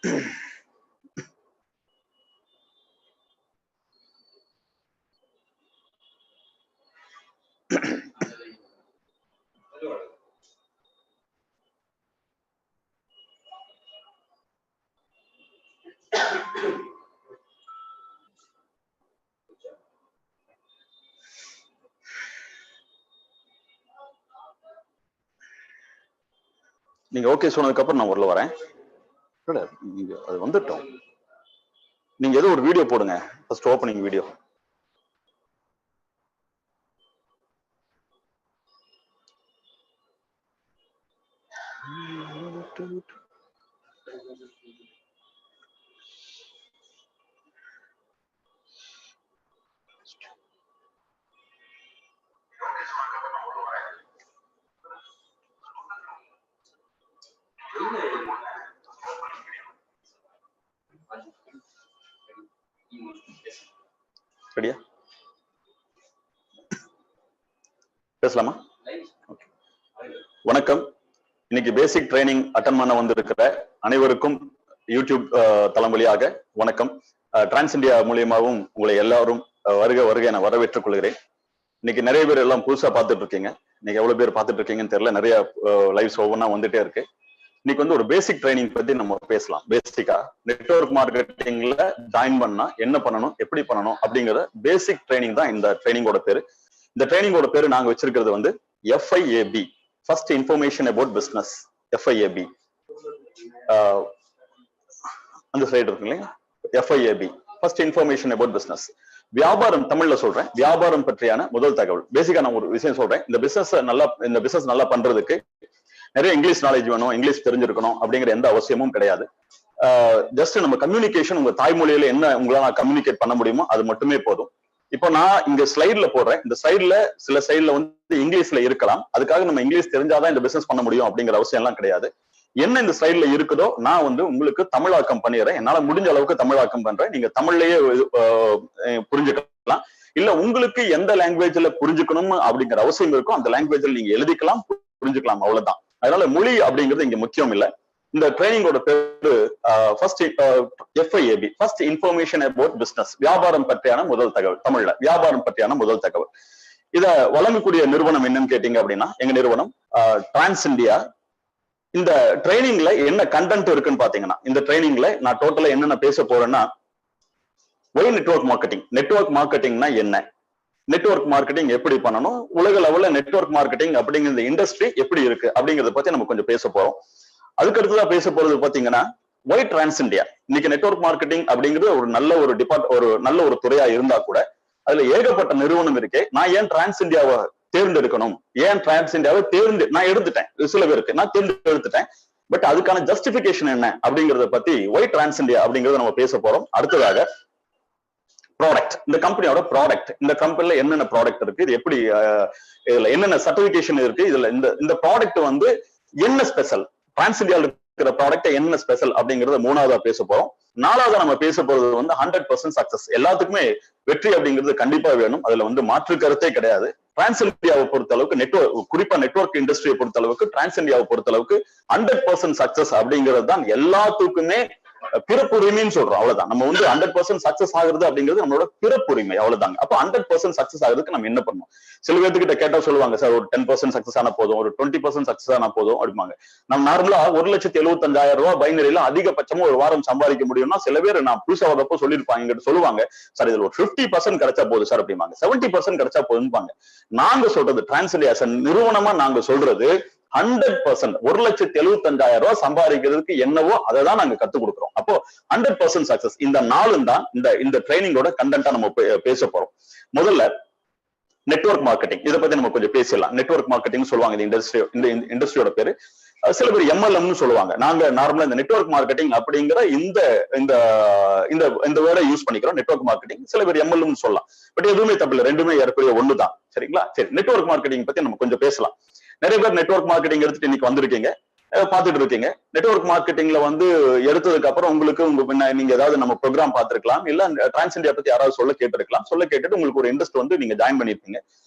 நீங்க ஓகே சொன்னதுக்கு அப்புறம் நான் உள்ள வரேன். நீங்க அது வந்துட்டோம். நீங்க ஏதோ ஒரு வீடியோ போடுங்க, ஃபர்ஸ்ட் ஓப்பனிங் வீடியோ. ரெடியா? பேசலாமா? வணக்கம். இன்னைக்கு பேசிக் ட்ரைனிங் அட்டன் பண்ண வந்திருக்கிற அனைவருக்கும் யூடியூப் தளம் வழியாக வணக்கம். டிரான்ஸ் இந்தியா மூலியமாகவும் உங்களை எல்லாரும் வருக வருக என வரவேற்றுக் கொள்கிறேன். இன்னைக்கு நிறைய பேர் எல்லாம் புதுசா பார்த்துட்டு இருக்கீங்க. இன்னைக்கு எவ்வளவு பேர் பார்த்துட்டு இருக்கீங்கன்னு தெரியல. நிறைய லைவ்ஸ் ஒவ்வொன்றா வந்துட்டே இருக்கு. இன்னைக்கு வந்து ஒரு பேசிக் ட்ரைனிங் பத்தி நம்ம பேசலாம். பேசிக்கா நெட்வொர்க் மார்க்கெட்டிங்ல ஜாயின் பண்ணா என்ன பண்ணணும், எப்படி பண்ணணும் அப்படிங்கிற பேசிக் ட்ரைனிங் தான் இந்த ட்ரைனிங்கோட பேரு. இந்த ட்ரைனிங்கோட பேரு நாங்க வச்சிருக்கிறது வந்து FIAB, first information about business. FIAB அந்த ஸ்லைடு இருக்கு இல்லையா? FIAB first information about business. வியாபாரம், தமிழ்ல சொல்றேன், வியாபாரம் பற்றியான முதல் தகவல். பேசிக்கா நான் ஒரு விஷயம் சொல்றேன். இந்த பிசினஸ் நல்லா பண்றதுக்கு நிறைய இங்கிலீஷ் நாலேஜ் வேணும், இங்கிலீஷ் தெரிஞ்சிருக்கணும் அப்படிங்கிற எந்த அவசியமும் கிடையாது. ஜஸ்ட் நம்ம கம்யூனிகேஷன், உங்க தாய்மொழியில என்ன உங்களால கம்யூனிகேட் பண்ண முடியுமோ அது மட்டுமே போதும். இப்போ நான் இங்க ஸ்லைட்ல போடுறேன். இந்த ஸ்லைட்ல சில ஸ்லைட்ல வந்து இங்கிலீஷ்ல இருக்கலாம். அதுக்காக நம்ம இங்கிலீஷ் தெரிஞ்சாதான் இந்த பிசினஸ் பண்ண முடியும் அப்படிங்கிற அவசியம் எல்லாம் கிடையாது. என்ன இந்த ஸ்லைட்ல இருக்குதோ நான் வந்து உங்களுக்கு தமிழாக்கம் பண்ணிடுறேன். என்னால முடிஞ்ச அளவுக்கு தமிழாக்கம் பண்றேன். நீங்க தமிழ்லயே புரிஞ்சுக்கலாம். இல்ல உங்களுக்கு எந்த லாங்குவேஜ்ல புரிஞ்சுக்கணும் அப்படிங்கிற அவசியம் இருக்கும் அந்த லாங்குவேஜ்ல நீங்க எழுதிக்கலாம், புரிஞ்சுக்கலாம், அவ்வளவுதான். அதனால மொழி அப்படிங்கிறது இங்க முக்கியம் இல்ல. இந்த ட்ரைனிங்கோட பேரு first FIAB, first information about business. வியாபாரம் பற்றியான முதல் தகவல். தமிழ்ல வியாபாரம் பற்றியான முதல் தகவல். இத வழங்கக்கூடிய நிறுவனம் என்னன்னு கேட்டீங்க அப்படின்னா எங்க நிறுவனம் டிரான்ஸ் இந்தியா. இந்த ட்ரைனிங்ல என்ன கண்டென்ட் இருக்குன்னு பாத்தீங்கன்னா, இந்த ட்ரைனிங்ல நான் டோட்டலா என்னென்ன பேச போறேன்னா, ஒய் நெட்வொர்க் மார்க்கெட்டிங். நெட்வொர்க் மார்க்கெட்டிங்னா என்ன, நெட்வொர்க் மார்க்கெட்டிங் எப்படி பண்ணணும், உலக லெவல்ல நெட்வொர்க் மார்க்கெட்டிங் அப்படிங்கிற இண்டஸ்ட்ரி எப்படி இருக்கு அப்படிங்கறத பத்தி நம்ம கொஞ்சம் பேச போறோம். அதுக்கு அடுத்ததான் பேச போறது பாத்தீங்கன்னா ஒய் டிரான்ஸ் இந்தியா. இன்னைக்கு நெட்வொர்க் மார்க்கெட்டிங் அப்படிங்கிறது ஒரு நல்ல ஒரு துறையா இருந்தா கூட அதுல ஏகப்பட்ட நிறுவனம் இருக்கு. நான் ஏன் டிரான்ஸ் இந்தியாவை தேர்ந்தெடுக்கணும், ஏன் டிரான்ஸ் இந்தியாவை நான் எடுத்துட்டேன், சில பேருக்கு நான் தேர்ந்தெடுத்துட்டேன். பட் அதுக்கான ஜஸ்டிபிகேஷன் என்ன அப்படிங்கறத பத்தி ஒய் டிரான்ஸ் இந்தியா அப்படிங்கறத நம்ம பேச போறோம். அடுத்ததாக ப்ராடக்ட், இந்த கம்பெனியோட ப்ராடக்ட். இந்த கம்பெனில என்னென்ன ப்ராடக்ட் இருக்கு, இது எப்படி, இதுல என்னென்ன சர்டிபிகேஷன் இருக்கு, இதுல இந்த ப்ராடக்ட் வந்து என்ன ஸ்பெஷல், டிரான்ஸ் இந்தியாவில் இருக்கிற ப்ராடக்ட் என்ன ஸ்பெஷல் அப்படிங்கறத மூணாவதா பேச போறோம். நாலாவதா நம்ம பேச போறது வந்து 100% சக்சஸ். எல்லாத்துக்குமே வெற்றி அப்படிங்கிறது கண்டிப்பா வேணும், அதுல வந்து மாற்று கருத்தே கிடையாது. டிரான்ஸ் இந்தியாவை பொறுத்த அளவுக்கு, குறிப்பா நெட்வொர்க் இண்டஸ்ட்ரியை பொறுத்த அளவுக்கு, டிரான்ஸ் இந்தியாவை பொறுத்த அளவுக்கு 100% சக்சஸ் அப்படிங்கிறது தான் எல்லாத்துக்குமே பிறப்புரிமைன்னு சொல்றோம். அவ்வளவுதான். நம்ம வந்து 100% சக்சஸ் ஆகுறது அப்படிங்கிறது நம்மளோட பிறப்புரிமை, அவ்வளவுதாங்க. அப்ப 100% சக்சஸ் ஆகுறதுக்கு நம்ம என்ன பண்ணணும்? சில பேர்த்துக்கிட்ட கேட்டா சொல்லுவாங்க, சார் ஒரு 10% சக்சஸ் ஆனா போதும், ஒரு 20% சக்சஸ் ஆனா போதும் அப்படிம்பாங்க. நம்ம நார்மலா 1,75,000 ரூபாய் பைனரியில அதிகபட்சமா ஒரு வாரம் சம்பாதிக்க முடியும்னா, சில பேர் நான் புதுசா வரப்போ சொல்லியிருப்பாங்க, சொல்லுவாங்க, சார் இதுல ஒரு 50% கிடைச்சா போதும் சார் அப்படிம்பாங்க, 70% கிடைச்சா போதும்பாங்க. நாங்க சொல்றது, டிரான்ஸ் இந்தியா நிறுவனமா நாங்க சொல்றது 100%, 1,75,000 ரூபாய் சம்பாதிக்கிறதுக்கு என்னவோ அதை தான் நாங்க கத்துக் கொடுக்குறோம். அப்போ 100% சக்சஸ். இந்த நாளும் தான் இந்த ட்ரைனிங்கோட கண்டென்ட்டா நம்ம பேச போறோம். முதல்ல நெட்வொர்க் மார்க்கெட்டிங், இதை பத்தி நம்ம கொஞ்சம் பேசலாம். நெட்வொர்க் மார்க்கெட்டிங் சொல்லுவாங்க இந்த இண்டஸ்ட்ரியோட பேரு. சில பேர் MLM சொல்லுவாங்க. நாங்க நார்மலா இந்த நெட்வொர்க் மார்க்கெட்டிங் அப்படிங்கிற இந்த வேர்டை யூஸ் பண்ணிக்கிறோம், நெட்வொர்க் மார்க்கெட்டிங். சில பேர் MLM சொல்லலாம். பட் எதுவுமே தப்பில்லை, ரெண்டுமே ஏறக்குறைய ஒண்ணுதான். சரிங்களா? சரி, நெட்வொர்க் மார்க்கெட்டிங் பத்தி நம்ம கொஞ்சம் பேசலாம். நிறைய பேர் நெட்வொர்க் மார்க்கெட்டிங் எடுத்துட்டு இன்னைக்கு வந்திருக்கீங்க, பாத்துட்டு இருக்கீங்க. நெட்வொர்க் மார்க்கெட்டிங்ல வந்து எடுத்ததுக்கு அப்புறம் உங்களுக்கு நீங்க ஏதாவது நம்ம ப்ரோக்ராம் பார்த்திருக்கலாம், இல்ல டிரான்ஸ் இந்தியா பத்தி யாராவது சொல்ல கேட்டுட்டு உங்களுக்கு ஒரு இன்ட்ரெஸ்ட் வந்து நீங்க ஜாயின் பண்ணிருப்பீங்க.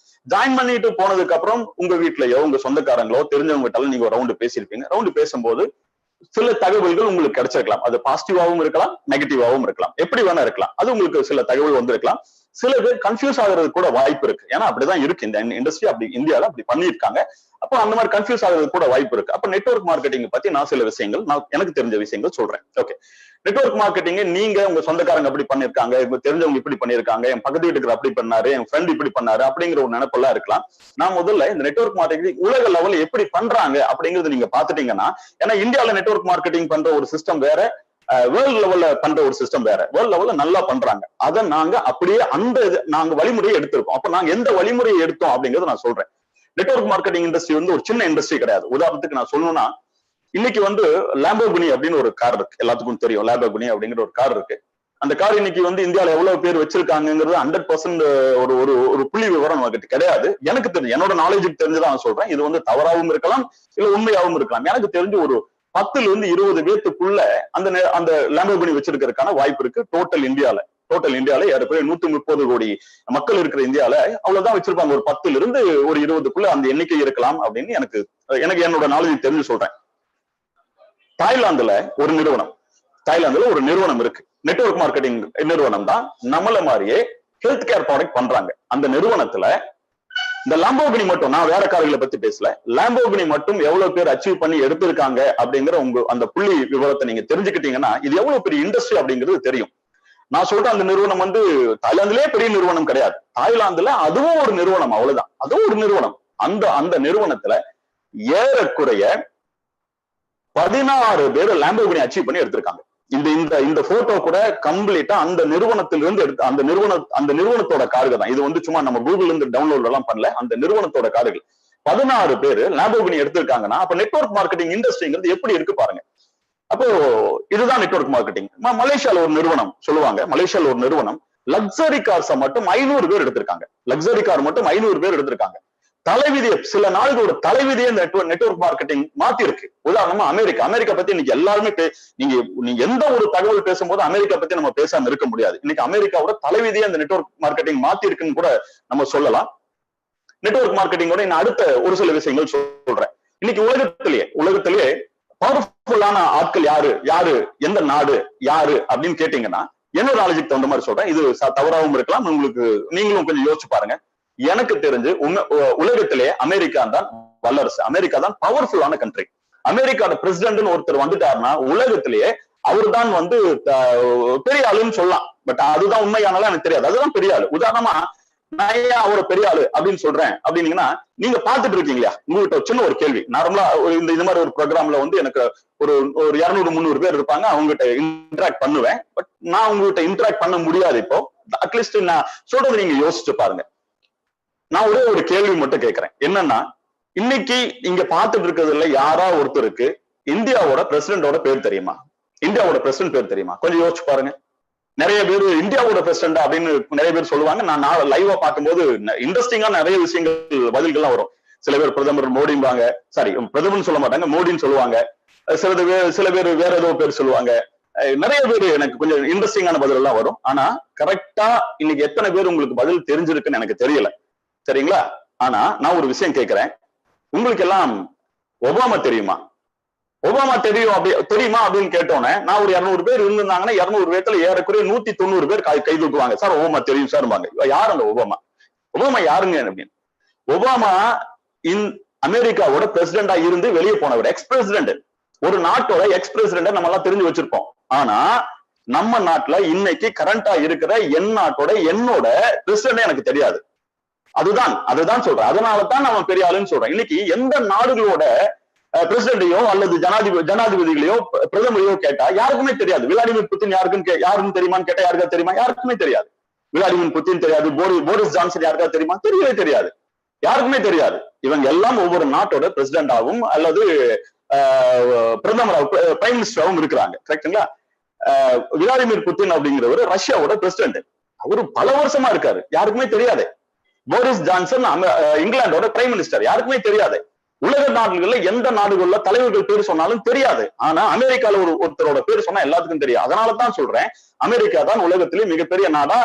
ஜாயின் பண்ணிட்டு போனதுக்கு அப்புறம் உங்க வீட்லயோ உங்க சொந்தக்காரங்களோ தெரிஞ்சவங்க கிட்ட நீங்க ஒரு ரவுண்டு பேசியிருப்பீங்க. ரவுண்டு பேசும்போது சில தகவல்கள் உங்களுக்கு கிடைச்சிருக்கலாம். அது பாசிட்டிவாவும் இருக்கலாம், நெகட்டிவாவும் இருக்கலாம், எப்படி வேணா இருக்கலாம். அது உங்களுக்கு சில தகவல் வந்திருக்கலாம். சில பேர் கன்ஃபியூஸ் ஆகுறது கூட வாய்ப்பு இருக்கு. ஏன்னா அப்படிதான் இருக்கு இந்த இண்டஸ்ட்ரி, அப்படி இந்தியால அப்படி பண்ணியிருக்காங்க. அப்போ அந்த மாதிரி கன்ஃபியூஸ் ஆகுறது கூட வாய்ப்பு இருக்கு. அப்ப நெட்வொர்க் மார்க்கெட்டிங் பத்தி நான் சில விஷயங்கள், நான் எனக்கு தெரிஞ்ச விஷயங்கள் சொல்றேன். ஓகே, நெட்வொர்க் மார்க்கெட்டிங் நீங்க உங்க சொந்தக்காரங்க அப்படி பண்ணிருக்காங்க, இப்ப தெரிஞ்சவங்க இப்படி பண்ணிருக்காங்க, என் பக்கத்து வீட்டுக்கு அப்படி பண்ணாரு, என் ஃப்ரெண்ட் இப்படி பண்ணாரு அப்படிங்கிற ஒரு நினைப்பெல்லாம் இருக்கலாம். நான் முதல்ல இந்த நெட்வொர்க் மார்க்கெட்டிங் உலக லெவல் எப்படி பண்றாங்க அப்படிங்கறது நீங்க பாத்துட்டீங்கன்னா, ஏன்னா இந்தியால நெட்வொர்க் மார்க்கெட்டிங் பண்ற ஒரு சிஸ்டம் வேற, வேர்ல்ட் லெவல்ல பண்ற ஒரு சிஸ்டம் வேற. வேர்ல்ட் லெவல்ல நல்லா பண்றாங்க. அதை நாங்க அப்படியே நாங்க வழிமுறையை எடுத்திருக்கோம். அப்ப நாங்க எந்த வழிமுறையை எடுத்தோம் அப்படிங்கறத நான் சொல்றேன். நெட்வொர்க் மார்க்கெட்டிங் இண்டஸ்ட்ரி வந்து ஒரு சின்ன இண்டஸ்ட்ரி கிடையாது. உதாரணத்துக்கு நான் சொல்லணும்னா, இன்னைக்கு வந்து லாம்போர்கினி அப்படின்னு ஒரு கார் இருக்கு, எல்லாத்துக்கும் தெரியும். லாம்போர்கினி அப்படிங்கிற ஒரு கார் இருக்கு. அந்த கார் இன்னைக்கு வந்து இந்தியாவில எவ்வளவு பேர் வச்சிருக்காங்கிறது 100% ஒரு புள்ளி விவரம் நமக்கு கிடையாது. எனக்கு தெரிஞ்சு, என்னோட நாலேஜுக்கு தெரிஞ்சுதான் சொல்றேன். இது வந்து தவறாகவும் இருக்கலாம், இல்ல உண்மையாகவும் இருக்கலாம். எனக்கு தெரிஞ்சு ஒரு 10ல இருந்து 20 பேத்துக்குள்ள அந்த லாம்போர்கினி வச்சிருக்கிறதுக்கான வாய்ப்பு இருக்கு. டோட்டல் இந்தியால ஏறக்குறைய 130 கோடி மக்கள் இருக்கிற இந்தியால அவ்வளவுதான் வச்சிருப்பாங்க. ஒரு 10ல இருந்து ஒரு 20க்குள்ள அந்த எண்ணிக்கை இருக்கலாம் அப்படின்னு எனக்கு என்னோட நாலேஜ் தெரிஞ்சு சொல்றேன். தாய்லாந்துல ஒரு நிறுவனம் இருக்கு. நெட்வொர்க் மார்க்கெட்டிங் நிறுவனம் தான். நம்மள மாதிரியே ஹெல்த் கேர் ப்ராடக்ட் பண்றாங்க. அந்த நிறுவனத்துல இந்த லாம்போர்கினி மட்டும், நான் வேற கார்களை பத்தி பேசல, லாம்போர்கினி மட்டும் எவ்வளவு பேர் அச்சீவ் பண்ணி எடுத்திருக்காங்க அப்படிங்கிற அந்த புள்ளி விவரத்தை நீங்க தெரிஞ்சுக்கிட்டீங்கன்னா இது எவ்வளவு பெரிய இண்டஸ்ட்ரி அப்படிங்கிறது தெரியும். நான் சொல்றேன், அந்த நிறுவனம் வந்து தாய்லாந்துலயே பெரிய நிறுவனம் கிடையாது. தாய்லாந்துல அதுவும் ஒரு நிறுவனம், அவ்வளவுதான். அதுவும் ஒரு நிறுவனம். அந்த நிறுவனத்துல ஏறக்குறைய 16 பேர் லாம்போர்கினி அச்சீவ் பண்ணி எடுத்திருக்காங்க. இந்த போட்டோ கூட கம்ப்ளீட்டா அந்த நிறுவனத்திலிருந்து எடுத்து, அந்த நிறுவனத்தோட கார்கள் தான். இது வந்து சும்மா நம்ம கூகுள்ல இருந்து டவுன்லோட் எல்லாம் பண்ணல, அந்த நிறுவனத்தோட கார்கள். 16 பேர் லாம்போர்கினி எடுத்திருக்காங்கன்னா அப்ப நெட்வொர்க் மார்க்கெட்டிங் இண்டஸ்ட்ரிங்கிறது எப்படி இருக்கு பாருங்க. அப்போ இதுதான் நெட்வொர்க் மார்க்கெட்டிங். மலேசியால ஒரு நிறுவனம் சொல்லுவாங்க, மலேசியால ஒரு நிறுவனம் லக்ஸரி கார்ஸை மட்டும் 500 பேர் எடுத்திருக்காங்க. லக்ஸரி கார் மட்டும் 500 பேர் எடுத்திருக்காங்க. தலைவிதியை, சில நாடுகளோட தலைவிதியை நெட்வொர்க் மார்க்கெட்டிங் மாத்தி இருக்கு. உதாரணமா அமெரிக்கா பத்தி இன்னைக்கு எல்லாருமே நீங்க எந்த ஒரு தகவல் பேசும்போது அமெரிக்கா பத்தி நம்ம பேசாம இருக்க முடியாது. இன்னைக்கு அமெரிக்காவோட தலைவிதியை அந்த நெட்வொர்க் மார்க்கெட்டிங் மாத்தி இருக்குன்னு கூட நம்ம சொல்லலாம். நெட்வொர்க் மார்க்கெட்டிங்கோட இன்னும் அடுத்த ஒரு சில விஷயங்கள் சொல்றேன். இன்னைக்கு உலகத்திலேயே பவர்ஃபுல்லான ஆட்கள் யாரு எந்த நாடு யாரு அப்படின்னு கேட்டீங்கன்னா, என்னோட நாலேஜுக்கு தகுந்த மாதிரி சொல்றேன். இது தவறாகவும் இருக்கலாம், உங்களுக்கு நீங்களும் கொஞ்சம் யோசிச்சு பாருங்க. எனக்கு தெரிஞ்சு உலகத்திலே அமெரிக்கா தான் வல்லரசு. அமெரிக்கா தான் பவர்ஃபுல்லான கண்ட்ரி. அமெரிக்காவோட பிரசிடென்ட்னு ஒருத்தர் வந்துட்டாருன்னா உலகத்திலேயே அவர் தான் வந்து பெரிய ஆளுன்னு சொல்லலாம். பட் அதுதான் உண்மையானாலும் எனக்கு தெரியாது. அதுதான் பெரிய ஆளு. உதாரணமா நான் ஏன் அவரை பெரிய ஆளு அப்படின்னு சொல்றேன் அப்படின்னீங்கன்னா, நீங்க பாத்துட்டு இருக்கீங்களா, உங்ககிட்ட சின்ன ஒரு கேள்வி. நார்மலா இந்த மாதிரி ஒரு ப்ரோக்ராம்ல வந்து எனக்கு ஒரு 200-300 பேர் இருப்பாங்க, அவங்ககிட்ட இன்டராக்ட் பண்ணுவேன். பட் நான் உங்ககிட்ட இன்டராக்ட் பண்ண முடியாது. இப்போ அட்லீஸ்ட் நான் சொல்றது நீங்க யோசிச்சு பாருங்க. நான் ஒரே ஒரு கேள்வி மட்டும் கேட்கிறேன். என்னன்னா, இன்னைக்கு இங்க பாத்துட்டு இருக்கிறதுல யாரா ஒருத்தருக்கு இந்தியாவோட பிரசிடென்டோட பேர் தெரியுமா? இந்தியாவோட பிரசிடென்ட் பேர் தெரியுமா? கொஞ்சம் யோசிச்சு பாருங்க. நிறைய பேர் இந்தியாவோட பிரசிடென்ட் அப்படின்னு நிறைய பேர் சொல்லுவாங்க. நான் லைவா பார்க்கும்போது இன்ட்ரெஸ்டிங்கா நிறைய விஷயங்கள் பதில்கள்லாம் வரும். சில பேர் பிரதமர் மோடிம்பாங்க, சாரி பிரதமர்னு சொல்ல மாட்டாங்க, மோடின்னு சொல்லுவாங்க. சில பேர் வேற ஏதோ பேர் சொல்லுவாங்க. நிறைய பேர் எனக்கு கொஞ்சம் இன்ட்ரெஸ்டிங்கான பதில் எல்லாம் வரும். ஆனா கரெக்டா இன்னைக்கு எத்தனை பேர் உங்களுக்கு பதில் தெரிஞ்சிருக்குன்னு எனக்கு தெரியல. சரிங்களா? ஆனா நான் ஒரு விஷயம் கேட்கிறேன், உங்களுக்கு எல்லாம் ஒபாமா தெரியுமா? ஒபாமா தெரியுமா அப்படின்னு கேட்டோன்னே, நான் ஒரு 200 பேர் இருந்திருந்தாங்கன்னா 200 பேர்த்துல ஏறக்குறைய 190 பேர் கை தூக்குவாங்க. சார் ஒபாமா தெரியும் சார். யார் அந்த ஒபாமா யாருங்க அப்படின்னு. ஒபாமா அமெரிக்காவோட பிரசிடென்டா இருந்து வெளியே போனவர், எக்ஸ் பிரசிடென்ட். ஒரு நாட்டோட எக்ஸ் பிரசிடென்ட் நம்ம எல்லாம் தெரிஞ்சு வச்சிருப்போம். ஆனா நம்ம நாட்டுல இன்னைக்கு கரண்டா இருக்கிற என்னோட பிரசிடென்ட் எனக்கு தெரியாது. அதுதான் சொல்றேன். அதனாலதான் நம்ம பெரிய ஆளுன்னு சொல்றேன். இன்னைக்கு எந்த நாடுகளோட பிரசிடென்டையோ அல்லது ஜனாதிபதிகளையோ பிரதமரையோ கேட்டா யாருக்குமே தெரியாது. விளாடிமிர் புட்டின் யாருன்னு தெரியுமான்னு கேட்டா யாருக்கா தெரியுமா? யாருக்குமே தெரியாது. விளாடிமிர் புட்டின் தெரியாது. போரிஸ் ஜான்சன் யாருக்கா தெரியுமா? தெரியவே தெரியாது. யாருக்குமே தெரியாது. இவங்க எல்லாம் ஒவ்வொரு நாட்டோட பிரசிடென்டாவும் அல்லது பிரதமராகவும் பிரைம் மினிஸ்டராகவும் இருக்கிறாங்க. கரெக்டுங்களா? விளாடிமிர் புட்டின் அப்படிங்கிறவர் ரஷ்யாவோட பிரசிடென்ட். அவரு பல வருஷமா இருக்காரு, யாருக்குமே தெரியாது. போரிஸ் ஜான்சன் இங்கிலாந்தோட பிரைம் மினிஸ்டர், யாருக்குமே தெரியாது. உலக நாடுகள்ல எந்த நாடுகள்ல தலைவர்கள் பேர் சொன்னாலும் தெரியாது. ஆனா அமெரிக்கால ஒருத்தரோட பேர் சொன்னா எல்லாத்துக்கும் தெரியும். அதனாலதான் சொல்றேன், அமெரிக்கா தான் உலகத்திலேயே மிகப்பெரிய நாடா.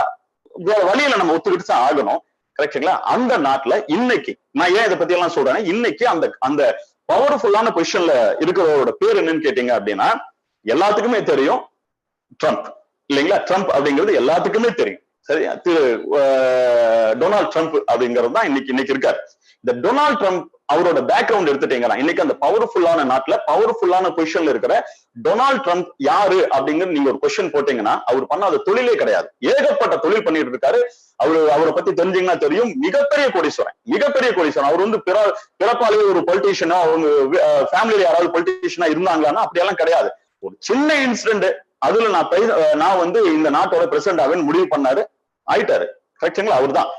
வேற வழியில நம்ம ஒத்துக்கிட்டு தான் ஆகணும். கரெக்டுங்களா? அந்த நாட்டுல இன்னைக்கு நான் ஏன் இதை பத்தி எல்லாம் சொல்றேன், இன்னைக்கு அந்த பவர்ஃபுல்லான பொசிஷன்ல இருக்கிறவரோட பேர் என்னன்னு கேட்டீங்க அப்படின்னா எல்லாத்துக்குமே தெரியும், ட்ரம்ப் இல்லைங்களா? ட்ரம்ப் அப்படிங்கிறது எல்லாத்துக்குமே தெரியும். சரியா? திரு டொனால்ட் ட்ரம்ப் அப்படிங்கிறது தான் இன்னைக்கு இருக்காரு. இந்த டொனால்ட் ட்ரம்ப் அவரோட பேக்ரவுண்ட் எடுத்துட்டீங்கன்னா இன்னைக்கு அந்த பவர்ஃபுல்லான நாட்டுல பவர்ஃபுல்லான பொசிஷன்ல இருக்கிற டொனால்ட் ட்ரம்ப் யாரு அப்படிங்கிறது நீங்க ஒரு கொஸ்டின் போட்டீங்கன்னா அவர் பண்ணாத தொழிலே கிடையாது. ஏகப்பட்ட தொழில் பண்ணிட்டு இருக்காரு. அவரை பத்தி தெரிஞ்சீங்கன்னா தெரியும், மிகப்பெரிய கோடீஸ்வரன். அவர் வந்து பிறப்பாலேயே ஒரு பொலிட்டீஷியனோ அவங்க ஃபேமிலியில யாராவது பொலிட்டீஷியனா இருந்தாங்களான்னா அப்படியெல்லாம் கிடையாது. ஒரு சின்ன இன்சிடென்ட் அதுல நான் வந்து இந்த நாட்டோட பிரசிடென்ட் ஆவேன் முடிவு பண்ணாரு, ஆயிட்டாரு. கரெக்டுங்களா? அவர் தான்.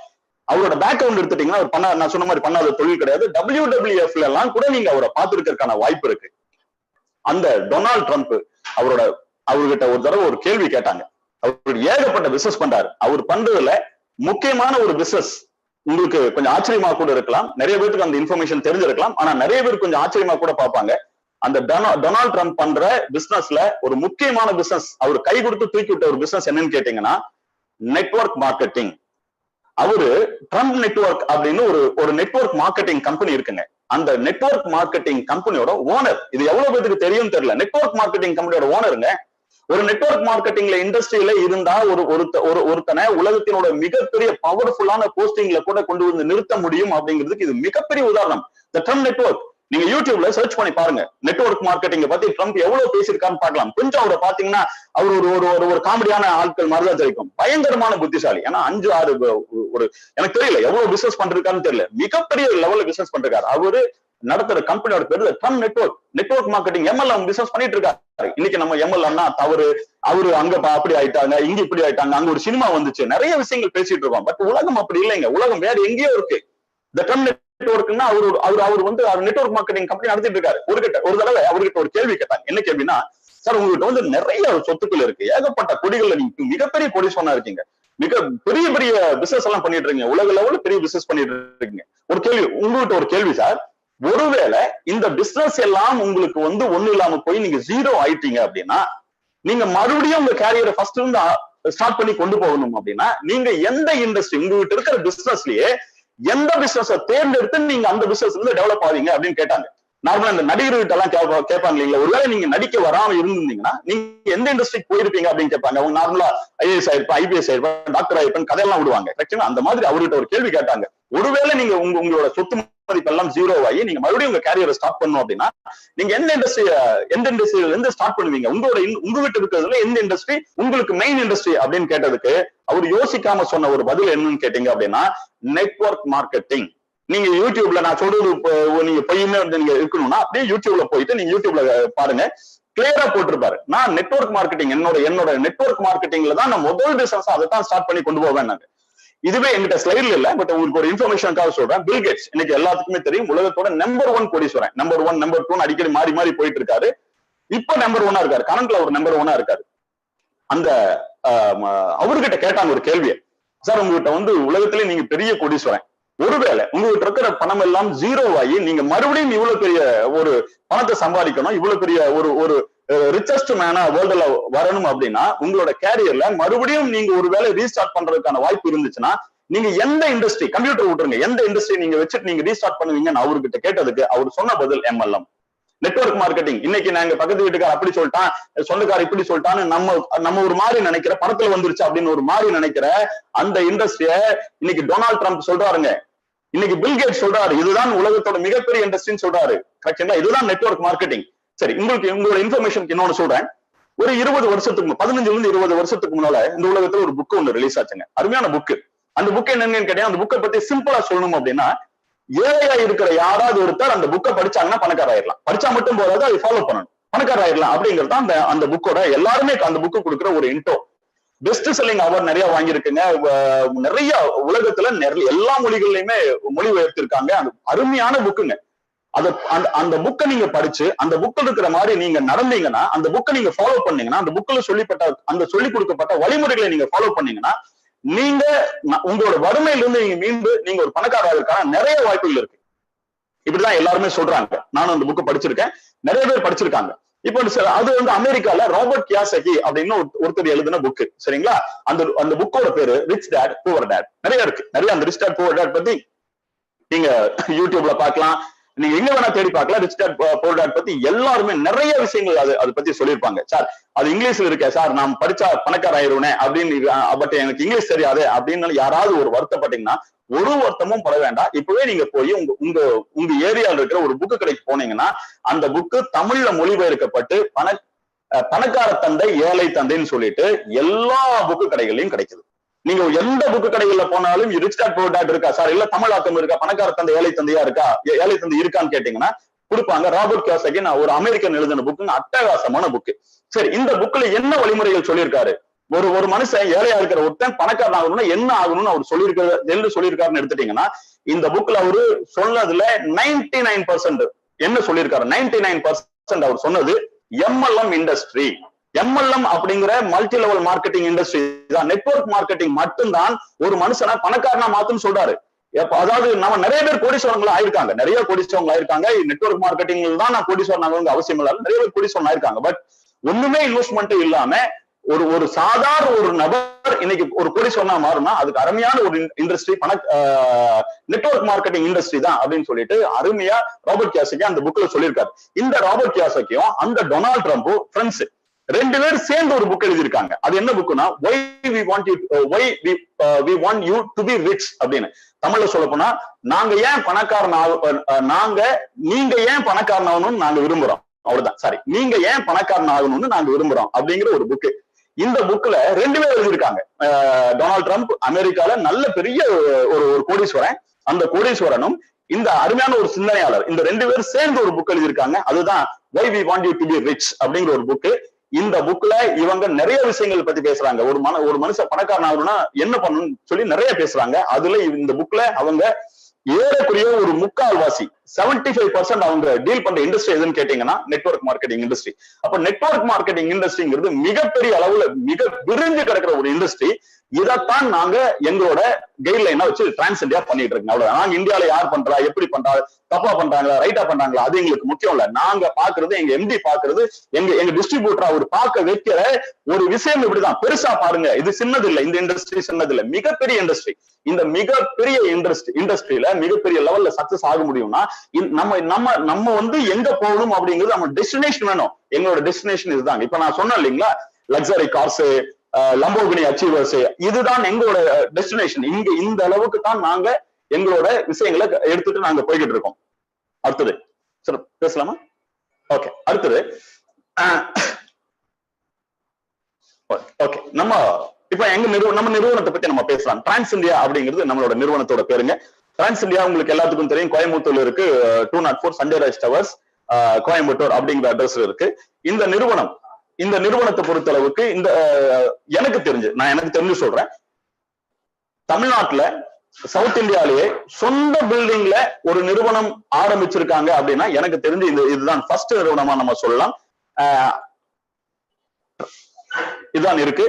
அவரோட பேக்ரவுண்ட் எடுத்துட்டீங்கன்னா அவர் நான் சொன்ன மாதிரி பண்ணாத தொழில் கிடையாது. WWFல எல்லாம் கூட நீங்க அவரை பார்த்திருக்கிறதுக்கான வாய்ப்பு இருக்கு. அந்த டொனால்ட் ட்ரம்ப் அவர்கிட்ட ஒரு தடவை ஒரு கேள்வி கேட்டாங்க. அவர் ஏகப்பட்ட பிசினஸ் பண்றாரு. அவர் பண்றதுல முக்கியமான ஒரு பிசினஸ் உங்களுக்கு கொஞ்சம் ஆச்சரியமா கூட இருக்கலாம், நிறைய பேருக்கு அந்த இன்ஃபர்மேஷன் தெரிஞ்சிருக்கலாம். ஆனா நிறைய பேர் கொஞ்சம் ஆச்சரியமா கூட பார்ப்பாங்க. அந்த டொனால்ட் ட்ரம்ப் பண்ற பிசினஸ்ல ஒரு முக்கியமான பிசினஸ், அவர் கை கொடுத்து தூக்கி விட்ட ஒரு பிசினஸ் என்னன்னு கேட்டீங்கன்னா நெட்வொர்க் மார்க்கெட்டிங். அவரு ட்ரம்ப் நெட்வொர்க் அப்படின்னு ஒரு நெட்வொர்க் மார்க்கெட்டிங் கம்பெனி இருக்குங்க. அந்த நெட்வொர்க் மார்க்கெட்டிங் கம்பெனியோட ஓனர், இது எவ்வளவு பேருக்கு தெரியும் தெரியல, நெட்வொர்க் மார்க்கெட்டிங் கம்பெனியோட ஓனருங்க. ஒரு நெட்வொர்க் மார்க்கெட்டிங்ல இண்டஸ்ட்ரியில இருந்தா ஒருத்தனை உலகத்தினோட மிகப்பெரிய பவர்ஃபுல்லான போஸ்டிங்ல கூட கொண்டு வந்து நிறுத்த முடியும் அப்படிங்கிறதுக்கு இது மிகப்பெரிய உதாரணம். இந்த ட்ரம்ப் நெட்வொர்க் நீங்க யூடியூப்ல சர்ச் பண்ணி பாருங்க. நெட்வொர்க் மார்க்கெட்டிங் பத்தி ட்ரம்ப் எவ்வளவு பேசியிருக்கான்னு பார்க்கலாம். கொஞ்சம் அவரை பாத்தீங்கன்னா அவர் ஒரு காமெடியான ஆட்கள் மாதிரிதான் தெரியும். பயங்கரமான புத்திசாலி. ஏன்னா 5-6 ஒரு எனக்கு தெரியல எவ்வளவு பிசினஸ் பண்றாருன்னு தெரியல, மிகப்பெரிய லெவல்ல பிசினஸ் பண்றாரு. அவரு நடத்துற கம்பெனியோட பேரு Trump network marketing. MLM business பண்ணிட்டு இருக்காரு. இன்னைக்கு நம்ம MLMனா தவறு, அவரு அங்க அப்படி ஆயிட்டாங்க, இங்க இப்படி ஆயிட்டாங்க, அங்க ஒரு சினிமா வந்துச்சு, நிறைய விஷயங்கள் பேசிட்டு இருக்கோம். பட் உலகம் அப்படி இல்லைங்க. உலகம் வேற எங்கேயோ இருக்கு. இந்த ட்ரம்ப் நெட்வொர்க்னா அவர் வந்து நெட்வொர்க் மார்க்கெட்டிங் கம்பெனி நடத்திட்டு இருக்காரு. ஒரு தடவை அவர்கிட்ட ஒரு கேள்வி கேட்டாங்க. என்ன கேள்வினா, சார் உங்ககிட்ட வந்து நிறைய சொத்துக்கள் இருக்கு, ஏகப்பட்ட கொடிகள்ல நீங்க மிகப்பெரிய கோடீஸ்வரனா இருக்கீங்க, மிக பெரிய பெரிய பிசினஸ் எல்லாம் பண்ணிட்டு இருக்கீங்க, உலக லெவல்ல பெரிய பிசினஸ் பண்ணிட்டு இருக்கீங்க. உங்ககிட்ட ஒரு கேள்வி சார், ஒருவேளை இந்த பிசினஸ் எல்லாம் உங்களுக்கு வந்து ஒண்ணு இல்லாம போய் நீங்க ஜீரோ ஆயிட்டீங்க அப்படின்னா, நீங்க மறுபடியும் உங்க கேரியரை ஃபர்ஸ்ட் இருந்து ஸ்டார்ட் பண்ணி கொண்டு போகணும் அப்படின்னா நீங்க எந்த இண்டஸ்ட்ரி, உங்ககிட்ட இருக்கிற பிசினஸ்லயே எந்த பிசினஸ் தேர்ந்தெடுத்து நீங்க அந்த பிசினஸ் இருந்து டெவலப் ஆவீங்க அப்படின்னு கேட்டாங்க. நார்மலா இந்த நடிகர்கிட்ட எல்லாம் கேட்பாங்க இல்லைங்களா, ஒருவேளை நீங்க நடிக்க வராம இருந்திருந்தீங்கன்னா நீங்க எந்த இண்டஸ்ட்ரிக்கு போயிருப்பீங்க அப்படின்னு கேட்பாங்க. அவங்க நார்மலா IAS ஆயிருப்பா, IPS ஆயிருப்பா, டாக்டர் ஆயிருப்பேன் கதையெல்லாம் விடுவாங்க. கரெக்டுங்களா? அந்த மாதிரி அவர்கிட்ட ஒரு கேள்வி கேட்டாங்க. ஒருவேளை நீங்க உங்களோட சொத்து மதிப்பு எல்லாம் ஜீரோ ஆகி நீங்க மறுபடியும் உங்க கேரியரை ஸ்டார்ட் பண்ணணும் அப்படின்னா நீங்க எந்த இண்டஸ்ட்ரியில இருந்து ஸ்டார்ட் பண்ணுவீங்க, உங்ககிட்ட இருக்கிறதுல எந்த இண்டஸ்ட்ரி உங்களுக்கு மெயின் இண்டஸ்ட்ரி அப்படின்னு கேட்டதுக்கு அவர் யோசிக்காம சொன்ன ஒரு பதில் என்னன்னு கேட்டீங்க அப்படின்னா நெட்வொர்க் மார்க்கெட்டிங். நீங்க யூடியூப்ல நான் சொல்றது நீங்க பொய்யுமே நீங்க இருக்கணும்னா அப்படியே யூடியூப்ல போயிட்டு நீங்க யூடியூப்ல பாருங்க, கிளியரா போட்டிருப்பாரு. நான் நெட்வொர்க் மார்க்கெட்டிங் என்னோட நெட்வொர்க் மார்க்கெட்டிங்ல தான் நான் முதல் பிசினஸ் அதை தான் ஸ்டார்ட் பண்ணி கொண்டு போவேன். இதுவே எங்கிட்ட ஸ்லைட்ல இல்ல, பட் உங்களுக்கு ஒரு இன்ஃபர்மேஷனுக்காக சொல்றேன். பில் கேட்ஸ் இன்னைக்கு எல்லாத்துக்குமே தெரியும், உலகத்தோட நம்பர் 1 கோடீஸ்வரன். நம்பர் 1 நம்பர் 2 அடிக்கடி மாறி போயிட்டு இருக்காரு. இப்ப நம்பர் 1 இருக்காரு, கரண்ட்ல ஒரு நம்பர் 1 இருக்காரு. அந்த அவர்கிட்ட கேட்டாங்க ஒரு கேள்வியை, சார் உங்ககிட்ட வந்து உலகத்திலே நீங்க பெரிய கோடீஸ்வரன், ஒருவேளை உங்ககிட்ட இருக்கிற பணம் எல்லாம் ஜீரோ ஆகி நீங்க மறுபடியும் இவ்வளவு பெரிய ஒரு பணத்தை சம்பாதிக்கணும், இவ்வளவு பெரிய ஒரு ரிச்சஸ்ட் மேனா வேர்ல்டுல வரணும் அப்படின்னா உங்களோட கேரியர்ல மறுபடியும் நீங்க ஒரு வேலை ரீஸ்டார்ட் பண்றதுக்கான வாய்ப்பு இருந்துச்சுன்னா நீங்க எந்த இண்டஸ்ட்ரி, கம்ப்யூட்டர் விட்டுருங்க, எந்த இண்டஸ்ட்ரி நீங்க வச்சுட்டு நீங்க ரீஸ்டார்ட் பண்ணுவீங்கன்னு அவர்கிட்ட கேட்டதுக்கு அவர் சொன்ன பதில் MLM, நெட்வொர்க் மார்க்கெட்டிங். இன்னைக்கு நாங்க பக்கத்து வீட்டுக்கார அப்படி சொல்லிட்டான், சொந்தக்கார இப்படி சொல்லிட்டான்னு நம்ம ஒரு மாதிரி நினைக்கிற, பணத்துல வந்துருச்சு அப்படின்னு ஒரு மாதிரி நினைக்கிற அந்த இண்டஸ்ட்ரிய இன்னைக்கு டொனால்ட் ட்ரம்ப் சொல்றாருங்க, இன்னைக்கு பில் கேட்ஸ் சொல்றாரு, இதுதான் உலகத்தோட மிகப்பெரிய இண்டஸ்ட்ரின்னு சொல்றாரு. கரெக்டுங்களா? இதுதான் நெட்வொர்க் மார்க்கெட்டிங். சரி, உங்களோட இன்ஃபர்மேஷனுக்கு இன்னொன்னு சொல்றேன். ஒரு 20 வருஷத்துக்கு 15 இருந்து 20 வருஷத்துக்கு முன்னால இந்த உலகத்துல ஒரு புக் ஒண்ணு ரிலீஸ் ஆச்சுங்க, அருமையான புக். அந்த புக் என்னன்னு கேட்டீங்கன்னா, அந்த புக்கை பத்தி சிம்பிளா சொல்லணும் அப்படின்னா, ஏழையா இருக்கிற யாராவது ஒருத்தர் அந்த புக்கை படிச்சாங்கன்னா பணக்கார ஆயிடலாம், படிச்சா மட்டும் போதாது, அதை ஃபாலோ பண்ணணும், பணக்கார ஆயிடலாம் அப்படிங்கிறது தான் அந்த புக்கோட எல்லாருமே அந்த புக்கு கொடுக்குற ஒரு இன்ட்ரோ. பெஸ்ட் செல்லிங் அவார்ட் நிறைய வாங்கியிருக்குங்க, நிறைய உலகத்துல எல்லா மொழிகள்லயுமே மொழிபெயர்த்திருக்காங்க. அது அருமையான புக்குங்க. அந்த புக்கை நீங்க படிச்சு அந்த புக்கில் இருக்கிற மாதிரி நீங்க நடந்தீங்கன்னா, அந்த புக்கை நீங்க ஃபாலோ பண்ணீங்கன்னா, அந்த புக்கில் சொல்லிக் கொடுக்கப்பட்ட வழிமுறைகளை நீங்க ஃபாலோ பண்ணீங்கன்னா நீங்க உங்களோட வறுமையிலிருந்து நீங்க மீண்டு நீங்க ஒரு பணக்காரருக்கான நிறைய வாய்ப்புகள் இருக்கு. இப்படிதான் எல்லாருமே சொல்றாங்க. நானும் அந்த புக்கு படிச்சிருக்கேன், நிறைய பேர் படிச்சிருக்காங்க. இப்போ அது வந்து அமெரிக்கால ராபர்ட் கியோசாகி அப்படின்னு ஒருத்தர் எழுதின புக்கு. சரிங்களா? அந்த புக்கோட பேரு ரிச் டேட் புவர் டேட். நிறைய இருக்கு, நிறைய அந்த ரிச் டேட் புவர் டேட் பத்தி நீங்க யூடியூப்ல பார்க்கலாம், நீங்க எங்க வேணா தேடி பார்க்கலாம். ரிச் டாட் புவர் டாட் பத்தி எல்லாருமே நிறைய விஷயங்கள் அதை பத்தி சொல்லியிருப்பாங்க. சார் அது இங்கிலீஷ்ல இருக்கே சார், நான் படிச்சா பணக்கார ஆயிருவேனே அப்படின்னு, பட் எனக்கு இங்கிலீஷ் தெரியாது அப்படின்னு யாராவது ஒரு வருத்தப்பட்டீங்கன்னா ஒரு வருத்தமும் பட வேண்டாம். இப்பவே நீங்க போய் உங்க ஏரியால இருக்கிற ஒரு புக்கு கடைக்கு போனீங்கன்னா அந்த புக்கு தமிழ்ல மொழிபெயர்க்கப்பட்டு பணக்கார தந்தை ஏழை தந்தைன்னு சொல்லிட்டு எல்லா புக்கு கடைகளையும் கிடைக்குது. நீங்க எந்த புக்கு கடைகள்ல போனாலும் ரிச் டாட் புவர் டாட் இருக்கா சார், இல்ல தமிழாக்கம் இருக்கா, பணக்கார தந்தை ஏழை தந்தையா இருக்கா, ஏழை தந்தை இருக்கான்னு கேட்டீங்கன்னா கொடுப்பாங்க. ராபர்ட் கியோசாகி ஒரு அமெரிக்கன் எழுதின புக்குன்னு அட்டகாசமான புக்கு. சரி, இந்த புக்ல என்ன வழிமுறைகள் சொல்லியிருக்காரு? ஒரு மனுஷன் ஏழையா இருக்கிற ஒருத்தன் பணக்காரன் ஆகணும்னா என்ன ஆகணும்னு அவர் சொல்லியிருக்காருன்னு எடுத்துட்டீங்கன்னா இந்த புக்ல அவரு சொன்னதுல 99% என்ன சொல்லியிருக்காரு? 99% அவர் சொன்னது MLM இண்டஸ்ட்ரி. MLM அப்படிங்கிற மல்டி லெவல் மார்க்கெட்டிங் இண்டஸ்ட்ரி தான். நெட்வொர்க் மார்க்கெட்டிங் மட்டும்தான் ஒரு மனுஷனை பணக்காரனா மாத்துன்னு சொல்றாரு. அதாவது நம்ம நிறைய பேர் கோடீஸ்வரங்களா ஆயிருக்காங்க, நிறைய கோடீஸ்வரங்களா ஆயிருக்காங்க. நெட்வொர்க் மார்க்கெட்டிங்ல தான் நான் கோடீஸ்வரன் ஆகணுங்க அவசியம் இல்லாத நிறைய பேர் கோடீஸ்வரன் ஆயிருக்காங்க. பட் ஒண்ணுமே இன்வெஸ்ட்மெண்ட் இல்லாம ஒரு சாதாரண ஒரு நபர் இன்னைக்கு ஒரு கோடீஸ்வரனா மாறுனா அதுக்கு அருமையான ஒரு இண்டஸ்ட்ரி நெட்வொர்க் மார்க்கெட்டிங் இண்டஸ்ட்ரி தான் அப்படின்னு சொல்லிட்டு அருமையா ராபர்ட் கியோசாகி அந்த புக்ல சொல்லியிருக்காரு. இந்த ராபர்ட் கியோசாகியும் அந்த டொனால்ட் ட்ரம்பும் ஃப்ரெண்ட்ஸ், ரெண்டு பேரும் சேர்ந்து ஒரு புக் எழுதியிருக்காங்க. அது என்ன புக்குன்னா why we want you to be rich அப்படின்னு. தமிழ்ல சொல்ல போனா நீங்க ஏன் பணக்காரன் ஆகணும்னு நாங்க விரும்புறோம், அவ்வளவுதான். சாரி, நீங்க ஏன் பணக்காரன் ஆகணும்னு நாங்க விரும்புறோம் அப்படிங்கிற ஒரு புக்கு. இந்த புக்ல ரெண்டு பேர் எழுதியிருக்காங்க. டொனால்ட் ட்ரம்ப் அமெரிக்கால நல்ல பெரிய ஒரு கோடீஸ்வரன், அந்த கோடீஸ்வரனும் இந்த அருமையான ஒரு சிந்தனையாளர், இந்த ரெண்டு பேரும் சேர்ந்து ஒரு புக் எழுதியிருக்காங்க. அதுதான் why we want you to be rich அப்படிங்கிற ஒரு புக்கு. இந்த புக்ல இவங்க நிறைய விஷயங்கள் பத்தி பேசுறாங்க. ஒரு மனுஷன் பணக்காரன் ஆகணும்னா என்ன பண்ணணும்னு சொல்லி நிறைய பேசுறாங்க. அதுல இந்த புக்ல அவங்க ஏறக்குறைய ஒரு முக்கால்வாசி 75% அவங்க டீல் பண்ற இண்டஸ்ட்ரி எதுன்னு கேட்டீங்கன்னா நெட்வொர்க் மார்க்கெட்டிங் இண்டஸ்ட்ரி. அப்ப நெட்வொர்க் மார்க்கெட்டிங் இண்டஸ்ட்ரிங்கிறது மிகப்பெரிய அளவுல மிக விரிஞ்சு கிடக்கிற ஒரு இண்டஸ்ட்ரி. இதைத்தான் நாங்க எங்களோட கைட்லைனா வச்சு டிரான்ஸ் இந்தியா பண்ணிட்டு இருக்கோம். அவ்வளவு நாங்க இந்தியாவில யார் பண்றா, எப்படி பண்றா, தப்பா பண்றாங்களா, ரைட்டா பண்றாங்களா, அது எங்களுக்கு முக்கியம் இல்ல. நாங்க பாக்குறது, எங்க எம்டி பாக்குறது, எங்க டிஸ்ட்ரிபியூட்டர் அவர் பார்க்க வைக்கிற ஒரு விஷயம் இப்படிதான். பெருசா பாருங்க, இது சின்னது இல்ல, இந்த இண்டஸ்ட்ரி சின்னது இல்ல, மிகப்பெரிய இண்டஸ்ட்ரி. இந்த மிகப்பெரிய இண்டஸ்ட்ரியில மிகப்பெரிய லெவல்ல சக்சஸ் ஆக முடியும்னா நம்ம எங்க போகணும் அப்படிங்கிறது நம்ம டெஸ்டினேஷன் வேணும். எங்களோட டெஸ்டினேஷன் இதுதான். இப்ப நான் சொன்னேன் இல்லைங்களா, லக்ஸரி கார்ஸ், லம்போகினி அச்சீவர்ஸ், இதுதான் எங்களோட டெஸ்டினேஷன். இங்க இந்த அளவுக்கு தான் நாங்க எங்களோட விஷயங்களை எடுத்துட்டு நாங்க போய்கிட்டு இருக்கோம். அடுத்தது சரி பேசலாமா? ஓகே, அடுத்தது ஓகே, நம்ம இப்ப நம்ம நிறுவனத்தை பத்தி நம்ம பேசலாம். டிரான்ஸ் இந்தியா அப்படிங்கிறது நம்மளோட நிறுவனத்தோட பேருங்க. டிரான்ஸ் இந்தியா உங்களுக்கு எல்லாத்துக்கும் தெரியும், கோயம்புத்தூர்ல இருக்கு. 204 சண்டே ரைஸ் டவர்ஸ், கோயம்புத்தூர் அப்படிங்கிற அட்ரஸ்ல இருக்கு இந்த நிறுவனம். இந்த நிறுவனத்தை பொறுத்தளவுக்கு எனக்கு தெரிஞ்சு சொல்றேன், தமிழ்நாட்டுல சவுத் இந்தியாலேயே சொந்த பில்டிங்ல ஒரு நிறுவனம் ஆரம்பிச்சிருக்காங்க அப்படின்னா எனக்கு தெரிஞ்சு இதுதான் ஃபர்ஸ்ட் நிறுவனமா நம்ம சொல்லலாம். இதுதான் இருக்கு.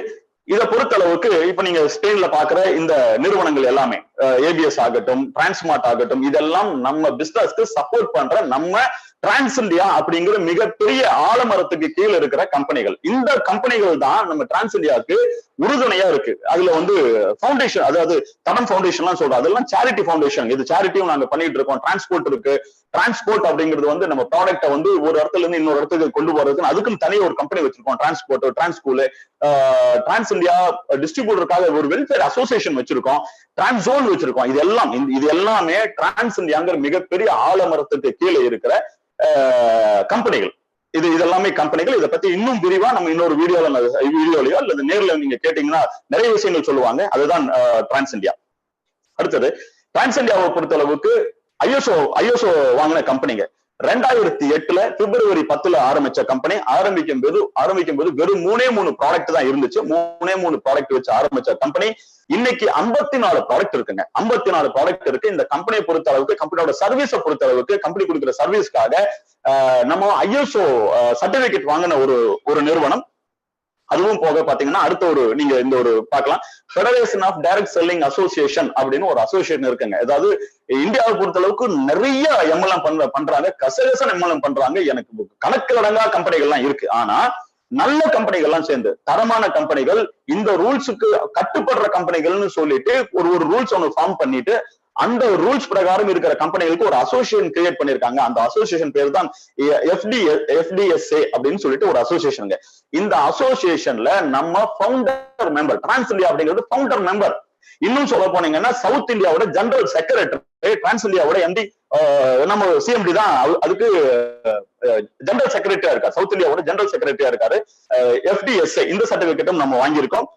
இதை பொறுத்தளவுக்கு இப்ப நீங்க ஸ்கிரீன்ல பாக்குற இந்த நிறுவனங்கள் எல்லாமே ஏபிஎஸ் ஆகட்டும், டிரான்ஸ்மார்ட் ஆகட்டும், இதெல்லாம் நம்ம பிசினஸ்க்கு சப்போர்ட் பண்ற நம்ம டிரான்ஸ் இந்தியா அப்படிங்கிற மிகப்பெரிய ஆலமரத்துக்கு கீழே இருக்கிற கம்பெனிகள். இந்த கம்பெனிகள் தான் நம்ம டிரான்ஸ் இந்தியாவுக்கு உறுதுணையா இருக்கு. அதுல ஃபவுண்டேஷன், அதாவது தடம் ஃபவுண்டேஷன் சொல்றோம், அதெல்லாம் சேரிட்டி ஃபவுண்டேஷன். இது சேரிட்டியும் நாங்க பண்ணிட்டு இருக்கோம். டிரான்ஸ்போர்ட் இருக்கு. டிரான்ஸ்போர்ட் அப்படிங்கிறது நம்ம ப்ராடக்ட்டை ஒரு இடத்துல இருந்து இன்னொரு இடத்துக்கு கொண்டு போறதுக்கு அதுக்குன்னு தனியாக ஒரு கம்பெனி வச்சிருக்கோம். டிரான்ஸ்போர்ட், டிரான்ஸ்கூல், டிரான்ஸ் இந்தியா டிஸ்ட்ரிபியூட்டருக்காக ஒரு வெல்ஃபேர் அசோசியேஷன் வச்சிருக்கோம், டிரான்ஸ் ஜோன் வச்சிருக்கோம். இது எல்லாமே டிரான்ஸ் இந்தியாங்கிற மிகப்பெரிய ஆலமரத்துக்கு கீழே இருக்கிற கம்பெனிகள். இதெல்லாமே கம்பெனிகள். இதை பத்தி இன்னும் விரிவா நம்ம இன்னொரு வீடியோலயோ அல்லது நேர்ல நீங்க கேட்டீங்கன்னா நிறைய விஷயங்கள் சொல்லுவாங்க. அதுதான் டிரான்ஸ் இந்தியா. அடுத்தது டிரான்ஸ் இந்தியாவை பொறுத்த அளவுக்கு ஐஎஸ்ஓ வாங்கின கம்பெனிங்க. 2008 பிப்ரவரி 10 ஆரம்பிச்ச கம்பெனி. ஆரம்பிக்கும் போது வெறும் 3 ப்ராடக்ட் தான் இருந்துச்சு. 3 ப்ராடக்ட் வச்சு ஆரம்பிச்ச கம்பெனி இன்னைக்கு 54 ப்ராடக்ட் இருக்குங்க. 54 ப்ராடக்ட் இருக்கு. இந்த கம்பெனியை பொறுத்த அளவுக்கு, கம்பெனியோட சர்வீஸை பொறுத்த அளவுக்கு, கம்பெனி கொடுக்குற சர்வீஸ்க்காக நம்ம ஐஎஸ்ஓ சர்டிபிகேட் வாங்கின ஒரு நிறுவனம். அதுவும் போக பாத்தீங்கன்னா அடுத்த நீங்க இந்த பார்க்கலாம், federation of direct selling association அப்படின்னு ஒரு அசோசியேஷன் இருக்குங்க. அதாவது இந்தியாவை பொறுத்த அளவுக்கு நிறைய எம்எல்எம் பண்றாங்க, கசகசன் எம்எல்எம் பண்றாங்க. எனக்கு கணக்கிலடங்கா கம்பெனிகள்லாம் இருக்கு. ஆனா நல்ல கம்பெனிகள்லாம் சேர்ந்து தரமான கம்பெனிகள், இந்த ரூல்ஸுக்கு கட்டுப்படுற கம்பெனிகள்னு சொல்லிட்டு ஒரு ரூல்ஸ் ஒன்று ஃபார்ம் பண்ணிட்டு அந்த ரூல்ஸ் பிரகாரம் இருக்கிற கம்பெனிகளுக்கு ஒரு அசோசியேஷன் கிரியேட் பண்ணிருக்காங்க. அந்த அசோசியேஷன் பேர் தான் FDSA அப்படின்னு சொல்லிட்டு ஒரு அசோசியேஷனுங்க. இந்த அசோசியேஷன்ல நம்ம ஃபவுண்டர் மெம்பர், டிரான்ஸ் இந்தியா அப்படிங்கிறது ஃபவுண்டர் மெம்பர். இன்னும் சொல்ல போனீங்கன்னா சவுத் இந்தியாவோட ஜெனரல் செக்ரட்டரி, டிரான்ஸ் இந்தியாவோட MD நம்ம CMD தான் அதுக்கு ஜெனரல் செக்ரட்டரியா இருக்காரு. சவுத் இந்தியாவோட ஜெனரல் செக்ரட்டரியா இருக்காரு. FDSA இந்த சர்டிபிகேட்டும் நம்ம வாங்கியிருக்கோம்.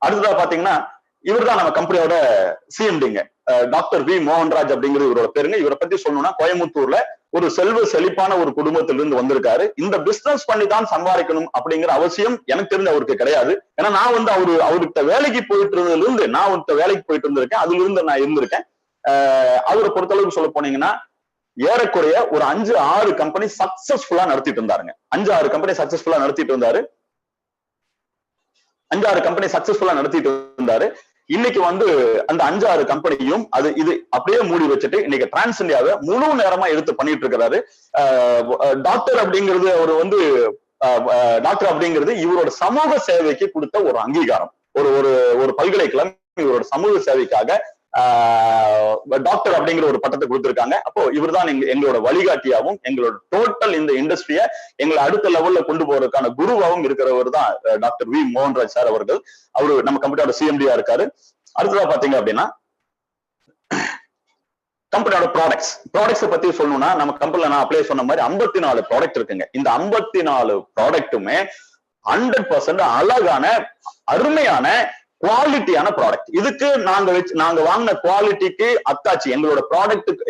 அடுத்ததா பாத்தீங்கன்னா இவர் தான் நம்ம கம்பெனியோட CMDங்க, டாக்டர் V மோகன்ராஜ் அப்படிங்கிறது இவரோட பேருங்க. இவரை பத்தி சொல்லணும்னா கோயம்புத்தூர்ல ஒரு செல்வ செழிப்பான ஒரு குடும்பத்திலிருந்து வந்திருக்காரு. இந்த பிசினஸ் பண்ணி தான் சம்பாதிக்கணும் அப்படிங்கிற அவசியம் எனக்கு தெரிஞ்ச அவருக்கு கிடையாது. ஏன்னா நான் வந்து அவர்கிட்ட வேலைக்கு போயிட்டு இருந்ததுல இருந்து நான் அவர்கிட்ட வேலைக்கு போயிட்டு இருந்திருக்கேன், அதுல இருந்து நான் இருந்திருக்கேன். அவரை பொறுத்தளவுக்கு சொல்ல போனீங்கன்னா ஏறக்குறைய ஒரு 5-6 கம்பெனி சக்சஸ்ஃபுல்லா நடத்திட்டு இருந்தாருங்க. 5-6 கம்பெனி சக்சஸ்ஃபுல்லா நடத்திட்டு இருந்தாரு. 5-6 கம்பெனி சக்சஸ்ஃபுல்லா நடத்திட்டு இருந்தாரு. இன்னைக்கு வந்து அந்த 5-6 கம்பெனியும் இது அப்படியே மூடி வச்சுட்டு இன்னைக்கு டிரான்ஸ் இந்தியாவை முழு நேரமா எடுத்து பண்ணிட்டு இருக்கிறாரு. டாக்டர் அப்படிங்கிறது அவர் வந்து டாக்டர் அப்படிங்கிறது இவரோட சமூக சேவைக்கு கொடுத்த ஒரு அங்கீகாரம். ஒரு பல்கலைக்கழகம் இவரோட சமூக சேவைக்காக டாக்டர் அப்படிங்கிற ஒரு பட்டத்தை கொடுத்திருக்காங்க. அப்போ இவர் தான் எங்களோட வழிகாட்டியாவும் எங்களோட டோட்டல் இந்த இண்டஸ்ட்ரிய எங்களை அடுத்த லெவல்ல கொண்டு போறதுக்கான குருவாவும் இருக்கிறவர் தான் டாக்டர் V மோகன்ராஜ் சார் அவர்கள். அவரு நம்ம கம்பெனியோட CMDயா இருக்காரு. அடுத்ததா பாத்தீங்க அப்படின்னா கம்பெனியோட ப்ராடக்ட்ஸ் பத்தி சொல்லணும்னா நம்ம கம்பெனில நான் அப்ளை சொன்ன மாதிரி 54 ப்ராடக்ட் இருக்குங்க. இந்த 54 ப்ராடக்ட்டுமே 100% அழகான அருமையான குவாலிட்டியான ப்ராடக்ட். இதுக்கு நாங்க வாங்கின குவாலிட்டிக்கு அத்தாட்சி, எங்களோட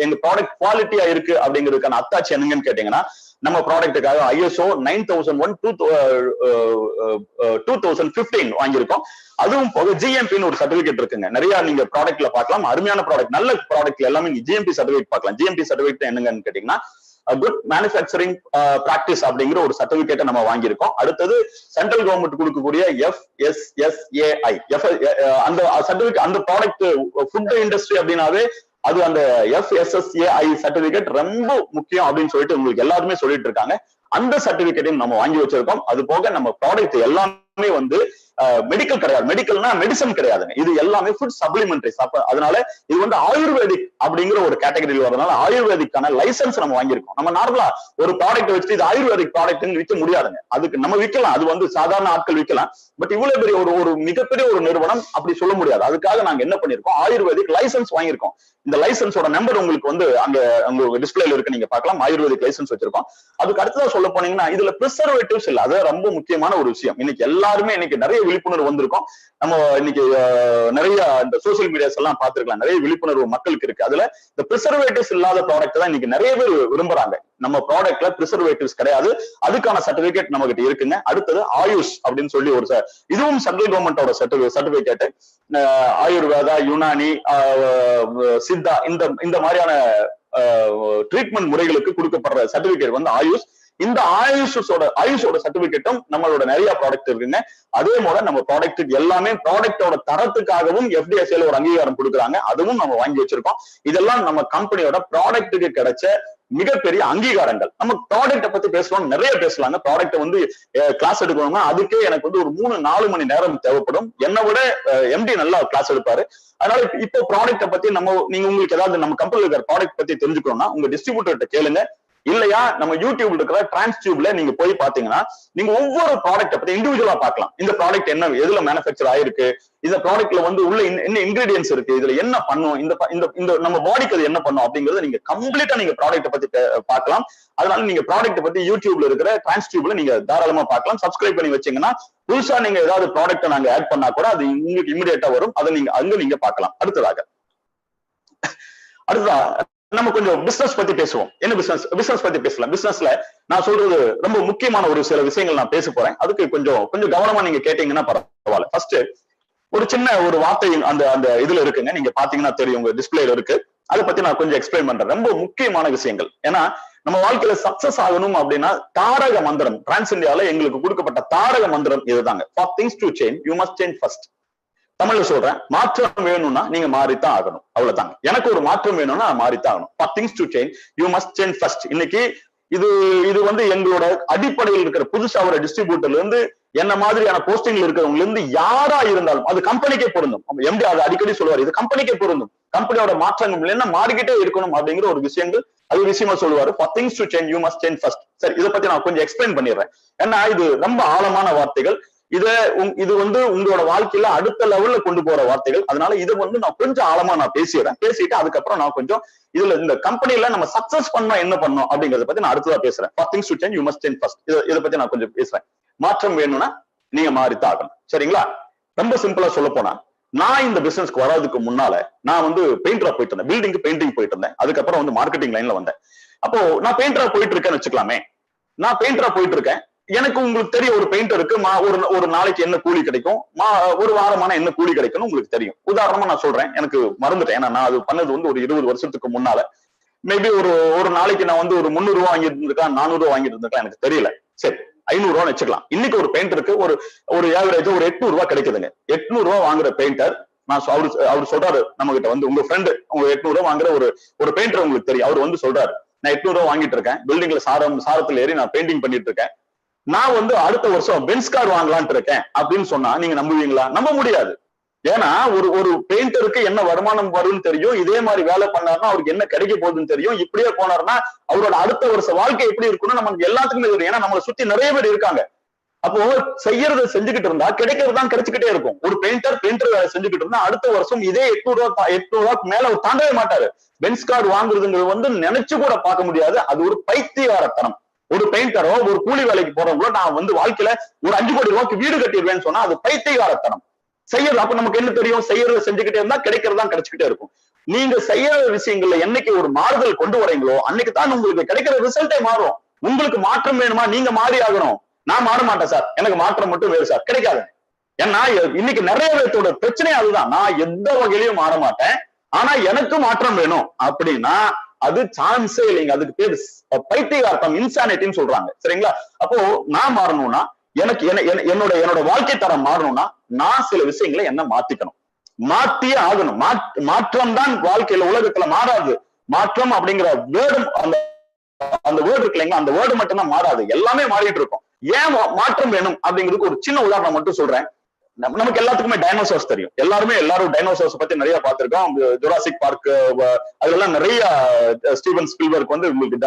எங்க ப்ராடக்ட் குவாலிட்டியா இருக்கு அப்படிங்கிறதுக்கான அத்தாட்சி என்னங்கன்னு கேட்டீங்கன்னா நம்ம ப்ராடக்ட்டுக்காக ISO 9001/2015 வாங்கியிருக்கோம். அதுவும் போக GMPன்னு ஒரு சர்டிபிகேட் இருக்குங்க. நிறைய நீங்க ப்ராடக்ட்ல பார்க்கலாம். அருமையான ப்ராடக்ட், நல்ல ப்ராடக்ட்ல எல்லாமே நீங்க GMP சர்டிபிகேட் பார்க்கலாம். GMP சர்டிபிகேட் என்னங்கன்னு கேட்டீங்கன்னா குட் மேனுஃபேக்சரிங் பிராக்டிஸ் அப்படிங்கிற ஒரு சர்டிபிகேட்டை நம்ம வாங்கியிருக்கோம். அடுத்தது சென்ட்ரல் கவர்மெண்ட் கொடுக்கக்கூடிய FSSAI அந்த சர்டிபிகேட், அந்த ப்ராடக்ட் ஃபுட் இண்டஸ்ட்ரி அப்படின்னாவே அது அந்த FSSAI சர்டிபிகேட் ரொம்ப முக்கியம் அப்படின்னு சொல்லிட்டு உங்களுக்கு எல்லாருமே சொல்லிட்டு இருக்காங்க. அந்த சர்டிபிகேட்டையும் நம்ம வாங்கி வச்சிருக்கோம். அது போக நம்ம ப்ராடக்ட் எல்லாமே வந்து மெடிக்கல் கிடையாது, மெடிக்கல்னா மெடிசன் கிடையாதுங்க. இது எல்லாமே ஃபுட் சப்ளிமெண்டரிஸ். அதனால இது வந்து ஆயுர்வேதிக் அப்படிங்கிற ஒரு கேட்டகரியில் வரதுனால ஆயுர்வேதிக்கான லைசன்ஸ் நம்ம வாங்கியிருக்கோம். நம்ம நார்மலா ஒரு ப்ராடக்ட் வச்சுட்டு இது ஆயுர்வேதிக் ப்ராடக்ட்னு விற்க முடியாதுங்க. அதுக்கு நம்ம விற்கலாம், அது வந்து சாதாரண ஆட்கள் விற்கலாம். பட் இவ்வளவு பெரிய ஒரு மிகப்பெரிய ஒரு நிறுவனம் அப்படி சொல்ல முடியாது. அதுக்காக நாங்க என்ன பண்ணிருக்கோம், ஆயுர்வேதிக் லைசன்ஸ் வாங்கியிருக்கோம். இந்த லைசன்ஸோட நம்பர் உங்களுக்கு வந்து அங்க டிஸ்பிளேல இருக்கு, நீங்க பார்க்கலாம். ஆயுர்வேதிக் லைசன்ஸ் வச்சிருக்கோம். அதுக்கு அடுத்ததா சொல்ல போனீங்கன்னா இதுல பிரிசர்வேட்டிவ்ஸ் இல்ல, அது ரொம்ப முக்கியமான ஒரு விஷயம். இன்னைக்கு எல்லாருமே இன்னைக்கு நிறைய விழிப்புணர்வு வந்திருக்கும். நம்ம இன்னைக்கு நிறைய இந்த சோசியல் மீடியாஸ் எல்லாம் பார்த்திருக்கலாம், நிறைய விழிப்புணர்வு மக்களுக்கு இருக்கு. அதுல இந்த பிரிசர்வேட்டிவ்ஸ் இல்லாத ப்ராடக்ட் தான் இன்னைக்கு நிறைய பேர் விரும்புறாங்க. நம்ம ப்ராடக்ட்ல பிரிசர்வேட்டிவ்ஸ் கிடையாது, அதுக்கான சர்டிபிகேட் நம்ம கிட்ட இருக்குங்க. அடுத்தது ஆயுஷ் அப்படின்னு சொல்லி இதுவும் சென்ட்ரல் கவர்மெண்டோட சர்டிபிகேட். ஆயுர்வேதா, யுனானி, சித்தா இந்த மாதிரியான ட்ரீட்மெண்ட் முறைகளுக்கு கொடுக்கப்படுற சர்டிபிகேட் வந்து ஆயுஷ். இந்த ஆயுஷோட சர்டிபிகேட்டும் நம்மளோட நிறைய ப்ராடக்ட் இருக்குங்க. அதே போல நம்ம ப்ராடக்ட்டுக்கு எல்லாமே ப்ராடக்டோட தரத்துக்காகவும் FDSAல ஒரு அங்கீகாரம் கொடுக்குறாங்க, அதுவும் நம்ம வாங்கி வச்சிருக்கோம். இதெல்லாம் நம்ம கம்பெனியோட ப்ராடக்ட்டுக்கு கிடைச்ச மிகப்பெரிய அங்கீகாரங்கள். நம்ம ப்ராடக்ட பத்தி பேசலாம், நிறைய பேசலாங்க. ப்ராடக்ட் வந்து கிளாஸ் எடுக்கணும்னா அதுக்கே எனக்கு வந்து ஒரு 3-4 மணி நேரம் தேவைப்படும். என்னை விட MD நல்லா கிளாஸ் எடுப்பாரு. அதனால இப்போ ப்ராடக்ட பத்தி நீங்க உங்களுக்கு ஏதாவது நம்ம கம்பெனில இருக்கிற ப்ராடக்ட் பத்தி தெரிஞ்சுக்கணும்னா உங்க டிஸ்ட்ரிபியூட்டர்கிட்ட கேளுங்க. இல்லையா நம்ம யூடியூப்ல இருக்கிற டிரான்ஸ்டியூப்ல நீங்க போய் பாத்தீங்கன்னா நீங்க ஒவ்வொரு ப்ராடக்ட பத்தி இண்டிவிஜுவலா பார்க்கலாம். இந்த ப்ராடக்ட் என்ன, எதுல மேனுஃபேக்சர் ஆயிருக்கு, இந்த ப்ராடக்ட்ல வந்து உள்ள என்ன இன்கிரீடியன்ஸ் இருக்கு, இதுல என்ன பண்ணும், இந்த நம்ம பாடிக்கு அது என்ன பண்ணும் அப்படிங்கறத நீங்க கம்ப்ளீட்டா நீங்க ப்ராடக்ட பத்தி பார்க்கலாம். அதனால நீங்க ப்ராடக்ட் பத்தி யூடியூப்ல இருக்கிற டிரான்ஸ்டியூப்ல நீங்க தாராளமா பார்க்கலாம். சப்ஸ்கிரைப் பண்ணி வச்சீங்கன்னா புதுசா நீங்க ஏதாவது ப்ராடக்ட் நாங்க ஆட் பண்ணா கூட அது உங்களுக்கு இமிடியேட்டா வரும். அதை நீங்க பார்க்கலாம். அடுத்ததா நம்ம கொஞ்சம் பிசினஸ் பத்தி பேசுவோம். என்ன பிசினஸ் பத்தி பேசலாம். பிசினஸ்ல நான் சொல்றது ரொம்ப முக்கியமான ஒரு சில விஷயங்கள் நான் பேச போறேன். அதுக்கு கொஞ்சம் கவனமா நீங்க கேட்டீங்கன்னா பரவாயில்ல. ஃபர்ஸ்ட் ஒரு சின்ன ஒரு வார்த்தை அந்த இதுல இருக்குங்க, நீங்க பாத்தீங்கன்னா தெரியும், உங்க டிஸ்பிளேல இருக்கு. அதை பத்தி நான் கொஞ்சம் எக்ஸ்பிளைன் பண்றேன். ரொம்ப முக்கியமான விஷயங்கள். ஏன்னா நம்ம வாழ்க்கையில சக்சஸ் ஆகணும் அப்படின்னா தாரக மந்திரம், டிரான்ஸ் இந்தியால எங்களுக்கு கொடுக்கப்பட்ட தாரக மந்திரம் இதுதாங்க. For things to change, you must change first. தமிழ்ல சொல்றேன், மாற்றம் வேணும்னா நீங்க மாறித்தான் ஆகணும். அவ்வளவுதாங்க. எனக்கு ஒரு மாற்றம் வேணும்னா மாறித்தான் ஆகணும். For things to change, you must change first. இன்னைக்கு இது வந்து எங்களோட அடிப்படையில் இருக்கிற புதுசா ஒரு டிஸ்ட்ரிபியூட்டர்ல இருந்து என்ன மாதிரியான போஸ்டிங்ல இருக்கிறவங்க இருந்து யாரா இருந்தாலும் அது கம்பெனிக்கே பொருந்தும். எம்டி அது அடிக்கடி சொல்லுவார், இது கம்பெனிக்கே பொருந்தும். கம்பெனியோட மாற்றங்கள் என்ன மாறிக்கிட்டே இருக்கணும் அப்படிங்கிற ஒரு விஷயங்கள் அது விஷயமா சொல்லுவாரு. For things to change, you must change first. சரி, இதை பத்தி நான் கொஞ்சம் எக்ஸ்பிளைன் பண்ணிடுறேன். ஏன்னா இது ரொம்ப ஆழமான வார்த்தைகள். இது உங்களோட வாழ்க்கையில அடுத்த லெவல்ல கொண்டு போற வார்த்தைகள். அதனால இதை நான் கொஞ்சம் ஆழமா நான் பேசிட்டு அதுக்கப்புறம் நான் கொஞ்சம் இதுல இந்த கம்பெனில நம்ம சக்சஸ் பண்ணா என்ன பண்ணணும் அப்படிங்கறத பத்தி நான் அடுத்ததா பேசுறேன். For things to change, you must change first. இதை பத்தி நான் கொஞ்சம் பேசுறேன். மாற்றம் வேணும்னா நீங்க மாறித்தான் ஆகணும். சரிங்களா? ரொம்ப சிம்பிளா சொல்ல போனா, நான் இந்த பிசினஸ்க்கு வர்றதுக்கு முன்னால நான் பெயிண்டரா போயிட்டு இருந்தேன். பில்டிங் பெயிண்டிங் போயிட்டு இருந்தேன். அதுக்கப்புறம் மார்க்கெட்டிங் லைன்ல வந்தேன். அப்போ நான் பெயிண்டரா போயிட்டு இருக்கேன்னு வச்சுக்கலாமே. நான் பெயிண்டரா போயிட்டு இருக்கேன். எனக்கு உங்களுக்கு தெரியும், ஒரு பெயிண்டருக்கு ஒரு நாளைக்கு என்ன கூலி கிடைக்கும், ஒரு வாரமான என்ன கூலி கிடைக்கும்னு உங்களுக்கு தெரியும். உதாரணமா நான் சொல்றேன், எனக்கு மறந்துட்டேன். ஏன்னா நான் அது பண்ணது ஒரு 20 வருஷத்துக்கு முன்னால. மேபி ஒரு நாளைக்கு நான் ஒரு 300 ரூபாய் வாங்கிட்டு இருந்திருக்கேன், 400 ரூபாய் வாங்கிட்டு இருந்திருக்கேன், எனக்கு தெரியல. சரி, 500 ரூபாய் வச்சுக்கலாம். இன்னைக்கு ஒரு பெயிண்டருக்கு ஒரு ஆவரேஜ் ஒரு 800 ரூபாய் கிடைக்குதுங்க. 800 ரூபாய் வாங்குற பெயிண்டர், அவர் சொல்றாரு நம்ம கிட்ட உங்க ஃப்ரெண்டு உங்க 800 ரூபாய் வாங்குற ஒரு பெயிண்டர் உங்களுக்கு தெரியும். அவர் சொல்றாரு, நான் 800 ரூபாய் வாங்கிட்டு இருக்கேன், பில்டிங்ல சாரத்துல ஏறி நான் பெயிண்டிங் பண்ணிட்டு இருக்கேன், நான் அடுத்த வருஷம் பென்ஸ் கார் வாங்கலான்ட்டு இருக்கேன் அப்படின்னு சொன்னா நீங்க நம்புவீங்களா? நம்ப முடியாது. ஏன்னா ஒரு பெயிண்டருக்கு என்ன வருமானம் வரும்னு தெரியும், இதே மாதிரி வேலை பண்ணாருன்னா அவருக்கு என்ன கிடைக்க போகுதுன்னு தெரியும். இப்படியே போனாருன்னா அவரோட அடுத்த வருஷ வாழ்க்கை எப்படி இருக்குன்னு நமக்கு எல்லாத்துக்குமே தெரியும். ஏன்னா நம்மளை சுத்தி நிறைய பேர் இருக்காங்க. அப்போ செய்யறதை செஞ்சுக்கிட்டு இருந்தா கிடைக்கிறதுதான் கிடைச்சுக்கிட்டே இருக்கும். ஒரு பெயிண்டர் வேலை செஞ்சுக்கிட்டு இருந்தா அடுத்த வருஷம் இதே 800 ரூபாய்க்கு மேல அவர் தாண்டவே மாட்டாரு. பென்ஸ் கார்டு வாங்குறதுங்கிறது நினைச்சு கூட பார்க்க முடியாது. அது ஒரு பைத்தியகாரத்தனம். ஒரு பெயிண்டரோ ஒரு கூலி வேலைக்கு போறவங்களோ நான் வாழ்க்கையில ஒரு 5 கோடி ரூபாய்க்கு வீடு கட்டிடுவேன்னு சொன்னா அது பைத்தியகாரத்தனம். செய்யறது அப்ப நமக்கு என்ன தெரியும்? செய்யறதை செஞ்சுக்கிட்டே இருந்தா கிடைக்கிறதா கிடைச்சுக்கிட்டே இருக்கும். நீங்க செய்யற விஷயங்கள்ல என்னைக்கு ஒரு மாறுதல் கொண்டு வரீங்களோ அன்னைக்கு தான் உங்களுக்கு கிடைக்கிற ரிசல்ட்டே மாறும். உங்களுக்கு மாற்றம் வேணுமா? நீங்க மாறி ஆகணும். நான் மாற மாட்டேன் சார், எனக்கு மாற்றம் மட்டும் வேறு சார், கிடைக்காது. ஏன்னா இன்னைக்கு நிறைய பேர்த்தோட பிரச்சனையே அதுதான். நான் எந்த வகையிலையும் மாற மாட்டேன், ஆனா எனக்கு மாற்றம் வேணும் அப்படின்னா அது சான்ஸே இல்லைங்க. அதுக்கு பேரு பைத்தியகார்த்தம், இன்சானிட்டின்னு சொல்றாங்க. சரிங்களா? அப்போ நான் மாறணும்னா எனக்கு என்னோட வாழ்க்கை தரம் மாறணும்னா நான் சில விஷயங்களை என்ன மாத்திக்கணும், மாத்தியே ஆகணும். மாற்றம் தான் வாழ்க்கையில உலகத்துல மாறாது. மாற்றம் அப்படிங்கிற வேர்டு, அந்த வேர்டு இருக்கு இல்லைங்களா, அந்த வேர்டு மட்டும் தான் மாறாது, எல்லாமே மாறிட்டு இருக்கும். ஏன் மாற்றம் வேணும் அப்படிங்கிறதுக்கு ஒரு சின்ன உதாரணம் மட்டும் சொல்றேன். நமக்கு எல்லாத்துக்குமே டைனோசர்ஸ் தெரியும். எல்லாரும் டைனோசர்ஸ் பத்தி நிறைய பார்த்திருக்கோம். ஜுராசிக் பார்க் அதெல்லாம் நிறைய ஸ்டீவன் ஸ்பீல்பர்க் உங்களுக்கு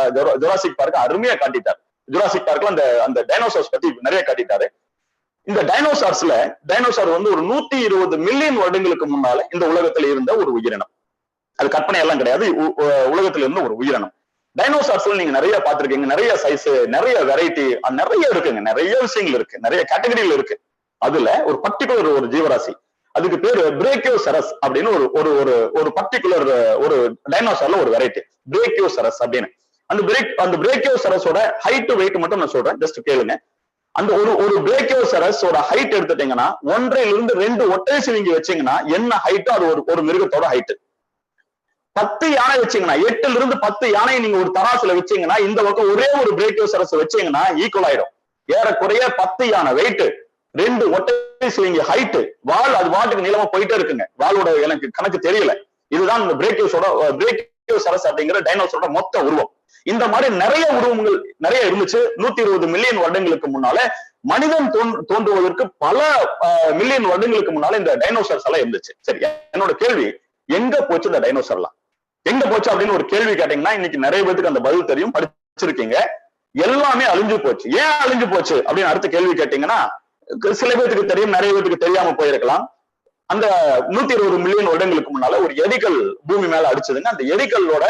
ஜுராசிக் பார்க் அருமையா காட்டிட்டார். ஜுராசிக் பார்க்ல அந்த டைனோசர்ஸ் பத்தி நிறைய காட்டிட்டாரு. இந்த டைனோசர் ஒரு 120 மில்லியன் வருடங்களுக்கு முன்னால இந்த உலகத்துல இருந்த ஒரு உயிரினம். அது கற்பனை எல்லாம் கிடையாது, உலகத்துல இருந்த ஒரு உயிரினம். டைனோசர்ஸ்ல நீங்க நிறைய பார்த்திருக்கீங்க. நிறைய சைஸ், நிறைய வெரைட்டி, நிறைய இருக்குங்க. நிறைய விஷயங்கள் இருக்கு, நிறைய கேட்டகரியில் இருக்கு. அதுல ஒரு பர்டிகுலர் ஒரு ஜீவராசி, அதுக்கு பேரு பிரேக்கியோசரஸ் அப்படின்னு ஒரு பர்டிகுலர் ஒரு டைனோசர்ல ஒரு வெரைட்டி பிரேக்கியோசரஸ் அப்படின்னு. அந்த பிரேக்கியோசரஸோட ஹைட் வெயிட் மட்டும் நான் சொல்றேன், ஜஸ்ட் கேளுங்க. அந்த ஒரு பிரேக்கியோசரஸோட ஹைட் எடுத்துட்டீங்கன்னா 1 to 2 ஒட்டை சிவிங்கி வச்சீங்கன்னா என்ன ஹைட்டோ அது ஒரு மிருகத்தோட ஹைட். 10 யானை வச்சீங்கன்னா, 8 to 10 யானை நீங்க ஒரு தராசுல வச்சீங்கன்னா இந்த பக்கம் ஒரே ஒரு பிரேக்கியோசரஸ் வச்சீங்கன்னா ஈக்குவல் ஆயிடும். ஏறக்குறைய 10 யானை வெயிட், 2 ஒட்டை சிவிங்கி ஹைட், வால் அது வாட்டுக்கு நீளமா போயிட்டே இருக்குங்க. வாலோட எனக்கு கணக்கு தெரியல. இதுதான் இந்த பிரேக்கியோசரஸ் அப்படிங்கிற டைனோசரோட மொத்த உருவம். இந்த மாதிரி நிறைய உருவங்கள் நிறைய இருந்துச்சு. 120 மில்லியன் வருடங்களுக்கு முன்னால மனிதன் தோன்றுவதற்கு பல மில்லியன் வருடங்களுக்கு முன்னால இந்த டைனோசர்ஸ் எல்லாம் இருந்துச்சு. சரி, என்னோட கேள்வி, எங்க போச்சு இந்த டைனோசர்லாம்? எங்க போச்சு அப்படின்னு ஒரு கேள்வி கேட்டீங்கன்னா இன்னைக்கு நிறைய பேருக்கு அந்த பதில் தெரியும், படிச்சிருக்கீங்க. எல்லாமே அழிஞ்சு போச்சு. ஏன் அழிஞ்சு போச்சு அப்படின்னு அடுத்த கேள்வி கேட்டீங்கன்னா சில பேருக்கு தெரியும், நிறைய பேருக்கு தெரியாம போயிருக்கலாம். அந்த 120 மில்லியன் வருடங்களுக்கு முன்னால ஒரு எரிக்கல் பூமி மேல அடிச்சதுங்க. அந்த எரிக்கல்லோட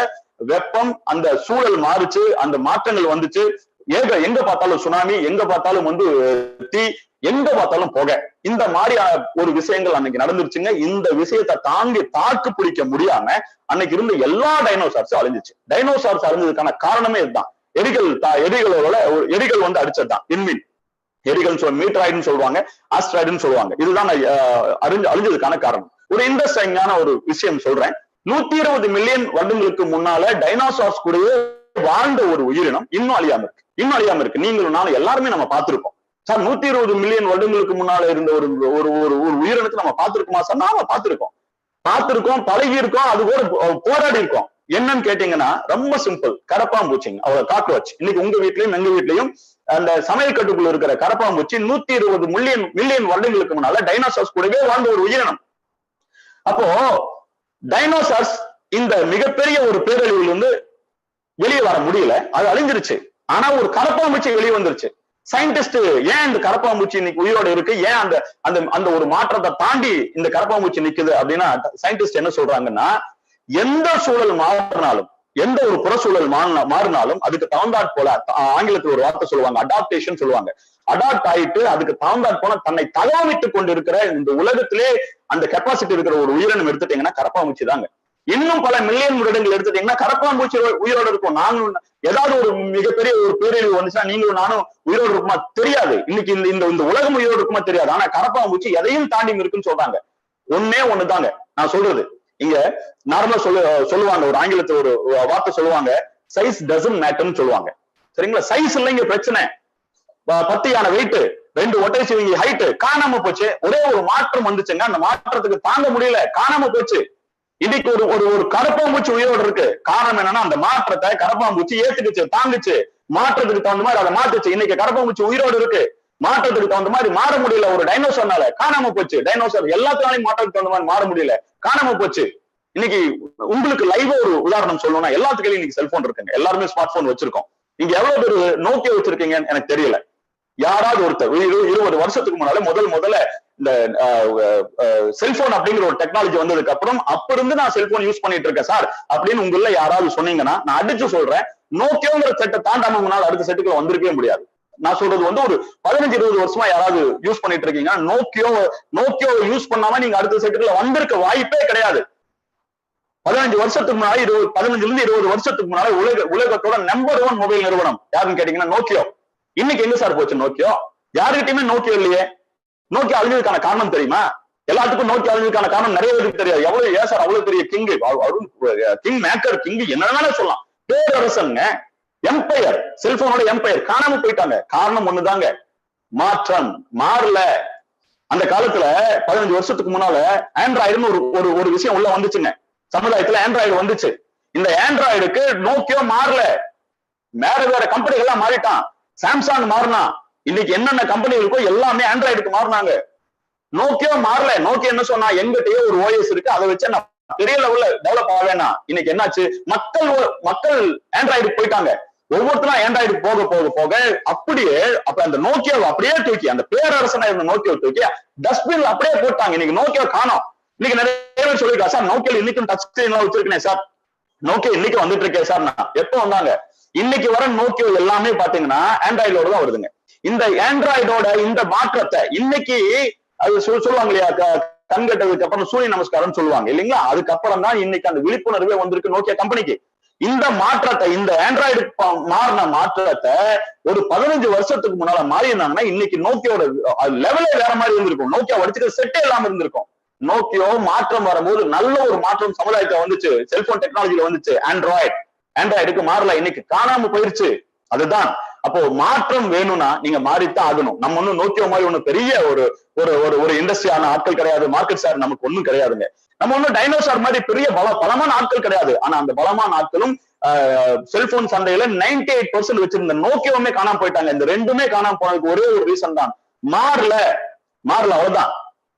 வெப்பம், அந்த சூழல் மாறுச்சு, அந்த மாற்றங்கள் வந்துச்சு. எங்க பார்த்தாலும் சுனாமி, எங்க பார்த்தாலும் தீ, எங்க பார்த்தாலும் புகை. இந்த மாதிரியான ஒரு விஷயங்கள் அன்னைக்கு நடந்துருச்சுங்க. இந்த விஷயத்தை தாக்கு பிடிக்க முடியாம அன்னைக்கு இருந்த எல்லா டைனோசர்ஸும் அழிஞ்சிச்சு. டைனோசர்ஸ் அழிஞ்சதுக்கான காரணமே இதுதான். எரிகள் அடிச்சதுதான். விண்மீன் எரிகள் மீட்டராய்டுன்னு சொல்லுவாங்க, ஆஸ்ட்ராய்டுன்னு சொல்லுவாங்க. இதுதான் அழிஞ்சதுக்கான காரணம். ஒரு இன்ட்ரெஸ்டிங்கான ஒரு விஷயம் சொல்றேன். 120 மில்லியன் வருடங்களுக்கு முன்னால டைனோசர்ஸ் கூடவே வாழ்ந்த ஒரு உயிரினம் இன்னும் அழியாம இருக்கு. நீங்களும் நானும் எல்லாருமே நம்ம பார்த்திருக்கோம் சார். 120 மில்லியன் வருடங்களுக்கு முன்னால இருந்த ஒரு உயிரினத்தை நம்ம பார்த்திருக்கோமா சார்? நாம பார்த்திருக்கோம், பழகி இருக்கோம், அது கூட போராடி இருக்கோம். என்னன்னு கேட்டீங்கன்னா ரொம்ப சிம்பிள், கரப்பாம்பூச்சிங்க, அவ்வளவு காக்ரோச். இன்னைக்கு உங்க வீட்லயும் எங்க வீட்லயும் அந்த சமையல் கட்டுக்குள்ள இருக்கிற கரப்பாம்பூச்சி 120 மில்லியன் வருடங்களுக்கு முன்னால டைனோசர்ஸ் கூடவே வாழ்ந்த ஒரு உயிரினம். அப்போ டைனோசர்ஸ் இந்த மிகப்பெரிய ஒரு பேரழிவுல இருந்து வெளியே வர முடியல, அது அழிஞ்சிருச்சு. ஆனா ஒரு கரப்பாம்பூச்சி வெளியே வந்துருச்சு. சயின்டிஸ்ட் ஏன் இந்த கரப்பாம்பூச்சி இன்னைக்கு உயிரோட இருக்கு, ஏன் அந்த அந்த அந்த ஒரு மாற்றத்தை தாண்டி இந்த கரப்பாம்பூச்சி நிக்குது அப்படின்னா சயின்டிஸ்ட் என்ன சொல்றாங்கன்னா, எந்த சூழல் மாறினாலும், எந்த ஒரு புற சூழல் மாறினாலும் அதுக்கு தகுந்தாற் போல, ஆங்கிலத்தில் ஒரு வார்த்தை சொல்லுவாங்க அடாப்டேஷன் சொல்லுவாங்க, அடாப்ட் ஆயிட்டு அதுக்கு தகுந்தாற் போல தன்னை தகவமைத்துக் கொண்டிருக்கிற இந்த உலகத்திலே அந்த கெப்பாசிட்டி இருக்கிற ஒரு உயிரினம் எடுத்துட்டீங்கன்னா கரப்பாம்பூச்சி தாங்க. இன்னும் பல மில்லியன் வருடங்கள் எடுத்துட்டீங்கன்னா கரப்பாம்பூச்சி உயிரோட இருக்கும். நாங்களும் ஏதாவது ஒரு மிகப்பெரிய ஒரு பேரழிவு வந்துச்சுன்னா நீங்களும் நானும் உயிரோடு இருக்குமா தெரியாது. இன்னைக்கு இந்த உலகம் உயிரோடு இருக்குமா தெரியாது. ஆனா கரப்பாம்பூச்சி எதையும் தாண்டி இருக்குன்னு சொல்றாங்க. ஒன்னே ஒண்ணுதாங்க நான் சொல்றது. இங்க நார்மலா சொல்லுவாங்க, ஒரு ஆங்கிலத்துல ஒரு வார்த்தை சொல்லுவாங்க, சைஸ் டசன்ட் மேட்டர்னு சொல்லுவாங்க. சரிங்களா? சைஸ் இல்லைங்க பிரச்சனை. 10 யானை வெயிட், 2 ஒட்டை சிவிங்கி ஹைட் காணாம போச்சு. ஒரே ஒரு மாற்றம் வந்துச்சுங்க, அந்த மாற்றத்துக்கு தாங்க முடியல, காணாம போச்சு. இன்னைக்கு ஒரு கரப்பாம்பூச்சி உயிரோடு இருக்கு. காரணம் என்னன்னா அந்த மாற்றத்தை கரப்பாம்பூச்சி ஏத்துக்குச்சு, தாங்குச்சு, மாற்றத்துக்கு தகுந்த மாதிரி அதை மாத்துச்சு. இன்னைக்கு கரப்பாம்பூச்சி உயிரோடு இருக்கு, மாற்றத்துக்கு தகுந்த மாதிரி மாற முடியல. ஒரு டைனோசர்னால காணாம போச்சு. டைனோசர் எல்லாத்தினாலையும் மாற்றத்துக்கு தகுந்த மாதிரி மாற முடியல, காணாம போச்சு. இன்னைக்கு உங்களுக்கு லைவா ஒரு உதாரணம் சொல்லணும்னா, எல்லாத்துக்கும் இன்னைக்கு செல்போன் இருக்குங்க, எல்லாருமே ஸ்மார்ட் போன் வச்சிருக்கோம். நீங்க எவ்வளவு பேர் நோக்கியா வச்சிருக்கீங்கன்னு எனக்கு தெரியல. யாராவது ஒருத்தர் 20 வருஷத்துக்கு முன்னால முதல்ல இந்த செல்போன் அப்படிங்கிற ஒரு டெக்னாலஜி வந்ததுக்கு அப்புறம் அப்ப இருந்து நான் செல்போன் யூஸ் பண்ணிட்டு இருக்கேன் சார் அப்படின்னு உங்கள யாராவது சொன்னீங்கன்னா நான் அடிச்சு சொல்றேன், நோக்கியோங்கிற செட்டை தாண்டாம உங்களால அடுத்த செட்டுக்குள்ள வந்திருக்கவே முடியாது. நான் சொல்றது வந்து ஒரு 15-20 வருஷமா யாராவது யூஸ் பண்ணிட்டு இருக்கீங்க, நோக்கியோ யூஸ் பண்ணாம நீங்க அடுத்த செட்டுக்குள்ள வந்திருக்க வாய்ப்பே கிடையாது. 15 வருஷத்துக்கு முன்னாடி 15-20 வருஷத்துக்கு முன்னாடி உலகத்தோட நம்பர் 1 மொபைல் நிறுவனம் யாருன்னு கேட்டீங்கன்னா நோக்கியோ. இன்னைக்கு எங்க சார் போச்சு நோக்கியோ? யாருக்கிட்டயுமே நோக்கியோ இல்லையே. நோக்கியா அழிஞ்சதுக்கான காரணம் தெரியுமா? எல்லாத்துக்கும் நோக்கியா அழிஞ்சதுக்கான காரணம் நிறைய பேருக்கு தெரியாது. எவ்வளவு ஏன் சார் அவ்வளவு பெரிய கிங் மேக்கர் கிங் என்ன வேணாலும் சொல்லலாம், பேரரசங்க, எம்பையர், செல்போனோட எம்பையர் காணாம போயிட்டாங்க. காரணம் ஒண்ணுதாங்க, மாற்றம். மாறல. அந்த காலத்துல 15 வருஷத்துக்கு முன்னால ஆண்ட்ராய்டுன்னு ஒரு விஷயம் உள்ள வந்துச்சுங்க. சமுதாயத்துல ஆண்ட்ராய்டு வந்துச்சு. இந்த ஆண்ட்ராய்டுக்கு நோக்கியோ மாறல. வேற கம்பெனிகள் எல்லாம் மாறிட்டான். சாம்சங் மாறினா, இன்னைக்கு என்னென்ன கம்பெனி இருக்கோ எல்லாமே ஆண்ட்ராய்டுக்கு மாறினாங்க. நோக்கியோ மாறல. நோக்கியோ என்ன சொன்னா, எங்கிட்டயே ஒரு ஓஎஸ் இருக்கு, அதை வச்சு நான் பெரிய லெவல்ல டெவலப் ஆக வேணாம். இன்னைக்கு என்னாச்சு, மக்கள் ஆண்ட்ராய்டுக்கு போயிட்டாங்க. ஒவ்வொருத்தரும் ஆண்ட்ராய்டு போக போக போக அப்படியே அப்ப அந்த நோக்கியாவை அப்படியே தூக்கி, அந்த பேரரசனா இருந்த நோக்கியாவை தூக்கி டஸ்ட்பின்ல அப்படியே போட்டாங்க. இன்னைக்கு நோக்கியா காணோம். இன்னைக்கு நிறைய பேர் சொல்லிருக்கா, சார் நோக்கியா இன்னைக்கும் டச் ஸ்கிரீன் எல்லாம் வச்சிருக்கேன் சார், நோக்கியா இன்னைக்கு வந்துட்டு இருக்கேன் சார். நான் எப்ப வந்தாங்க? இன்னைக்கு வர நோக்கியோ எல்லாமே பாத்தீங்கன்னா ஆண்ட்ராய்டோட தான் வருதுங்க. இந்த ஆண்ட்ராய்டோட இந்த மாற்றத்தை இன்னைக்கு அது சொல்லுவாங்க இல்லையா, கண் கட்டதுக்கு அப்புறம் சூரிய நமஸ்காரம் சொல்லுவாங்க இல்லைங்களா, அதுக்கப்புறம் தான் இன்னைக்கு அந்த விழிப்புணர்வே வந்திருக்கு நோக்கியா கம்பெனிக்கு. இந்த மாற்றத்தை, இந்த ஆண்ட்ராய்டு மாறின மாற்றத்தை ஒரு 15 வருஷத்துக்கு முன்னால மாறி இருந்தாங்கன்னா இன்னைக்கு நோக்கியோட லெவலே வேற மாதிரி இருந்திருக்கும். நோக்கியா வச்சுக்கிற செட்டே இல்லாம இருந்திருக்கும். நோக்கியோ மாற்றம் வரும்போது நல்ல ஒரு மாற்றம் சமுதாயத்தை வந்துச்சு, செல்போன் டெக்னாலஜில வந்துச்சு. ஆண்ட்ராய்டுக்கு மாறல, இன்னைக்கு காணாம போயிருச்சு. அதுதான். அப்போ மாற்றம் வேணும்னா நீங்க மாறித்தான் ஆகணும். நம்ம ஒன்னும் நோக்கியோ மாதிரி ஒண்ணு பெரிய ஒரு இண்டஸ்ட்ரியான ஆட்கள் கிடையாது, மார்க்கெட் ஷேர் நமக்கு ஒண்ணும் கிடையாதுங்க. நம்ம ஒன்னும் டைனோசார் மாதிரி பெரிய பலமான ஆட்கள் கிடையாது. ஆனா அந்த பலமான ஆட்களும் செல்போன் சந்தையில 98% வச்சிருந்த நோக்கியோவுமே காணாம போயிட்டாங்க. இந்த ரெண்டுமே காணாம போனதுக்கு ஒரே ஒரு ரீசன் தான், மாறல, அவ்வளவுதான்.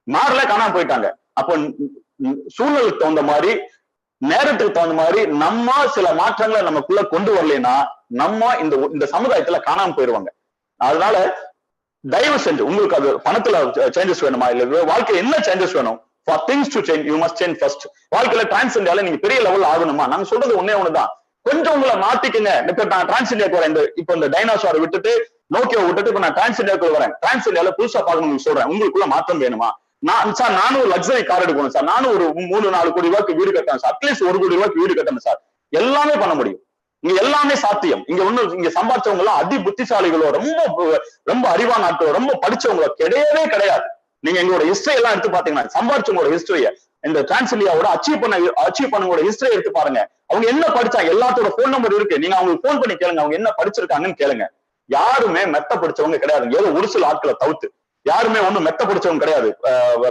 மாறல, காணாம போயிட்டாங்க. அப்போ சூழ்நிலைக்கு தகுந்த மாதிரி, நேரத்துக்கு தகுந்த மாதிரி நம்ம சில மாற்றங்களை நமக்குள்ள கொண்டு வரலைன்னா நம்ம இந்த சமுதாயத்துல காணாம போயிருவாங்க. அதனால தயவு செஞ்சு உங்களுக்கு அது பணத்துல சேஞ்சஸ் வேணுமா, இல்ல வாழ்க்கையில என்ன சேஞ்சஸ் வேணும், for things to change you must change first. வாழ்க்கையில டிரான்ஸ் இந்தியால நீங்க பெரிய லெவல் ஆகணுமா, நாங்க சொல்றது ஒன்னே ஒண்ணுதான், கொஞ்சம் உங்களை மாத்திக்கங்க. இப்ப நான் டிரான்ஸ் இந்தியாவுக்கு வரேன், இப்ப இந்த டைனோசார் விட்டுட்டு நோக்கியோ விட்டுட்டு இப்ப நான் டிரான்ஸ் இந்தியாவுக்கு வரேன். டிரான்ஸ் இந்தியால புதுசா பார்க்கணும்னு சொல்றேன். உங்களுக்குள்ள மாற்றம் வேணுமா? சார் நானும் ஒரு லக்ஸரி கார் எடுக்கணும் சார், நானும் ஒரு 3-4 கோடி ரூபாய்க்கு வீடு கட்டணும் சார், அட்லீஸ்ட் 1 கோடி ரூபாய்க்கு வீடு கட்டணும் சார். எல்லாமே பண்ண முடியும். இங்க எல்லாமே சாத்தியம். இங்க சம்பாதிச்சவங்க எல்லாம் அதி புத்திசாலிகளோ, ரொம்ப அறிவான ஆட்களோ, ரொம்ப படிச்சவங்களோ கிடையவே கிடையாது. நீங்க எங்களோட ஹிஸ்டரி எல்லாம் எடுத்து பாத்தீங்கன்னா, சம்பாதிச்சவங்களோட ஹிஸ்டரிய, இந்த டிரான்ஸ் இந்தியாவோட அச்சீவ் பண்ணவங்களோட ஹிஸ்டரி எடுத்து பாருங்க. அவங்க என்ன படிச்சாங்க, எல்லாத்தோட போன் நம்பர் இருக்கு, நீங்க அவங்களுக்கு போன் பண்ணி கேளுங்க, அவங்க என்ன படிச்சிருக்காங்கன்னு கேளுங்க. யாருமே மெத்த படிச்சவங்க கிடையாது, ஏதோ ஒரு சில ஆட்களை தவிர்த்து யாருமே ஒண்ணும் மெத்த படிச்சவங்க கிடையாது.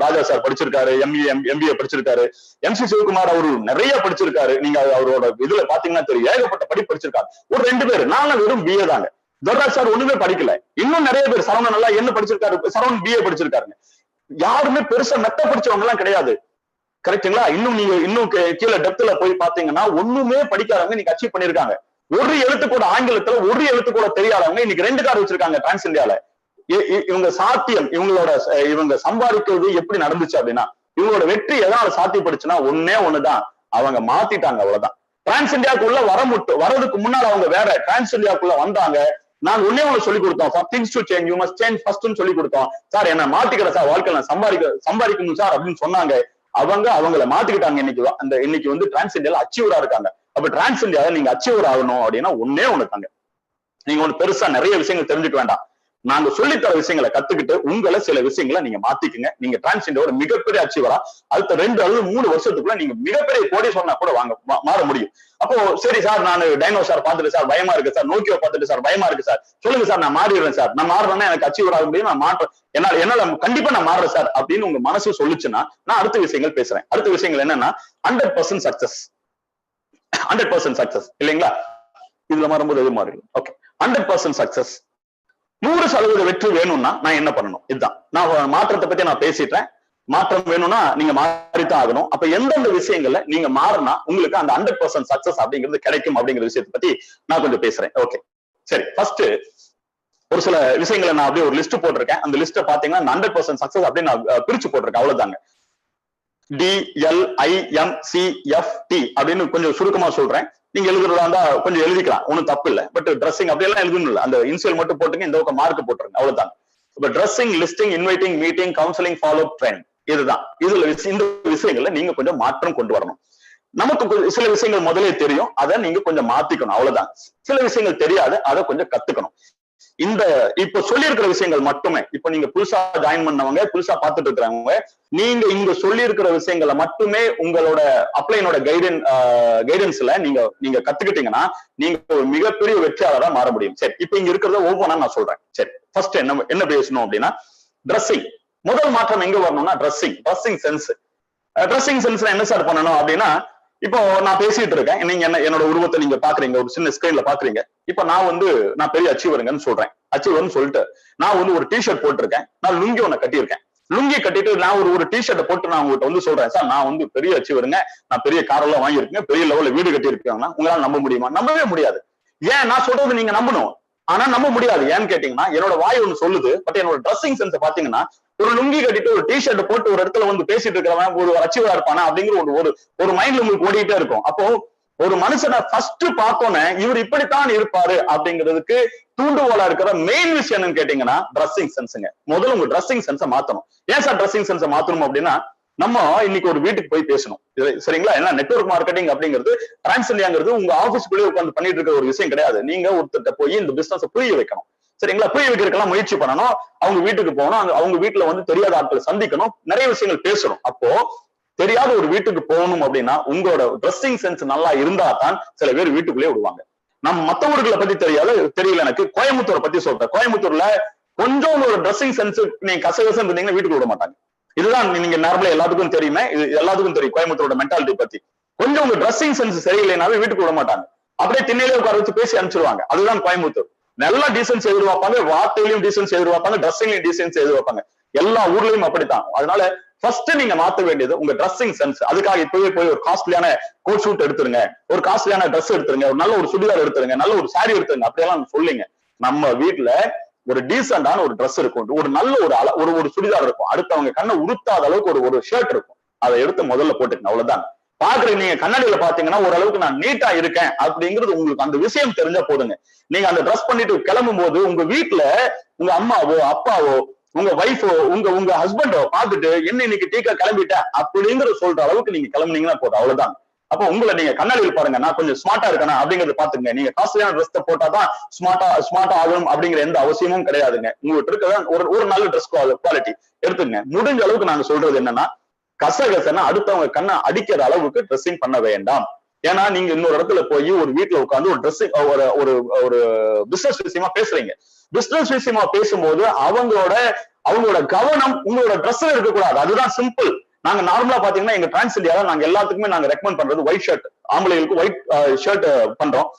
ராஜா சார் படிச்சிருக்காரு, எம்பிஏ படிச்சிருக்காரு, MC சிவகுமார் அவரு நிறைய படிச்சிருக்காரு. நீங்க அவரோட இதுல பாத்தீங்கன்னா தெரியும், ஏகப்பட்ட படிப்பு படிச்சிருக்காரு. ஒரு 2 பேர், நானும் வெறும் BA தாங்க. துர்ராஜ் சார் ஒண்ணுமே படிக்கல. இன்னும் நிறைய பேர் சரவணன் நல்லா என்ன படிச்சிருக்காரு, சரவணன் BA படிச்சிருக்காருங்க. யாருமே பெருசா மெத்த படிச்சவங்க எல்லாம் கிடையாது. கரெக்டுங்களா? இன்னும் நீங்க இன்னும் கீழே டெப்த்ல போய் பாத்தீங்கன்னா ஒண்ணுமே படிக்காதவங்க இன்னைக்கு அச்சீவ் பண்ணிருக்காங்க. ஒரு எழுத்து கூட ஆங்கிலத்துல ஒரு எழுத்து கூட தெரியாதவங்க இன்னைக்கு 2 கார் வச்சிருக்காங்க டிரான்ஸ் இந்தியால. இவங்க சாத்தியம், இவங்க சம்பாதிக்கிறது எப்படி நடந்துச்சு அப்படின்னா, இவங்களோட வெற்றி எதாவது சாத்தியப்படுச்சுன்னா ஒன்னே ஒண்ணுதான், அவங்க மாத்திட்டாங்க, அவ்வளவுதான். டிரான்ஸ் இந்தியாவுக்குள்ள வரதுக்கு முன்னால அவங்க வேற, டிரான்ஸ் இந்தியாவுக்குள்ள வந்தாங்க. நான் ஒன்னே ஒண்ணு சொல்லி கொடுத்தோம், for things to change you must change ஃபர்ஸ்ட்னு சொல்லி கொடுத்தோம். சார் என்ன மாத்திக்கிற சார், வாழ்க்கையில சம்பாதிக்கணும் சார் அப்படின்னு சொன்னாங்க. அவங்கள மாத்திக்கிட்டாங்க. இன்னைக்கு வந்து டிரான்ஸ் இந்தியால அச்சீவரா இருக்காங்க. அப்ப டிரான்ஸ் இந்தியாவை நீங்க அச்சீவர் ஆகணும் அப்படின்னா ஒன்னே ஒண்ணு தாங்க. நீங்க ஒண்ணு பெருசா நிறைய விஷயங்கள் தெரிஞ்சுக்க வேண்டாம். நாங்க சொல்லித்தர விஷயங்களை கத்துக்கிட்டு உங்களை சில விஷயங்களை நீங்க மாத்திக்குங்க. நீங்க டிரான்ஸ் இந்தியாவோட மிகப்பெரிய அச்சீவரா அடுத்த 2 அல்லது 3 வருஷத்துக்குள்ள நீங்க மிகப்பெரிய கோடீஸ்வரனா கூட மாற முடியும். அப்போ சரி சார், நான் டைனோசார் பார்த்துட்டு சார் பயமா இருக்கு சார், நோக்கியோ பார்த்துட்டு சார் பயமா இருக்கு சார், சொல்லுங்க சார் நான் மாறிடுறேன் சார், நான் மாறுறேன்னா எனக்கு அச்சீவர் ஆக முடியும், நான் மாற்றேன், என்னால கண்டிப்பா நான் மாறுறேன் சார் அப்படின்னு உங்க மனசு சொல்லுச்சுன்னா நான் அடுத்த விஷயங்கள் பேசுறேன். அடுத்த விஷயங்கள் என்னன்னா 100% சக்சஸ். 100% சக்சஸ் இல்லைங்களா? இதுல மாறும்போது எது மாறிடும்? ஓகே, 100% சக்சஸ், 100% வெற்றி வேணும்னா நான் என்ன பண்ணணும்? இதுதான் நான் மாற்றத்தை பத்தி நான் பேசிட்டேன். மாற்றம் வேணும்னா நீங்க மாறித்தான் ஆகணும். அப்ப எந்தெந்த விஷயங்கள்ல நீங்க மாறினா உங்களுக்கு அந்த 100% சக்சஸ் அப்படிங்கிறது கிடைக்கும் அப்படிங்கிற விஷயத்தை பத்தி நான் கொஞ்சம் பேசுறேன். ஓகே சரி, ஃபர்ஸ்ட் ஒரு சில விஷயங்களை நான் அப்படியே ஒரு லிஸ்ட் போட்டிருக்கேன். அந்த லிஸ்ட்டை பாத்தீங்கன்னா 100% சக்சஸ் அப்படின்னு நான் பிரிச்சு போட்டிருக்கேன். அவ்வளவுதாங்க. DLIMCFT அப்படின்னு கொஞ்சம் சுருக்கமா சொல்றேன். நீங்க எழுதுறதா இருந்தா கொஞ்சம் எழுதிக்கலாம், ஒன்னும் தப்பு இல்லை. பட் ட்ரெஸ்ஸிங் அப்படி எல்லாம் எழுதணும் இல்லை, அந்த இனிஷியல் மட்டும் போட்டுங்க, இந்த பக்கம் மார்க் போட்டுருங்க, அவ்வளவுதான். இப்ப dressing, listing, inviting, meeting, counselling, follow up, train, இதுதான். இதுல இந்த விஷயங்கள்ல நீங்க கொஞ்சம் மாற்றம் கொண்டு வரணும். நமக்கு சில விஷயங்கள் முதலே தெரியும், அதை நீங்க கொஞ்சம் மாத்திக்கணும், அவ்வளவுதான். சில விஷயங்கள் தெரியாது, அதை கொஞ்சம் கத்துக்கணும். இப்ப சொல்லி இருக்கிற விஷயங்கள் மட்டுமே, இப்ப நீங்க புதுசா ஜாயின் பண்ணவங்க, புதுசா பார்த்துட்டு இருக்கிறவங்க, நீங்க இங்க சொல்லி இருக்கிற விஷயங்களை மட்டுமே உங்களோட அப்ளைனோட கைடன்ஸ்ல நீங்க கத்துக்கிட்டீங்கன்னா நீங்க ஒரு மிகப்பெரிய வெற்றியாளராக மாற முடியும். சரி, இப்ப இங்க இருக்கிறத ஒவ்வொன்றா நான் சொல்றேன். சரி, ஃபர்ஸ்ட் என்ன பேசணும் அப்படின்னா ட்ரெஸ்ஸிங். முதல் மாற்றம் எங்க வரணும்னா ட்ரெஸ்ஸிங் சென்ஸ். ட்ரெஸ்ஸிங் சென்ஸ்ல என்ன சார் பண்ணணும் அப்படின்னா, இப்போ நான் பேசிட்டு இருக்கேன், நீங்க என்னோட உருவத்தை நீங்க பாக்குறீங்க, ஒரு சின்ன ஸ்கிரீன்ல பாக்குறீங்க. இப்ப நான் பெரிய அச்சீவருங்கன்னு சொல்றேன். அச்சீவர்னு சொல்லிட்டு நான் வந்து ஒரு டிஷர்ட் போட்டிருக்கேன், நான் லுங்கி ஒண்ணு கட்டியிருக்கேன். லுங்கி கட்டிட்டு நான் ஒரு டிஷர்ட்டை போட்டு நான் உங்ககிட்ட வந்து சொல்றேன், சார் நான் வந்து பெரிய அச்சீவருங்க, நான் பெரிய காரெல்லாம் வாங்கியிருக்கேன், பெரிய லெவல்ல வீடு கட்டியிருக்கேன்னா உங்களால நம்ப முடியுமா? நம்பவே முடியாது. ஏன்? நான் சொல்றது நீங்க நம்பணும், ஆனா நம்ப முடியாது. ஏன்னு கேட்டீங்கன்னா என்னோட வாய் ஒண்ணு சொல்லுது, பட் என்னோட ட்ரெஸ்ஸிங் சென்ஸ் பாத்தீங்கன்னா ஒரு லுங்கி கட்டிட்டு ஒரு டிஷர்ட் போட்டு ஒரு இடத்துல வந்து பேசிட்டு இருக்கிறவன் ஒரு அச்சீவரா இருப்பானா அப்படிங்கிற ஒரு மைண்ட்ல உங்களுக்கு ஓடிட்டே இருக்கும். அப்போ ஒரு மனுஷனை ஃபர்ஸ்ட் பார்த்தோன்னே இவர் இப்படித்தான் இருப்பாரு அப்படிங்கிறதுக்கு தூண்டுகோலா இருக்கிற மெயின் விஷயம் என்னன்னு கேட்டீங்கன்னா ட்ரெஸ்ஸிங் சென்ஸுங்க. முதல்ல உங்க ட்ரெஸ்ஸிங் சென்ஸை மாத்தணும். ஏன் சார் ட்ரெஸ்ஸிங் சென்ஸை மாத்தணும் அப்படின்னா, நம்ம இன்னைக்கு ஒரு வீட்டுக்கு போய் பேசணும், சரிங்களா? ஏன்னா நெட்வொர்க் மார்க்கெட்டிங் அப்படிங்கிறது, டிரான்ஸ் இந்தியாங்கிறது உங்க ஆபீஸ்க்குள்ளே உட்காந்து பண்ணிட்டு இருக்கிற ஒரு விஷயம் கிடையாது. நீங்க ஒருத்தட்ட போய் இந்த பிசினஸ் புரிய வைக்கணும், சரிங்களா? புரிய வைக்கிறதுக்கெல்லாம் முயற்சி பண்ணணும். அவங்க வீட்டுக்கு போகணும், அவங்க வீட்டுல வந்து தெரியாத ஆட்களை சந்திக்கணும், நிறைய விஷயங்கள் பேசணும். அப்போ தெரியாத ஒரு வீட்டுக்கு போகணும் அப்படின்னா உங்களோட ட்ரெஸ்ஸிங் சென்ஸ் நல்லா இருந்தா தான் சில பேர் வீட்டுக்குள்ளே விடுவாங்க. நம்ம மத்த ஊர்களை பத்தி தெரியல எனக்கு. கோயம்புத்தூரை பத்தி சொல்றேன். கோயம்புத்தூர்ல கொஞ்சம் உங்களோட ட்ரெஸ்ஸிங் சென்ஸ் நீங்க கசகசம் இருந்தீங்கன்னா வீட்டுக்கு விட மாட்டாங்க. இதுதான் நீங்க நார்மலா எல்லாத்துக்கும் தெரியுமே, இது எல்லாத்துக்கும் தெரியும் கோயம்புத்தூரோட மென்டாலிட்டி பத்தி. கொஞ்சம் உங்க ட்ரெஸ்ஸிங் சென்ஸ் சரியில்லைனாவே வீட்டுக்கு விட மாட்டாங்க, அப்படியே திண்ணையிலே உட்கார வச்சு பேசி அனுப்பிச்சிருவாங்க. அதுதான் கோயம்புத்தூர். நல்லா டீசன்ஸ் எதிர்பார்ப்பாங்க, வார்த்தையிலையும் டீசன்ஸ் எதிர்பார்ப்பாங்க, ட்ரெஸ்ஸிங்லயும் டீசன்ஸ் எதிர்பார்ப்பாங்க. எல்லா ஊர்லயும் அப்படித்தான். அதனால ஃபர்ஸ்ட் நீங்க மாத்த வேண்டியது உங்க ட்ரெஸ்ஸிங் சென்ஸ். அதுக்காக இப்பவே போய் ஒரு காஸ்ட்லியான கோட் ஷூட் எடுத்துருங்க, ஒரு காஸ்ட்லியான ட்ரெஸ் எடுத்துருங்க, ஒரு நல்ல ஒரு சுடிதார் எடுத்துருங்க, நல்ல ஒரு சாரி எடுத்துருங்க, அப்படியெல்லாம் சொல்லிங்க. நம்ம வீட்டுல ஒரு டீசென்டான ஒரு ட்ரெஸ் இருக்கும், ஒரு நல்ல ஒரு சுடிதார் இருக்கும், அடுத்தவங்க கண்ணை உறுத்தாத அளவுக்கு ஒரு ஷர்ட் இருக்கும், அதை எடுத்து முதல்ல போட்டுக்கணும், அவ்வளவுதான். பாக்குறீங்க, நீங்க கண்ணாடியில பாத்தீங்கன்னா ஓரளவுக்கு நான் நீட்டா இருக்கேன் அப்படிங்கிறது உங்களுக்கு அந்த விஷயம் தெரிஞ்சா போதுங்க. நீங்க அந்த ட்ரெஸ் பண்ணிட்டு கிளம்பும் போது உங்க வீட்டுல உங்க அம்மாவோ அப்பாவோ உங்க ஒய்ஃபோ உங்க ஹஸ்பண்டோ பார்த்துட்டு என்ன இன்னைக்கு டீக்கா கிளம்பிட்ட அப்படிங்கிற சொல்ற அளவுக்கு நீங்க கிளம்புனீங்கன்னா போதும், அவ்வளவுதான். அப்போ உங்களை நீங்க கண்ணாடியில் பாருங்க, நான் கொஞ்சம் ஸ்மார்ட்டா இருக்கேனா அப்படிங்கறத பாத்துங்க. நீங்க காஸ்ட்லியான ட்ரெஸ் போட்டாதான் ஸ்மார்ட்டா ஆகணும் அப்படிங்கிற எந்த அவசியமும் கிடையாதுங்க. உங்களுக்கு இருக்கிற ஒரு நல்ல ட்ரெஸ் குவாலிட்டி எடுத்துங்க. முடிஞ்ச அளவுக்கு நாங்க சொல்றது என்னன்னா, கசகசனா அடுத்தவங்க கண்ணை அடிக்கிற அளவுக்கு ட்ரெஸ்ஸிங் பண்ண வேண்டாம். ஏன்னா நீங்க இன்னொரு இடத்துல போய் ஒரு வீட்டுல உட்காந்து ஒரு ட்ரெஸ்ஸிங் ஒரு பிசினஸ் விஷயமா பேசுறீங்க. பிசினஸ் விஷயமா பேசும்போது அவங்களோட கவனம் உங்களோட ட்ரெஸ்ல இருக்கக்கூடாது. அதுதான் சிம்பிள். நாங்க நார்மலா பாத்தீங்கன்னா எங்க டிரான்ஸ் இந்தியால நாங்க எல்லாத்துக்குமே நாங்க ரெக்கமெண்ட் பண்றது ஒயிட் ஷர்ட். ஆம்பளைகளுக்கு ஒயிட் ஷர்ட் பண்றோம்.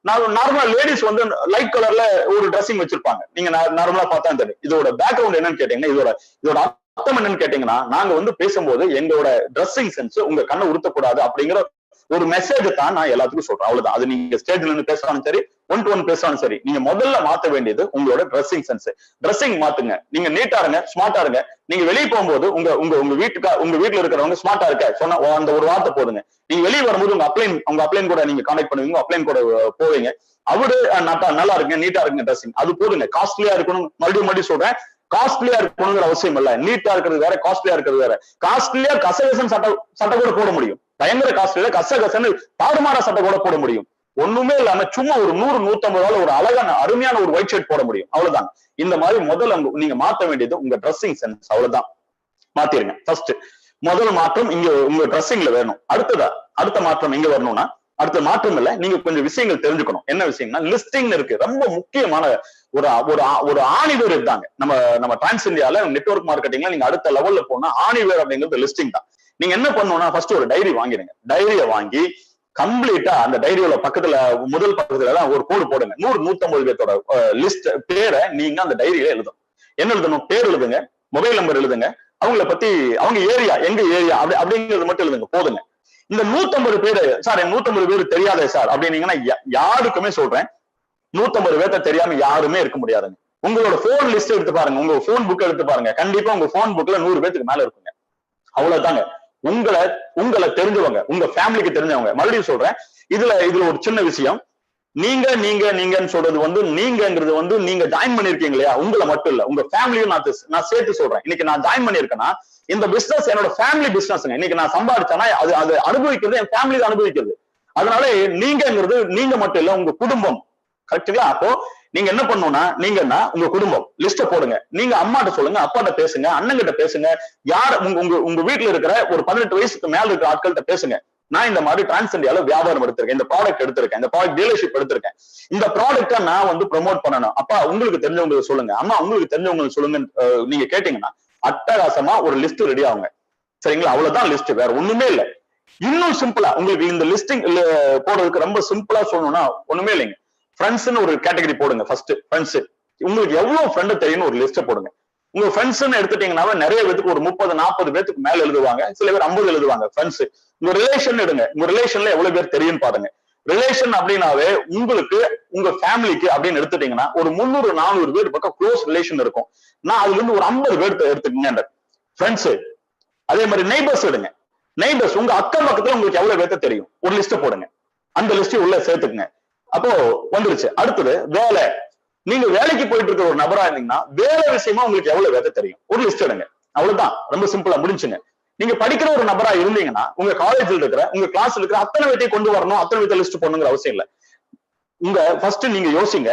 நார்மலா லேடிஸ் வந்து லைட் கலர்ல ஒரு ட்ரெஸ்ஸிங் வச்சிருப்பாங்க. நீங்க நார்மலா பார்த்தா தெரியும். இதோட பேக்ரவுண்ட் என்னன்னு கேட்டீங்கன்னா, இதோட அர்த்தம் என்னன்னு கேட்டீங்கன்னா, நாங்க வந்து பேசும்போது எங்களோட ட்ரெஸ்ஸிங் சென்ஸ் உங்க கண்ணை உறுத்தக்கூடாது அப்படிங்கிற ஒரு மெசேஜ் தான் நான் எல்லாத்துக்கும் சொல்றேன். அவ்வளவுதான். அது நீங்க ஸ்டேஜ்ல இருந்து பேசுறாலும் சரி, ஒன் டு ஒன் பேசுறாலும் சரி, நீங்க முதல்ல மாத்த வேண்டியது உங்களோட ட்ரெஸ்ஸிங் சென்ஸ். ட்ரெஸ்ஸிங் மாத்துங்க. நீங்க நீட்டா இருங்க, ஸ்மார்ட்டா இருங்க. நீங்க வெளியே போகும்போது உங்க வீட்டுல இருக்கிறவங்க ஸ்மார்ட்டா இருக்க சொன்னா அந்த ஒரு வார்த்தை போதுங்க. நீங்க வெளியே வரும்போது உங்க அப்ளைன் கூட நீங்க கான்டாக்ட் பண்ணுவீங்க, அப்ளைன் கூட போவீங்க. அவரு நல்லா இருக்குங்க, நீட்டா இருக்குங்க ட்ரெஸ்ஸிங், அது போதுங்க. காஸ்ட்லியா இருக்கணும், மறுபடியும் சொல்றேன், காஸ்ட்லியா இருக்கணுங்கிற அவசியம் இல்ல. நீட்டா இருக்கிறது வேற, காஸ்ட்லியா இருக்கிறது வேற. காஸ்ட்லியா கசகசன் சட்டை கூட போட முடியும். பயங்கர காஸ்ட்லியா கசகசன்னு தாறுமாறா சட்டை கூட போட முடியும். ஒண்ணுமே இல்லாம சும்மா ஒரு 100-150 ஒரு அழகான அருமையான ஒரு ஒயிட் ஷர்ட் போட முடியும். அவ்வளவுதான். இந்த மாதிரி முதல்ல நீங்க மாத்த வேண்டியது உங்க ட்ரெஸ்ஸிங் சென்ஸ். அவ்வளவுதான். மாத்திருங்க. ஃபர்ஸ்ட் முதல் மாற்றம் இங்க உங்க ட்ரெஸ்ஸிங்ல வேணும். அடுத்த மாற்றம் இங்க வரணும்னா, அடுத்த மாற்றம் இல்ல, நீங்க கொஞ்சம் விஷயங்கள் தெரிஞ்சுக்கணும். என்ன விஷயம்னா, லிஸ்டிங் இருக்கு. ரொம்ப முக்கியமான ஒரு ஆணிவேர் இருந்தாங்க. நம்ம டிரான்ஸ் இந்தியால நெட்வொர்க் மார்க்கெட்டிங்ல நீங்க அடுத்த லெவல்ல போனா ஆணிவேர் அப்படிங்கிறது லிஸ்டிங் தான். நீங்க என்ன பண்ணணும்னா, ஃபர்ஸ்ட் ஒரு டைரி வாங்கிடுங்க. டைரியை வாங்கி கம்ப்ளீட்டா அந்த டைரியோட பக்கத்துல முதல் பக்கத்துல ஒரு கோடு போடுங்க. 100-150 பேர்த்தோட லிஸ்ட் பேரை நீங்க அந்த டைரியில எழுதணும். என்ன எழுதணும்? பேர் எழுதுங்க, மொபைல் நம்பர் எழுதுங்க, அவங்கள பத்தி, அவங்க ஏரியா எங்க ஏரியா அப்படிங்கிறது மட்டும் எழுதுங்க. போதுங்க. இந்த 150 பேரு, சார் 150 பேரு தெரியாதே சார் அப்படின்னீங்கன்னா, யாருக்குமே சொல்றேன், 150 பேர்த்த தெரியாம யாருமே இருக்க முடியாதுங்க. உங்களோட போன் லிஸ்ட் எடுத்து பாருங்க, உங்க போன் புக் எடுத்து பாருங்க, கண்டிப்பா உங்க போன் புக்ல 100 பேருக்கு மேல இருக்குங்க. அவ்வளவுதாங்க. உங்களை தெரிஞ்சவங்க, உங்க ஃபேமிலிக்கு தெரிஞ்சவங்க. மறுபடியும் சொல்றேன், இதுல ஒரு சின்ன விஷயம். நீங்கன்னு சொல்றது வந்து, நீங்கிறது வந்து நீங்க ஜாயின் பண்ணிருக்கீங்க இல்லையா, உங்களை மட்டும் இல்ல, உங்க ஃபேமிலியும் நான் சேர்த்து சொல்றேன். இன்னைக்கு நான் ஜாயின் பண்ணிருக்கேன்னா, இந்த பிசினஸ் என்னோட ஃபேமிலி பிசினஸ்ங்க. இன்னைக்கு நான் சம்பாதிச்சேன்னா அது அனுபவிக்கிறது என் ஃபேமிலி தான் அனுபவிக்கிறது. அதனால நீங்கிறது நீங்க மட்டும் இல்ல, உங்க குடும்பம். கரெக்டுங்களா? அப்போ நீங்க என்ன பண்ணணும்னா, நீங்கன்னா உங்க குடும்பம் லிஸ்ட போடுங்க. நீங்க அம்மாட்ட சொல்லுங்க, அப்பாட்ட பேசுங்க, அண்ணங்கிட்ட பேசுங்க, யார் உங்க வீட்டுல இருக்கிற ஒரு 18 வயசுக்கு மேல இருக்கிற ஆட்கள்கிட்ட பேசுங்க. நான் இந்த மாதிரி டிரான்ஸ் இந்தியால வியாபாரம் எடுத்திருக்கேன், இந்த ப்ராடக்ட் எடுத்திருக்கேன், இந்த ப்ராடக்ட் டீலர்ஷிப் எடுத்திருக்கேன், இந்த ப்ராடக்ட்டை நான் வந்து ப்ரொமோட் பண்ணணும். அப்பா உங்களுக்கு தெரிஞ்சவங்களுக்கு சொல்லுங்க, அம்மா உங்களுக்கு தெரிஞ்சவங்களுக்கு சொல்லுங்க. நீங்க கேட்டீங்கன்னா அட்டகாசமா ஒரு லிஸ்ட் ரெடி ஆகுங்க. சரிங்களா? அவ்வளவுதான் லிஸ்ட், வேற ஒண்ணுமே இல்ல. இன்னும் சிம்பிளா உங்களுக்கு இந்த லிஸ்டிங் போடுறதுக்கு ரொம்ப சிம்பிளா சொல்லணும்னா ஒண்ணுமே இல்லைங்க. ஃப்ரெண்ட்ஸ்னு ஒரு கேட்டகரி போடுங்க. ஃபர்ஸ்ட் ஃப்ரெண்ட்ஸ், உங்களுக்கு எவ்வளவு ஃப்ரெண்ட் தெரியும்னு ஒரு லிஸ்ட் போடுங்க. உங்க ஃப்ரெண்ட்ஸ்ன்னு எடுத்துட்டீங்கன்னா நிறைய பேருக்கு ஒரு 30-40 பேருக்கு மேல எழுதுவாங்க, சில பேர் 50 எழுதுவாங்க. ஃப்ரெண்ட்ஸ். உங்க ரிலேஷன் எடுங்க, உங்க ரிலேஷன்ல எவ்வளவு பேர் தெரியும் பாருங்க. ரிலேஷன் அப்படின்னாவே உங்களுக்கு உங்க ஃபேமிலிக்கு அப்படின்னு எடுத்துட்டீங்கன்னா ஒரு 300-400 பேர் பக்கம் க்ளோஸ் ரிலேஷன் இருக்கும். நான் அதுல இருந்து ஒரு 50 பேர் எடுத்துக்கங்க ஃப்ரெண்ட்ஸ். அதே மாதிரி நெய்பர்ஸ் எடுங்க. நெய்பர்ஸ், உங்க அக்கம் பக்கத்துல உங்களுக்கு எவ்வளவு பேர்த்த தெரியும், ஒரு லிஸ்ட் போடுங்க. அந்த லிஸ்ட் உள்ள சேர்த்துக்குங்க. அப்போ வந்துருச்சு. அடுத்தது வேலை. நீங்க வேலைக்கு போயிட்டு இருக்கிற ஒரு நபரா இருந்தீங்கன்னா வேலை விஷயமா உங்களுக்கு எவ்வளவு வேலை தெரியும், ஒரு லிஸ்ட் எடுங்க. அவ்வளவுதான். ரொம்ப சிம்பிளா முடிச்சுங்க. நீங்க படிக்கிற ஒரு நபரா இருந்தீங்கன்னா உங்க காலேஜ்ல இருக்கிற, உங்க கிளாஸ்ல இருக்கிற அத்தனை பேர்த்தையும் கொண்டு வரணும், அத்தனை பேர்த்த லிஸ்ட் போடணுங்கிற அவசியம் இல்லை. ஃபர்ஸ்ட் நீங்க யோசிங்க,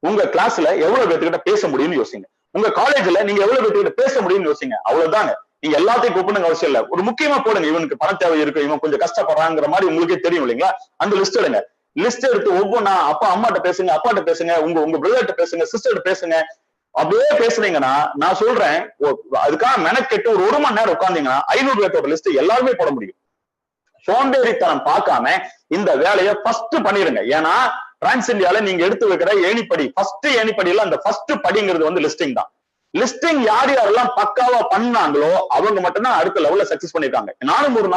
உங்க கிளாஸ்ல எவ்வளவு பேர்த்துக்கிட்ட பேச முடியும்னு யோசிங்க. உங்க காலேஜ்ல நீங்க எவ்வளவு பேர்த்துக்கிட்ட பேச முடியும்னு யோசிங்க. அவ்வளவுதாங்க. நீங்க எல்லாத்தையும் கூப்பிடுங்க அவசியம் இல்ல. ஒரு முக்கியமா போடுங்க, இவனுக்கு பண தேவை இருக்கு, இவன் கொஞ்சம் கஷ்டப்படுறாங்கிற மாதிரி உங்களுக்கே தெரியும் இல்லைங்களா? அந்த லிஸ்ட் எடுங்க. லிஸ்ட் எடுத்து ஒவ்வொன்னா அப்பா அம்மாட்ட பேசுங்க, அப்பாட்ட பேசுங்க, உங்க பிரதர்கிட்ட பேசுங்க, சிஸ்டர்கிட்ட பேசுங்க. அப்படியே பேசுனீங்கன்னா நான் சொல்றேன், அதுக்காக மெனக்கெட்டு ஒரு மணி நேரம் உட்கார்ந்தீங்கன்னா 500 பேர்த்தோட லிஸ்ட் எல்லாருமே போட முடியும். சோம்பேறித்தனம் பார்க்காம இந்த வேலையை ஃபர்ஸ்ட் பண்ணிருங்க. ஏன்னா டிரான்ஸ் இந்தியால நீங்க எடுத்து வைக்கிற ஏணிப்படி, ஃபர்ஸ்ட் ஏணிப்படியில அந்த ஃபர்ஸ்ட் படிங்கிறது வந்து லிஸ்டிங் தான். லிஸ்டிங் யார் யாரெல்லாம் பக்காவா பண்ணாங்களோ அவங்க மட்டும்தான் அடுத்த லெவல்ல சக்சஸ் பண்ணிருக்காங்க. நானும் ஒரு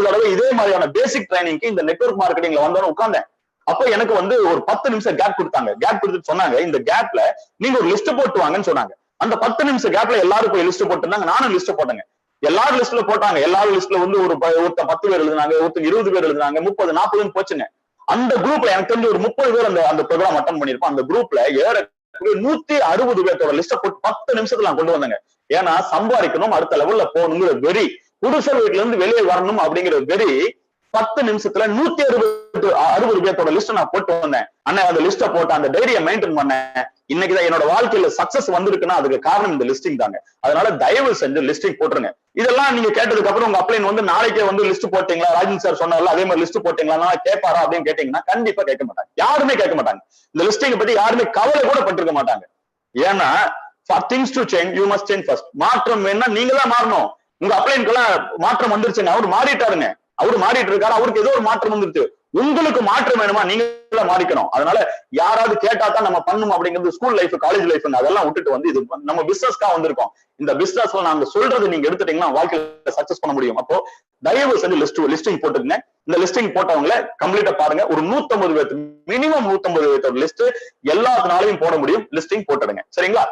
தடவை இதே மாதிரியான பேசிக் ட்ரைனிங்க்கு இந்த நெட்வொர்க் மார்க்கெட்டிங்ல வந்தோன்னு உட்கார்ந்தேன். அப்ப எனக்கு வந்து ஒரு 10 நிமிஷம் கேப் கொடுத்தாங்க. கேப் கொடுத்துட்டு சொன்னாங்க, இந்த கேப்ல நீங்க ஒரு லிஸ்ட் போட்டு வாங்கன்னு சொன்னாங்க. அந்த 10 நிமிஷம் கேப்ல எல்லாரும் போய் லிஸ்ட் போட்டுருந்தாங்க. நானும் லிஸ்ட் போட்டேங்க. எல்லாரும் லிஸ்ட்ல போட்டாங்க. எல்லாரும் லிஸ்ட்ல வந்து ஒருத்த 10 பேர் எழுதுனாங்க, ஒருத்தர் 20 பேர் எழுதுனாங்க, 30-40 போச்சுங்க. அந்த குரூப்ல எனக்கு தெரிஞ்ச ஒரு 30 பேர் அந்த ப்ரோக்ராம் அட்டன் பண்ணிருப்போம். அந்த குரூப்ல 160 பேர்த்தோட லிஸ்ட போட்டு 10 நிமிஷத்துல நான் கொண்டு வந்தேங்க. ஏன்னா சம்பாதிக்கணும், அடுத்த லெவல்ல போகணுங்கிற வெறி, குடிசை வீட்டுல இருந்து வெளியே வரணும் அப்படிங்கிற வெறி 10 நிமிஷத்துல 160 பேர்த்தோட லிஸ்ட் நான் போட்டு வந்தேன். அண்ணன் அந்த லிஸ்ட போட்டு அந்த டைரியை மெயின்டைன் பண்ணேன். இன்னைக்குதான் என்னோட வாழ்க்கையில சக்சஸ் வந்திருக்குன்னா அதுக்கு காரணம் இந்த லிஸ்டிங் தாங்க. அதனால தயவு செஞ்சு லிஸ்டிங் போட்டுருங்க. இதெல்லாம் நீங்க கேட்டதுக்கு அப்புறம் உங்க அப்ளைன் வந்து நாளைக்கே வந்து லிஸ்ட் போட்டீங்களா, ராஜன் சார் சொன்னார்ல அதே மாதிரி லிஸ்ட் போட்டீங்களா கேட்பாரா அப்படின்னு கேட்டீங்கன்னா கண்டிப்பா கேட்க மாட்டாங்க. யாருமே கேட்க மாட்டாங்க. இந்த லிஸ்டிங் பத்தி யாருமே கவலை கூட பட்டிருக்க மாட்டாங்க. ஏன்னா for things to change you must change first. மாற்றம் வேணா நீங்க தான் மாறணும். உங்க அப்ளைனுக்கு எல்லாம் மாற்றம் வந்துருச்சுங்க, அவரு மாறிட்டாருங்க. அவரு மாறிட்டு இருக்காரு, அவருக்கு ஏதோ ஒரு மாற்றம் வந்துருச்சு. உங்களுக்கு மாற்றம் வேணுமா, நீங்க மாறிக்கணும். அதனால யாராவது கேட்டா தான் நம்ம பண்ணணும் அப்படிங்கிறது ஸ்கூல் லைஃப், காலேஜ் லைஃப் அதெல்லாம் விட்டுட்டு வந்து இது நம்ம பிசினஸ்க்கா வந்திருக்கோம். இந்த பிசினஸ்ல நாங்க சொல்றது நீங்க எடுத்துட்டீங்கன்னா வாழ்க்கையில சக்சஸ் பண்ண முடியும். அப்போ தயவு செஞ்சு லிஸ்டிங் போட்டுக்கங்க. இந்த லிஸ்டிங் போட்டவங்களை கம்ப்ளீட்டா பாருங்க. ஒரு 150 பேர், மினிமம் 150 பேர் லிஸ்ட் எல்லாத்தினாலையும் போட முடியும். லிஸ்டிங் போட்டுடுங்க, சரிங்களா?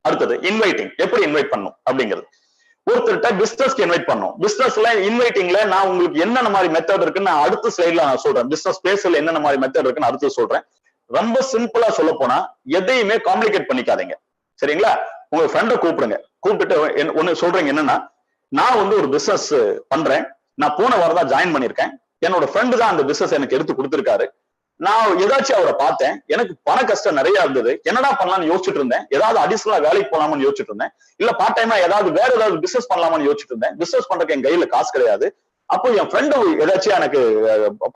அடுத்தது இன்வைட்டிங். எப்படி இன்வைட் பண்ணணும் அப்படிங்கிறது. ஒருத்தர்கிட்ட பிசினஸ்க்கு இன்வைட் பண்ணும். பிசினஸ்ல இன்வைட்டிங்ல நான் உங்களுக்கு என்னென்ன மாதிரி மெத்தட் இருக்குன்னு நான் அடுத்த ஸ்லைட்ல நான் சொல்றேன். பிசினஸ் பேஸ்ல என்னென்ன மாதிரி மெத்தட் இருக்குன்னு அடுத்து சொல்றேன். ரொம்ப சிம்பிளா சொல்ல போனா எதையுமே காம்ப்ளிகேட் பண்ணிக்காதீங்க, சரிங்களா? உங்க ஃப்ரெண்டை கூப்பிடுங்க. கூப்பிட்டுட்டு ஒண்ணு சொல்றீங்க, என்னன்னா நான் வந்து ஒரு பிசினஸ் பண்றேன், நான் போன வாரம் தான் ஜாயின் பண்ணிருக்கேன், என்னோட ஃப்ரெண்டு தான் அந்த பிசினஸ் எனக்கு எடுத்து கொடுத்திருக்காரு, நான் ஏதாச்சும் அவரை பார்த்தேன், எனக்கு பண கஷ்டம் நிறைய இருந்தது, என்னடா பண்ணலாம்னு யோசிச்சுட்டு இருந்தேன், ஏதாவது அடிஷனலா வேலைக்கு போலாமான்னு யோசிச்சுட்டு இருந்தேன், இல்ல பார்ட் டைமா ஏதாவது வேற ஏதாவது பிசினஸ் பண்ணலாமான்னு யோசிச்சுட்டு இருந்தேன், பிசினஸ் பண்றதுக்கு என் கையில காசு கிடையாது. அப்போ என் ஃப்ரெண்டு ஏதாச்சும் எனக்கு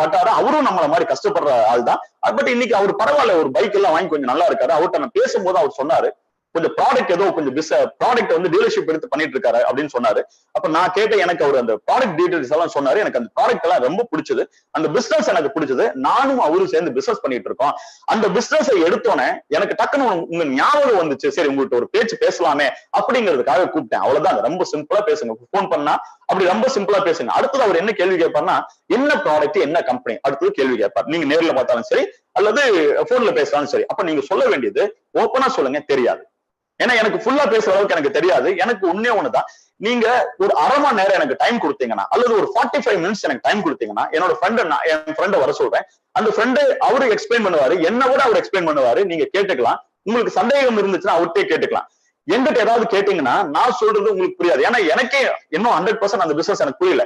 பட்டாரு, அவரும் நம்மள மாதிரி கஷ்டப்படுற ஆள் தான். பட் இன்னைக்கு அவர் பரவாயில்ல, ஒரு பைக் எல்லாம் வாங்கி கொஞ்சம் நல்லா இருக்காரு. அவர்கிட்ட நான் பேசும்போது அவர் சொன்னாரு, கொஞ்சம் ப்ராடக்ட் ஏதோ கொஞ்சம் ப்ராடக்ட் வந்து டீலர்ஷிப் எடுத்து பண்ணிட்டு இருக்காரு அப்படின்னு சொன்னாரு. அப்ப நான் கேட்ட எனக்கு அவர் அந்த ப்ராடக்ட் டீடைல்ஸ் எல்லாம் சொன்னாரு. எனக்கு அந்த ப்ராடக்ட் எல்லாம் ரொம்ப பிடிச்சது, அந்த பிசினஸ் எனக்கு பிடிச்சது. நானும் அவரும் சேர்ந்து பிசினஸ் பண்ணிட்டு இருக்கோம். அந்த பிசினஸ் எடுத்தோன்னே எனக்கு டக்குன்னு உங்க ஞாபகம் வந்துச்சு, சரி உங்கள்கிட்ட ஒரு பேச்சு பேசலாமே அப்படிங்கிறதுக்காக கூப்பிட்டேன். அவ்வளவுதான். ரொம்ப சிம்பிளா பேசுங்க. போன் பண்ணா அப்படி ரொம்ப சிம்பிளா பேசுங்க. அடுத்தது அவர் என்ன கேள்வி கேட்பார்னா, என்ன ப்ராடக்ட், என்ன கம்பெனி, அடுத்தது கேள்வி கேட்பார். நீங்க நேர்ல பார்த்தாலும் சரி அல்லது போன்ல பேசலாலும் சரி. அப்ப நீங்க சொல்ல வேண்டியது ஓப்பனா சொல்லுங்க, தெரியாது. ஏன்னா எனக்கு ஃபுல்லா பேசுற அளவுக்கு எனக்கு தெரியாது. எனக்கு ஒண்ணே ஒண்ணுதான், நீங்க ஒரு அரை மணி நேரம் எனக்கு டைம் கொடுத்தீங்கன்னா அல்லது ஒரு 45 மினிட்ஸ் எனக்கு டைம் கொடுத்தீங்கன்னா என்னோட என் ஃப்ரெண்டை வர சொல்றேன். அந்த ஃப்ரெண்டு அவரு எக்ஸ்பிளைன் பண்ணுவாரு, என்ன விட அவர் எக்ஸ்பிளைன் பண்ணுவாரு. நீங்க கேட்டுக்கலாம். உங்களுக்கு சந்தேகம் இருந்துச்சுன்னா அவர்கிட்டே கேட்டுக்கலாம். எங்கிட்ட ஏதாவது கேட்டீங்கன்னா நான் சொல்றது உங்களுக்கு புரியாது. ஏன்னா எனக்கே இன்னும் 100% அந்த பிசினஸ் எனக்கு புரியல.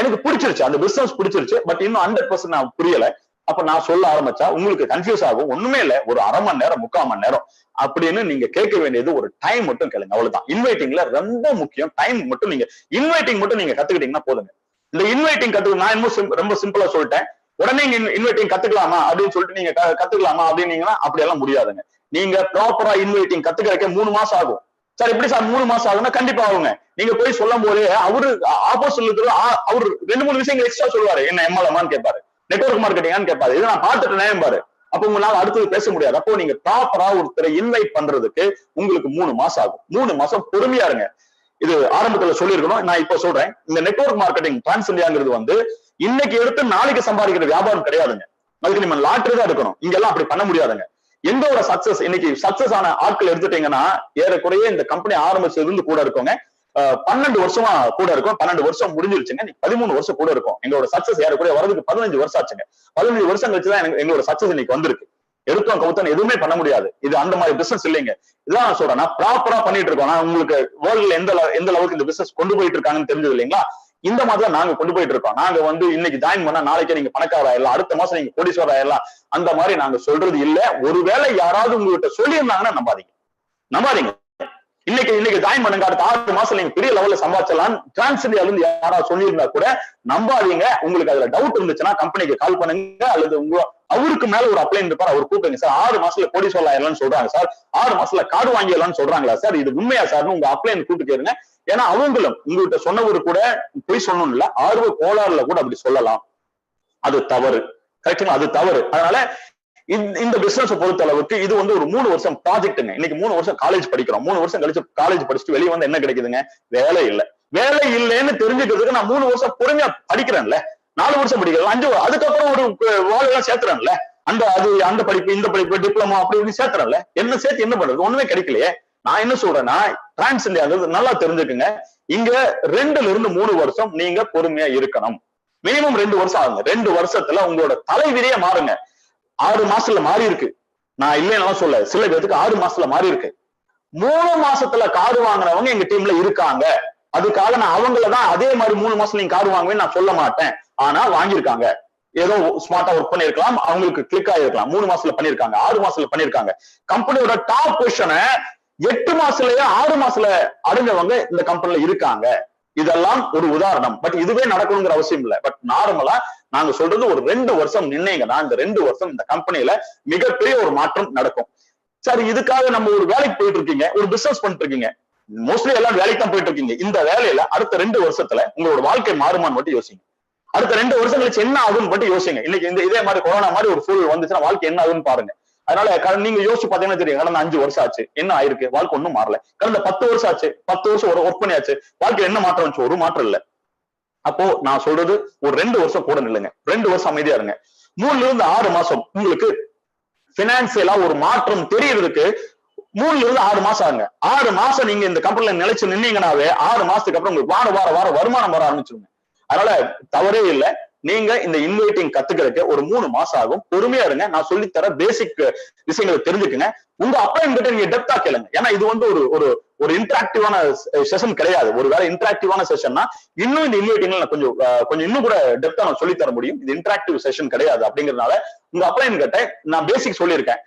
எனக்கு பிடிச்சிருச்சு, அந்த பிசினஸ் பிடிச்சிருச்சு, பட் இன்னும் 100% நான் புரியல. அப்ப நான் சொல்ல ஆரம்பிச்சா உங்களுக்கு கன்ஃபியூஸ் ஆகும். ஒண்ணுமே இல்ல, ஒரு அரை மணி நேரம் 3/4 மணி நேரம் அப்படின்னு நீங்க கேட்க வேண்டியது ஒரு டைம் மட்டும் கேளுங்க, அவ்வளவுதான். இன்வைட்டிங்ல ரொம்ப முக்கியம் டைம் மட்டும். நீங்க இன்வைட்டிங் மட்டும் நீங்க கத்துக்கிட்டீங்கன்னா போதுங்க. இந்த இன்வைட்டிங் நான் இன்னும் ரொம்ப சிம்பிளா சொல்லிட்டேன். உடனே இன்வைட்டிங் கத்துக்கலாமா அப்படின்னு சொல்லிட்டு நீங்க கத்துக்கலாமா அப்படின்னீங்கன்னா அப்படியெல்லாம் முடியாதுங்க. நீங்க ப்ராப்பரா இன்வைட்டிங் கத்துக்கிறதுக்கு 3 மாசம் ஆகும். சார் எப்படி சார் 3 மாசம் ஆகும்னா கண்டிப்பா ஆகுங்க. நீங்க போய் சொல்லும் போதே அவரு ஆப்போசிட்ல அவரு 2-3 விஷயங்கள் எக்ஸ்ட்ரா சொல்லுவாரு. என்ன எம்எல்எம்மான்னு கேட்பாரு, நெட்வொர்க் மார்க்கெட்டிங்கான்னு கேட்பாரு. இதை நான் பார்த்துட்டு பாரு. அப்ப உங்களால அடுத்தது பேச முடியாது. அப்போ நீங்க ப்ராப்பரா ஒருத்தரை இன்வைட் பண்றதுக்கு உங்களுக்கு 3 மாசம் ஆகும். 3 மாசம் பொறுமையா இருங்க. இது ஆரம்பத்துல சொல்லியிருக்கணும், நான் இப்ப சொல்றேன். இந்த நெட்வொர்க் மார்க்கெட்டிங் டிரான்ஸ் இந்தியாங்கிறது வந்து இன்னைக்கு எடுத்து நாளைக்கு சம்பாதிக்கிற வியாபாரம் கிடையாதுங்க. அதுக்கு நம்ம லாட்டரி தான் எடுக்கணும். இங்கெல்லாம் அப்படி பண்ண முடியாதுங்க. எந்த ஒரு சக்சஸ், இன்னைக்கு சக்சஸ் ஆன ஆட்கள் எடுத்துட்டீங்கன்னா ஏறக்குறைய இந்த கம்பெனி ஆரம்பிச்சதுல இருந்து கூட இருக்கோங்க 12 வருஷமா கூட இருக்கும். 12 வருஷம் முடிஞ்சிருச்சுங்க. 13 வருஷம் கூட இருக்கும். எங்களோட சக்சஸ் ஏறக்குறைய வரதுக்கு 15 வருஷம் ஆச்சுங்க. 15 வருஷம் கழிச்சுதான் எங்களோட சக்சஸ் இன்னைக்கு வந்திருக்கு. எடுத்தோம் கவுத்தோம் எதுவுமே பண்ண முடியாது. இது அந்த மாதிரி பிசினஸ் இல்லைங்க. இதான் நான் சொல்றேன், ப்ராப்பரா பண்ணிட்டு இருக்கோம். நான் உங்களுக்கு வேர்ல்ட்ல எந்த லெவலுக்கு இந்த பிசினஸ் கொண்டு போயிட்டு இருக்காங்கன்னு தெரிஞ்சது இல்லைங்களா? இந்த மாதிரி நாங்க கொண்டு போயிட்டு இருக்கோம். நாங்க வந்து இன்னைக்கு ஜாயின் பண்ணா நாளைக்கே நீங்க பணக்காரர் ஆயிடலாம், அடுத்த மாசம் நீங்க கோடீஸ்வரர் ஆயிடலாம், அந்த மாதிரி நாங்க சொல்றது இல்ல. ஒருவேளை யாராவது உங்ககிட்ட சொல்லியிருந்தாங்கன்னா நம்பாதீங்க. இன்னைக்கு ஜாயின் பண்ணுங்க, அடுத்த 6 மாசம் நீங்க பெரிய லெவல்ல சம்பாதிச்சலாம் டிரான்ஸ் இந்தியால இருந்து யாராவது சொல்லியிருந்தா கூட நம்பாதீங்க. உங்களுக்கு அதுல டவுட் இருந்துச்சுன்னா கம்பெனிக்கு கால் பண்ணுங்க, அல்லது அவருக்கு மேல ஒரு அப்ளைன் இருப்பார், அவர் கூப்பிடுங்க. சார் 6 மாசத்துல கோடீஸ்வரர் ஆயிடலாம்னு சொல்றாங்க சார், 6 மாசத்துல கார்டு வாங்கிடலாம்னு சொல்றாங்களா சார், இது உண்மையா சார்? உங்க அப்ளைன் கூப்பிட்டு கேளுங்க. ஏன்னா அவங்களும் உங்ககிட்ட சொன்னவரு கூட போய் சொல்லணும் இல்ல, ஆர்வ கோளாறுல கூட அப்படி சொல்லலாம். அது தவறு, கரெக்டுங்களா? அது தவறு. அதனால இந்த பிசினஸ் பொறுத்த அளவுக்கு இது வந்து ஒரு 3 வருஷம் ப்ராஜெக்ட்டுங்க. இன்னைக்கு 3 வருஷம் காலேஜ் படிக்கிறோம். 3 வருஷம் கழிச்சு காலேஜ் படிச்சுட்டு வெளியே வந்து என்ன கிடைக்குதுங்க? வேலை இல்ல. வேலை இல்லைன்னு தெரிஞ்சுக்கிறதுக்கு நான் 3 வருஷம் பொறுமையா படிக்கிறேன்ல, 4 வருஷம் படிக்கிறேன், 5 அதுக்கப்புறம் ஒரு வாழ்லாம் சேர்த்துறேன்ல, அந்த படிப்பு இந்த படிப்பு டிப்ளமோ அப்படி சேர்த்துறேன்ல, என்ன சேர்த்து என்ன பண்றது? ஒண்ணுமே கிடைக்கலையே. நான் என்ன சொல்றேன்னா, டிரான்ஸ் இந்தியாங்கிறது நல்லா தெரிஞ்சுக்குங்க. இங்க 2ல இருந்து 3 வருஷம் நீங்க பொறுமையா இருக்கணும். மினிமம் 2 வருஷம் ஆகுங்க. 2 வருஷத்துல உங்களோட தலைவிதியே மாறுங்க. 6 மாசத்துல மாறி இருக்கு, நான் இல்லைன்னு சொல்ல. சில பேருக்கு 6 மாசத்துல மாறி இருக்கு. 3 மாசத்துல கார் வாங்கினவங்க எங்க டீம்ல இருக்காங்க. அதுக்காக நான் அவங்களதான் அதே மாதிரி 3 மாசம் நீங்க கார் வாங்குவேன்னு நான் சொல்ல மாட்டேன். ஆனா வாங்கியிருக்காங்க, ஏதோ ஸ்மார்ட்டா ஒர்க் பண்ணிருக்கலாம், அவங்களுக்கு கிளிக் ஆயிருக்கலாம். 3 மாசத்துல பண்ணிருக்காங்க, 6 மாசத்துல பண்ணிருக்காங்க. கம்பெனியோட டாப் பொசிஷனை 8 மாசத்துலயே 6 மாசத்துல அடைஞ்சவங்க இந்த கம்பெனில இருக்காங்க. இதெல்லாம் ஒரு உதாரணம். பட் இதுவே நடக்கணுங்கிற அவசியம் இல்லை. பட் நார்மலா நாங்க சொல்றது ஒரு 2 வருஷம் நின்னீங்கன்னா இந்த 2 வருஷம் இந்த கம்பெனில மிகப்பெரிய ஒரு மாற்றம் நடக்கும். சரி, இதுக்காக நம்ம ஒரு வேலைக்கு போயிட்டு இருக்கீங்க, ஒரு பிசினஸ் பண்ணிட்டு இருக்கீங்க, மோஸ்ட்லி எல்லாம் வேலைக்கு தான் போயிட்டு இருக்கீங்க. இந்த வேலையில அடுத்த 2 வருஷத்துல உங்களோட வாழ்க்கை மாறுமான்னு மட்டும் யோசிங்க. அடுத்த 2 வருஷம் கழிச்சு என்ன ஆகும்னு மட்டும் யோசிங்க. இன்னைக்கு இதே மாதிரி கொரோனா மாதிரி ஒரு சூழல் வந்துச்சுன்னா வாழ்க்கை என்ன ஆகுன்னு பாருங்க. அதனால நீங்க யோசிச்சு பாத்தீங்கன்னா தெரியும், கடந்த 5 வருஷம் ஆச்சு, என்ன ஆயிருக்கு, வாழ்க்கை ஒன்னும் மாறல. கடந்த 10 வருஷம் ஆச்சு, 10 வருஷம் ஒர்க் பண்ணியாச்சு, வாழ்க்கையில என்ன மாற்றம் வந்துச்சு, ஒரு மாற்றம் இல்ல. அப்போ நான் சொல்றது ஒரு 2 வருஷம் கூட நில்லுங்க, 2 வருஷம் அமைதியா இருங்க. 3ல இருந்து 6 மாசம் உங்களுக்கு பினான்சியலா ஒரு மாற்றம் தெரியறதுக்கு 3ல இருந்து 6 மாசம் ஆகுங்க. 6 மாசம் நீங்க இந்த கம்பெனில நிலைச்சு நின்னீங்கன்னாவே 6 மாசத்துக்கு அப்புறம் உங்களுக்கு வார வருமானம் வர ஆரம்பிச்சிருங்க. அதனால தவறே இல்லை. நீங்க இந்த இன்வைட்டிங் கத்துக்கிறதுக்கு ஒரு 3 மாசம் ஆகும். பொறுமையா இருங்க. நான் சொல்லித்தர பேசிக் விஷயங்களை தெரிஞ்சுக்குங்க. உங்க அப்பாயின் கிட்ட நீங்க டெப்தா கேளுங்க. ஏன்னா இது வந்து ஒரு ஒரு இன்டராக்டிவான செஷன் கிடையாது. ஒரு வேலை இன்டராக்டிவான செஷன்னா இன்னும் இந்த இன்வைட்டிங்ல நான் கொஞ்சம் இன்னும் கூட டெப்தா நான் சொல்லித்தர முடியும். இது இன்டராக்டிவ் செஷன் கிடையாது. அப்படிங்கறதுனால உங்க அப்பாயின் கிட்ட நான் பேசிக் சொல்லியிருக்கேன்.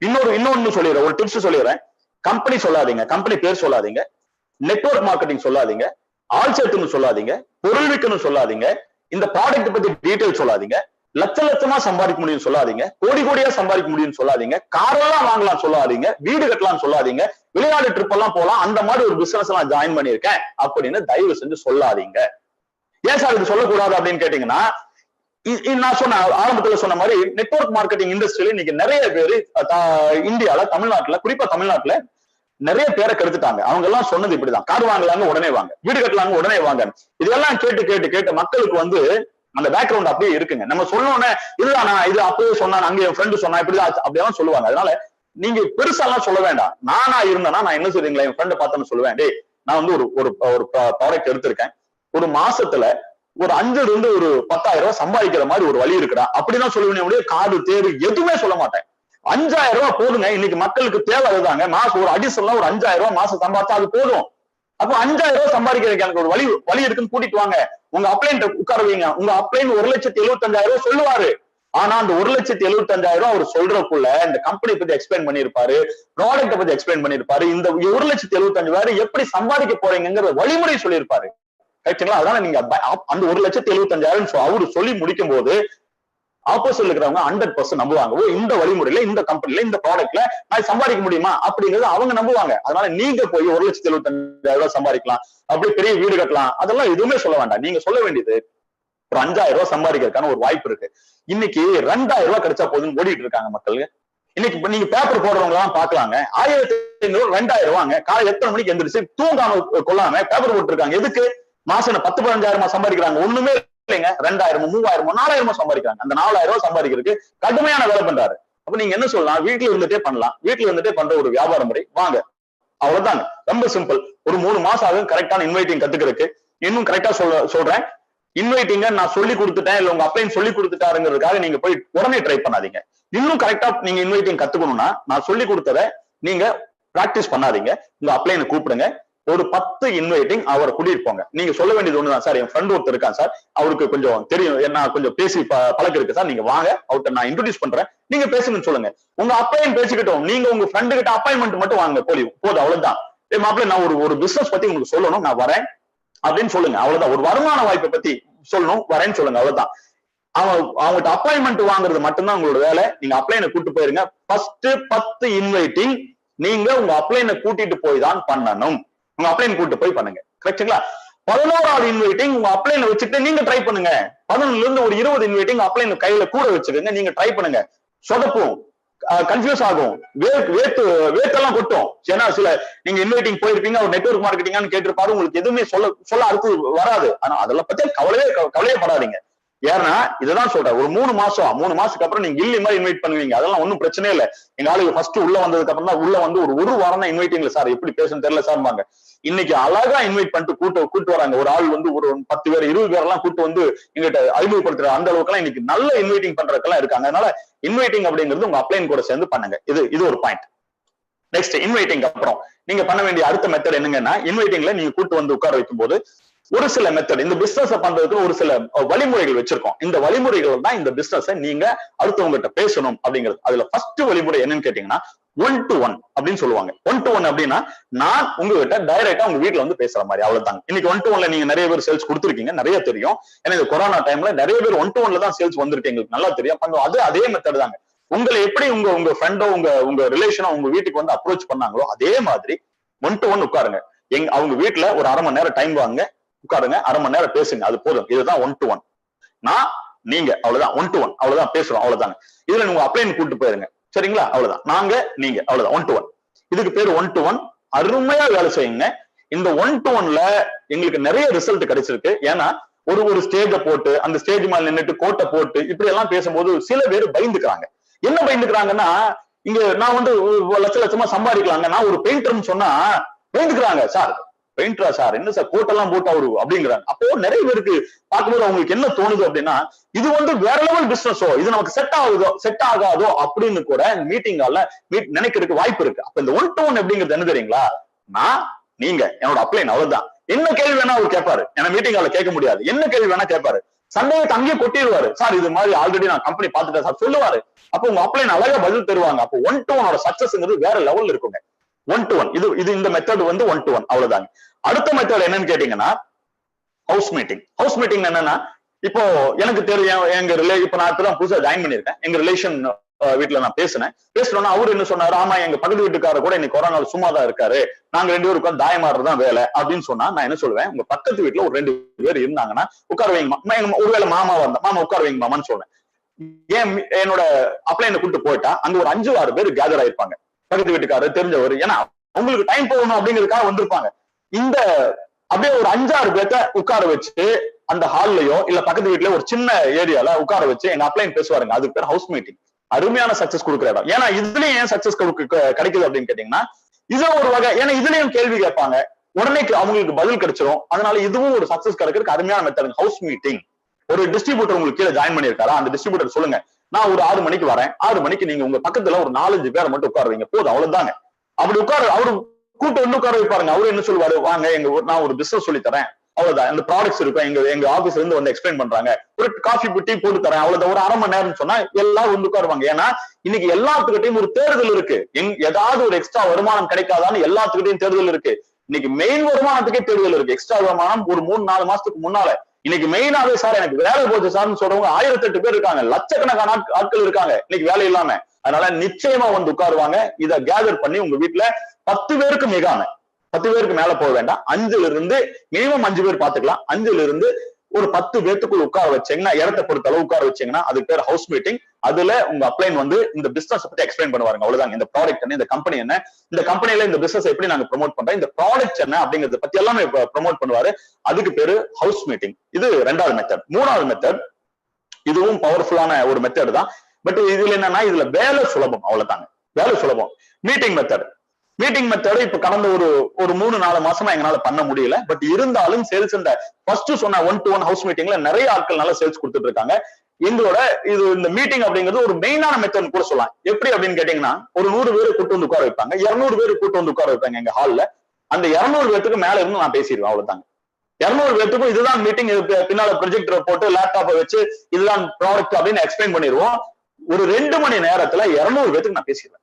இன்னொன்னு சொல்லிடுறேன், ஒரு டிப்ஸ் சொல்லிடுறேன். கம்பெனி சொல்லாதீங்க, கம்பெனி பேர் சொல்லாதீங்க, நெட்வொர்க் மார்க்கெட்டிங் சொல்லாதீங்க, ஆள் சேர்த்துன்னு சொல்லாதீங்க, பொருள் விற்கணும் சொல்லாதீங்க, இந்த ப்ராடக்ட் பத்தி டீடைல் சொல்லாதீங்க, லட்சமா சம்பாதிக்க முடியும் சொல்லாதீங்க, கோடியா சம்பாதிக்க முடியும் சொல்லாதீங்க, காரெல்லாம் வாங்கலாம் சொல்லாதீங்க, வீடு கட்டலாம் சொல்லாதீங்க, வெளிநாடு ட்ரிப் எல்லாம் போலாம், அந்த மாதிரி ஒரு பிசினஸ் எல்லாம் ஜாயின் பண்ணிருக்கேன் அப்படின்னு தயவு செஞ்சு சொல்லாதீங்க. ஏன் சார் இது சொல்லக்கூடாது அப்படின்னு கேட்டீங்கன்னா, நான் சொன்ன ஆரம்பத்துல சொன்ன மாதிரி நெட்வொர்க் மார்க்கெட்டிங் இண்டஸ்ட்ரியில இன்னைக்கு நிறைய பேரு இந்தியால, தமிழ்நாட்டுல, குறிப்பா தமிழ்நாட்டுல நிறைய பேரை கெடுத்துட்டாங்க. அவங்க எல்லாம் சொன்னது இப்படிதான், கார் வாங்கலாங்க உடனே வாங்க, வீடு கட்டலாங்க உடனே வாங்க. இதெல்லாம் கேட்டு மக்களுக்கு வந்து அந்த பேக்ரவுண்ட் அப்படியே இருக்குங்க. நம்ம சொல்லணும்னே இதுதான், இது அப்படியே சொன்னான், அங்க என் ஃப்ரெண்டு சொன்னா இப்படிதான் அப்படியெல்லாம் சொல்லுவாங்க. அதனால நீங்க பெருசாலாம் சொல்ல வேண்டாம். நானா இருந்தேன்னா நான் என்ன சொல்றீங்களா, என் ஃப்ரெண்டை பார்த்தேன்னு சொல்லுவேன், டே நான் வந்து ஒரு ப்ராடக்ட் எடுத்திருக்கேன், ஒரு மாசத்துல ஒரு 5 இருந்து ஒரு 10,000 ரூபாய் சம்பாதிக்கிற மாதிரி ஒரு வழி இருக்குடா அப்படிதான் சொல்லுவேன். காடு தேர்வு எதுவுமே சொல்ல மாட்டேன். 5,000 ரூபாய் போதுங்க. இன்னைக்கு மக்களுக்கு தேவை அதுதாங்க. மாசம் ஒரு அடிஷனலா ஒரு 5,000 ரூபாய் மாசம் சம்பாதிச்சா அது போதும். அப்போ 5,000 ரூபாய் சம்பாதிக்கிறதுக்கு எனக்கு ஒரு வழி இருக்குன்னு கூட்டிட்டு வாங்க. உங்க அப்ளைன் உட்கார வைங்க. உங்க அப்ளைன் 1,75,000 ரூபாய் சொல்லுவாரு. ஆனா அந்த 1,75,000 அவர் சொல்றதுக்குள்ள இந்த கம்பெனி பத்தி எக்ஸ்பிளைன் பண்ணிருப்பாரு, ப்ராடக்ட் பத்தி எக்ஸ்பிளைன் பண்ணிருப்பாரு, இந்த 1,75,000 எப்படி சம்பாதிக்க போறீங்கிற வழிமுறை சொல்லியிருப்பாரு. ரைட்டுங்களா? அதனால நீங்க அந்த 1,75,000 அவரு சொல்லி முடிக்கும் போது ஆப்போசிட்ல இருக்கிறவங்க 100% நம்புவாங்க. இந்த வழிமுறையில, இந்த கம்பெனில, இந்த ப்ராடக்ட்ல நான் சம்பாதிக்க முடியுமா அப்படிங்கறது அவங்க நம்புவாங்க. அதனால நீங்க போய் 1,75,000 சம்பாதிக்கலாம், அப்படி பெரிய வீடு கட்டலாம், அதெல்லாம் எதுவுமே சொல்ல வேண்டாம். நீங்க சொல்ல வேண்டியது ஒரு 5,000 ரூபாய் சம்பாதிக்கிறதுக்கான ஒரு வாய்ப்பு இருக்கு. இன்னைக்கு 2,000 ரூபாய் கிடைச்சா போதுன்னு ஓடிட்டு இருக்காங்க மக்கள். இன்னைக்கு நீங்க பேப்பர் போடுறவங்க எல்லாம் பாக்கலாங்க, 1,500 2,000 ரூபாங்க. காலை எத்தனை மணிக்கு எந்திரிச்சு தூங்காம கொள்ளாம பேப்பர் போட்டுருக்காங்க. எதுக்கு? மாசம் 10-15,000 சம்பாதிக்கிறாங்க. ஒண்ணுமே இல்லைங்க. 2,000 3,000 4,000 சம்பாதிக்கிறாங்க. அந்த 4,000 ரூபாய் சம்பாதிக்கிறதுக்கு கடுமையான வேலை பண்றாரு. அப்ப நீங்க என்ன சொல்லலாம், வீட்டுல இருந்துட்டே பண்ணலாம். வீட்டுல இருந்துட்டே பண்ற ஒரு வியாபார முறை வாங்க, அவ்வளவுதாங்க. ரொம்ப சிம்பிள். ஒரு 3 மாசம் ஆகும் கரெக்டான இன்வைட்டிங் கத்துக்கிறதுக்கு. இன்னும் கரெக்டா சொல்றேன், இன்வைட்டிங்க நான் சொல்லி கொடுத்துட்டேன், இல்ல உங்க அப்ளைன் சொல்லி கொடுத்துட்டாருங்கிறதுக்காக நீங்க போய் உடனே ட்ரை பண்ணாதீங்க. இன்னும் கரெக்டா நீங்க இன்வைட்டிங் கத்துக்கணும்னா நான் சொல்லி கொடுத்ததை நீங்க பிராக்டிஸ் பண்ணாதீங்க. உங்க அப்ளைனை கூப்பிடுங்க, ஒரு 10 இன்வைட்டிங் அவரை கூட்டிட்டு போங்க. நீங்க சொல்ல வேண்டியது ஒண்ணுதான், சார் என் ஃப்ரெண்ட் ஒருத்தர் இருக்கான் சார், அவருக்கு கொஞ்சம் தெரியும், என்ன கொஞ்சம் பேசி பழக்கம் இருக்கு சார், நீங்க வாங்க அவர்கிட்ட நான் இன்ட்ரோடியூஸ் பண்றேன், நீங்க பேசுங்கன்னு சொல்லுங்க. உங்க அப்பாயின் பேசிக்கிட்டோம், நீங்க உங்க ஃப்ரெண்டு கிட்ட அப்பாயின்மெண்ட் மட்டும் வாங்க, போதும், அவ்வளவுதான். மாப்பிள்ள நான் ஒரு பிசினஸ் பத்தி உங்களுக்கு சொல்லணும், நான் வரேன் அப்படின்னு சொல்லுங்க, அவ்வளவுதான். ஒரு வருமான வாய்ப்பை பத்தி சொல்லணும், வரேன்னு சொல்லுங்க, அவ்வளவுதான். அவங்ககிட்ட அப்பாயின்மெண்ட் வாங்குறது மட்டும்தான் உங்களோட வேலை. நீங்க அப்ளைனை கூட்டு போயிருங்க. ஃபர்ஸ்ட் 10 இன்வைட்டிங் நீங்க உங்க அப்ளைனை கூட்டிட்டு போய் தான் பண்ணணும். உங்க அப்ளைன் கூட்டு போய் பண்ணுங்க. கரெக்டுங்களா? 11வது இன்வைட்டிங் உங்க அப்ளைனை வச்சுட்டு நீங்க ட்ரை பண்ணுங்க. 11ல இருந்து ஒரு 20 இன்வைட்டிங் அப்ளைன் கையில கூட வச்சுக்கோங்க, நீங்க ட்ரை பண்ணுங்க. சொதப்பும், கன்ஃபியூஸ் ஆகும், வேத்தெல்லாம் கொட்டும். ஏன்னா சில நீங்க இன்வைட்டிங் போயிருப்பீங்க, ஒரு நெட்வொர்க் மார்க்கெட்டிங்கான்னு கேட்டிருப்பாரு, உங்களுக்கு எதுவுமே சொல்ல அடுத்து வராது. ஆனா அதெல்லாம் பத்தி கவலையே படாதீங்க. ஏன்னா இதுதான் சொல்றேன், ஒரு 3 மாசத்துக்கு அப்புறம் நீங்க கில்லி மாதிரி இன்வைட் பண்ணுவீங்க. அதெல்லாம் ஒன்னும் பிரச்சனை இல்லை. எங்க ஆளுக்கு ஃபர்ஸ்ட் உள்ள வந்ததுக்கு அப்புறம் தான் உள்ள வந்து ஒரு வாரம் தான் இன்வைட்டிங்ல, சார் எப்படி பேசணும் தெரியல சார்பாங்க. இன்னைக்கு அழகா இன்வைட் பண்ணிட்டு கூட்டு வராங்க. ஒரு ஆள் வந்து ஒரு 10 பேர் 20 பேர் எல்லாம் கூட்டு வந்து எங்கிட்ட அறிமுகப்படுத்துற அந்த அளவுக்கு எல்லாம் இன்னைக்கு நல்ல இன்வைட்டிங் பண்றதுக்கெல்லாம் இருக்காங்க. அதனால இன்வைட்டிங் அப்படிங்கிறது உங்க அப்ளைன் கூட சேர்ந்து பண்ணுங்க. இது ஒரு பாயிண்ட். நெக்ஸ்ட், இன்வைட்டிங் அப்புறம் நீங்க பண்ண வேண்டிய அடுத்த மெத்தட் என்னங்கன்னா, இன்வைட்டிங்ல நீங்க கூட்டு வந்து உட்கார வைக்கும் போது ஒரு சில மெத்தட், இந்த பிசினஸ் பண்றதுக்கு ஒரு சில வழிமுறைகள் வச்சிருக்கோம். இந்த வழிமுறைகள் தான் இந்த பிசினஸ் நீங்க அடுத்தவங்ககிட்ட பேசணும் அப்படிங்கிறது. அதுல ஃபர்ஸ்ட் வழிமுறை என்னன்னு கேட்டீங்கன்னா 1-to-1 அப்படின்னு சொல்லுவாங்க. 1-to-1 அப்படின்னா நான் உங்ககிட்ட டைரக்டா உங்க வீட்டுல வந்து பேசுற மாதிரி, அவ்வளவுதாங்க. இன்னைக்கு 1-to-1ல நீங்க நிறைய பேர் சேல்ஸ் கொடுத்துருக்கீங்க, நிறைய தெரியும். ஏன்னா இந்த கொரோனா டைம்ல நிறைய பேர் 1-to-1ல தான் சேல்ஸ் வந்திருக்கு, எங்களுக்கு நல்லா தெரியும். அதே மெத்தட் தாங்க. உங்களை எப்படி உங்க ஃப்ரெண்டோ உங்க ரிலேஷனோ உங்க வீட்டுக்கு வந்து அப்ரோச் பண்ணாங்களோ அதே மாதிரி 1-to-1 உட்காருங்க. அவங்க வீட்டுல ஒரு 1/2 மணி நேரம் டைம் வாங்க, உட்காருங்க, 1/2 மணி நேரம் பேசுங்க, அது போதும். இதுதான் 1-to-1. நான் நீங்க அவ்வளவுதான், 1 to 1 அவ்வளவுதான் பேசுறோம், அவ்வளவுதாங்க. இதுல உங்க அப்ளைன் கூட்டு போயிருங்க, சரிங்களா? அவ்வளவுதான், நாங்க நீங்க அவ்வளவுதான், 1 to 1. இதுக்கு பேரு 1 to 1. அருமையா வேலை செய்யுங்க. இந்த 1 to 1ல எங்களுக்கு நிறைய ரிசல்ட் கிடைச்சிருக்கு. ஏன்னா ஒரு ஸ்டேஜ போட்டு அந்த ஸ்டேஜ் மேல நின்னுட்டு கோட்டை போட்டு இப்படி எல்லாம் பேசும்போது சில பேர் பயந்துக்கிறாங்க. என்ன பயந்துக்கிறாங்கன்னா, இங்க நான் வந்து லட்ச லட்சமா சம்பாதிக்கலாங்க, நான் ஒரு பெயிண்டர்னு சொன்னா பயந்துக்கிறாங்க. சார் பெயிண்டரா சார், என்ன சார் கோட்டெல்லாம் போட்டு அவரு அப்படிங்கிறாங்க. அப்போ நிறைய பேருக்கு பார்க்கும்போது அவங்களுக்கு என்ன தோணுது அப்படின்னா, இது வந்து வேற லெவல் பிசினஸோ, இது நமக்கு செட் ஆகாதோ அப்படின்னு கூட மீட்டிங் ஹால்ல நினைக்கிறதுக்கு வாய்ப்பு இருக்கு. அப்ப இந்த 1 to 1 அப்படிங்கிறது என்ன தெரியுங்களா? நான் நீங்க என்னோட அப்ளைன், அவ்வளவுதான். என்ன கேள்வி வேணா அவர் கேட்பாரு, ஏன்னா மீட்டிங் ஹால்ல கேட்க முடியாது. என்ன கேள்வி வேணா கேட்பாரு, சந்தேகத்தை அங்கேயே கொட்டிடுவாரு. சார் இது மாதிரி ஆல்ரெடி நான் கம்பெனி பார்த்துட்டேன் சார் சொல்லுவாரு. அப்ப உங்க அப்ளைன் அழகா பதில் தருவாங்க. அப்போ 1 to 1 சக்சஸ்ங்கிறது வேற லெவல்ல இருக்குங்க. 1 to 1 இது இந்த மெத்தட் வந்து 1 to 1 அவ்வளவுதாங்க. அடுத்த மெத்தட் என்னன்னு கேட்டீங்கன்னா ஹவுஸ் மீட்டிங். ஹவுஸ் மீட்டிங் என்னன்னா, இப்போ எனக்கு தெரியும் இப்ப நான் இப்பதான் புதுசா ஜாயின் பண்ணிருக்கேன். எங்க ரிலேஷன் வீட்டுல நான் பேசணும்னா அவரு என்ன சொன்னாரு, ஆமா எங்க பக்கத்து வீட்டுக்காரர் கூட இன்னைக்கு கொரோனா சும்மா தான் இருக்காரு, நாங்க 2 பேரும் உட்காந்து தாயமாடுறதுதான் வேலை அப்படின்னு சொன்னா நான் என்ன சொல்லுவேன், உங்க பக்கத்து வீட்டுல ஒரு 2 பேர் இருந்தாங்கன்னா உட்கார வைங்க, ஒருவேளை மாமா வந்தா மாமா உட்கார வைங்க மாமான்னு சொல்றேன். ஏன் என்னோட அப்ளைனை கூப்பிட்டு போயிட்டா அங்க ஒரு 5-6 பேர் கேதர் ஆயிருப்பாங்க, பக்கத்து வீட்டுக்காரர் தெரிஞ்சவர். ஏன்னா உங்களுக்கு டைம் போகணும் அப்படிங்கிறதுக்காக வந்திருப்பாங்க. இந்த அப்படியே ஒரு 5-6 பேர்த்த உட்கார வச்சு அந்த ஹால்லயோ இல்ல பக்கத்து வீட்டுல ஒரு சின்ன ஏரியால உட்கார வச்சு எங்க அப்ளைன் பேசுவாருங்க. அதுக்கு பேர் ஹவுஸ் மீட்டிங். அருமையான சக்சஸ் கொடுக்குற இடம். ஏன்னா இதுலயும் ஏன் சக்சஸ் கிடைக்குது அப்படின்னு கேட்டீங்கன்னா, இது ஒரு வகை. ஏன்னா இதுலயும் கேள்வி கேட்பாங்க, உடனே அவங்களுக்கு பதில் கிடைச்சிடும். அதனால இதுவும் ஒரு சக்சஸ் கிடைக்கிறதுக்கு அருமையான மெத்தட் ஹவுஸ் மீட்டிங். ஒரு டிஸ்ட்ரிபியூட்டர் உங்களுக்கு கீழே ஜாயின் பண்ணிருக்காரா, அந்த டிஸ்ட்ரிபியூட்டர் சொல்லுங்க, நான் ஒரு 6 மணிக்கு வரேன், 6 மணிக்கு நீங்க உங்க பக்கத்துல ஒரு 4-5 பேரை மட்டும் உட்கார வைங்க, போதும், அவ்வளவுதாங்க. அப்படி அவரு கூட்டு வந்து உட்கார வைப்பாருங்க. அவரு என்ன சொல்லுவாரு, வாங்க நான் ஒரு பிசினஸ் சொல்லி தரேன், அவ்வளவுதான். இந்த ப்ராடக்ட்ஸ் இருக்கும், எங்க ஆபீஸ்ல இருந்து வந்து எக்ஸ்பிளைன் பண்றாங்க, ஒரு காஃபி டீ போட்டு தரேன், அவ்வளவுதான். ஒரு 1/2 மணி நேரம் சொன்னா எல்லாரும் வந்து உட்காருவாங்க. ஏன்னா இன்னைக்கு எல்லாத்துக்கிட்டையும் ஒரு தேர்தல் இருக்கு. ஏதாவது ஒரு எக்ஸ்ட்ரா வருமானம் கிடைக்காதான்னு எல்லாத்துக்கிட்டையும் தேர்தல் இருக்கு. இன்னைக்கு மெயின் வருமானத்துக்கே தேர்தல் இருக்கு. எக்ஸ்ட்ரா வருமானம் ஒரு 3-4 மாசத்துக்கு முன்னால இன்னைக்கு மெயினாவே சார் எனக்கு வேலை போச்சு சார்னு சொல்றவங்க 1008 பேர் இருக்காங்க, லட்சக்கணக்கான ஆட்கள் இருக்காங்க இன்னைக்கு வேலை இல்லாம. அதனால நிச்சயமா வந்து உட்காருவாங்க. இதை கேதர் பண்ணி உங்க வீட்டுல 10 பேருக்கு மிகாம 10 பேருக்கு மேல போக வேண்டாம், 5ல இருந்து மினிமம் 5 பேர் பாத்துக்கலாம். 5ல இருந்து ஒரு 10 பேத்துக்குள்ள உட்கார வச்சீங்கன்னா, இடத்தை பொறுத்த அளவு உட்கார வச்சீங்கன்னா அதுக்கு பேர் ஹவுஸ் மீட்டிங். அதுல உங்க அப்ளைன் வந்து இந்த பிசினஸ் பத்தி எக்ஸ்பிளைன் பண்ணுவாங்க. அவ்வளவுதாங்க. இந்த ப்ராடக்ட் என்ன, இந்த கம்பெனி என்ன, இந்த கம்பெனில இந்த பிசினஸ் எப்படி நாங்க ப்ரொமோட் பண்றோம், இந்த ப்ராடக்ட் என்ன அப்படிங்கறத பத்தி எல்லாமே ப்ரொமோட் பண்ணுவாரு. அதுக்கு பேரு ஹவுஸ் மீட்டிங். இது 2வது மெத்தட். 3வது மெத்தட், இதுவும் பவர்ஃபுல்லான ஒரு மெத்தட் தான். பட் இதுல என்னன்னா, இதுல வேலை சுலபம், அவ்வளவுதாங்க. வேலை சுலபம். மீட்டிங் மெத்தட் இப்ப கடந்த ஒரு 3-4 மாசமா எங்களால பண்ண முடியல. பட் இருந்தாலும் சேல்ஸ் இந்த ஃபர்ஸ்ட் சொன்ன 1 to 1 ஹவுஸ் மீட்டிங்ல நிறைய ஆட்கள் நல்லா சேல்ஸ் கொடுத்துட்டு இருக்காங்க. எங்களோட இந்த மீட்டிங் அப்படிங்கிறது ஒரு மெயினான மெத்தட் கூட சொல்லலாம். எப்படி அப்படின்னு கேட்டீங்கன்னா, ஒரு 100 பேரை கூட்டு வந்து உட்கார வைப்பாங்க, 200 பேரை கூட்டு வந்து உட்கார வைப்பாங்க எங்க ஹால்ல. அந்த 200 பேருக்கு மேல இருந்து நான் பேசிடுவேன், அவ்வளவுதாங்க. 200 பேருக்கும் இதுதான் மீட்டிங், பின்னால ப்ரொஜெக்டர் போட்டு லேப்டாப்பை வச்சு இதுதான் ப்ராடக்ட் அப்படின்னு எக்ஸ்பிளைன் பண்ணிடுவோம். ஒரு 2 மணி நேரத்துல 200 பேருக்கு நான் பேசிடுவேன்.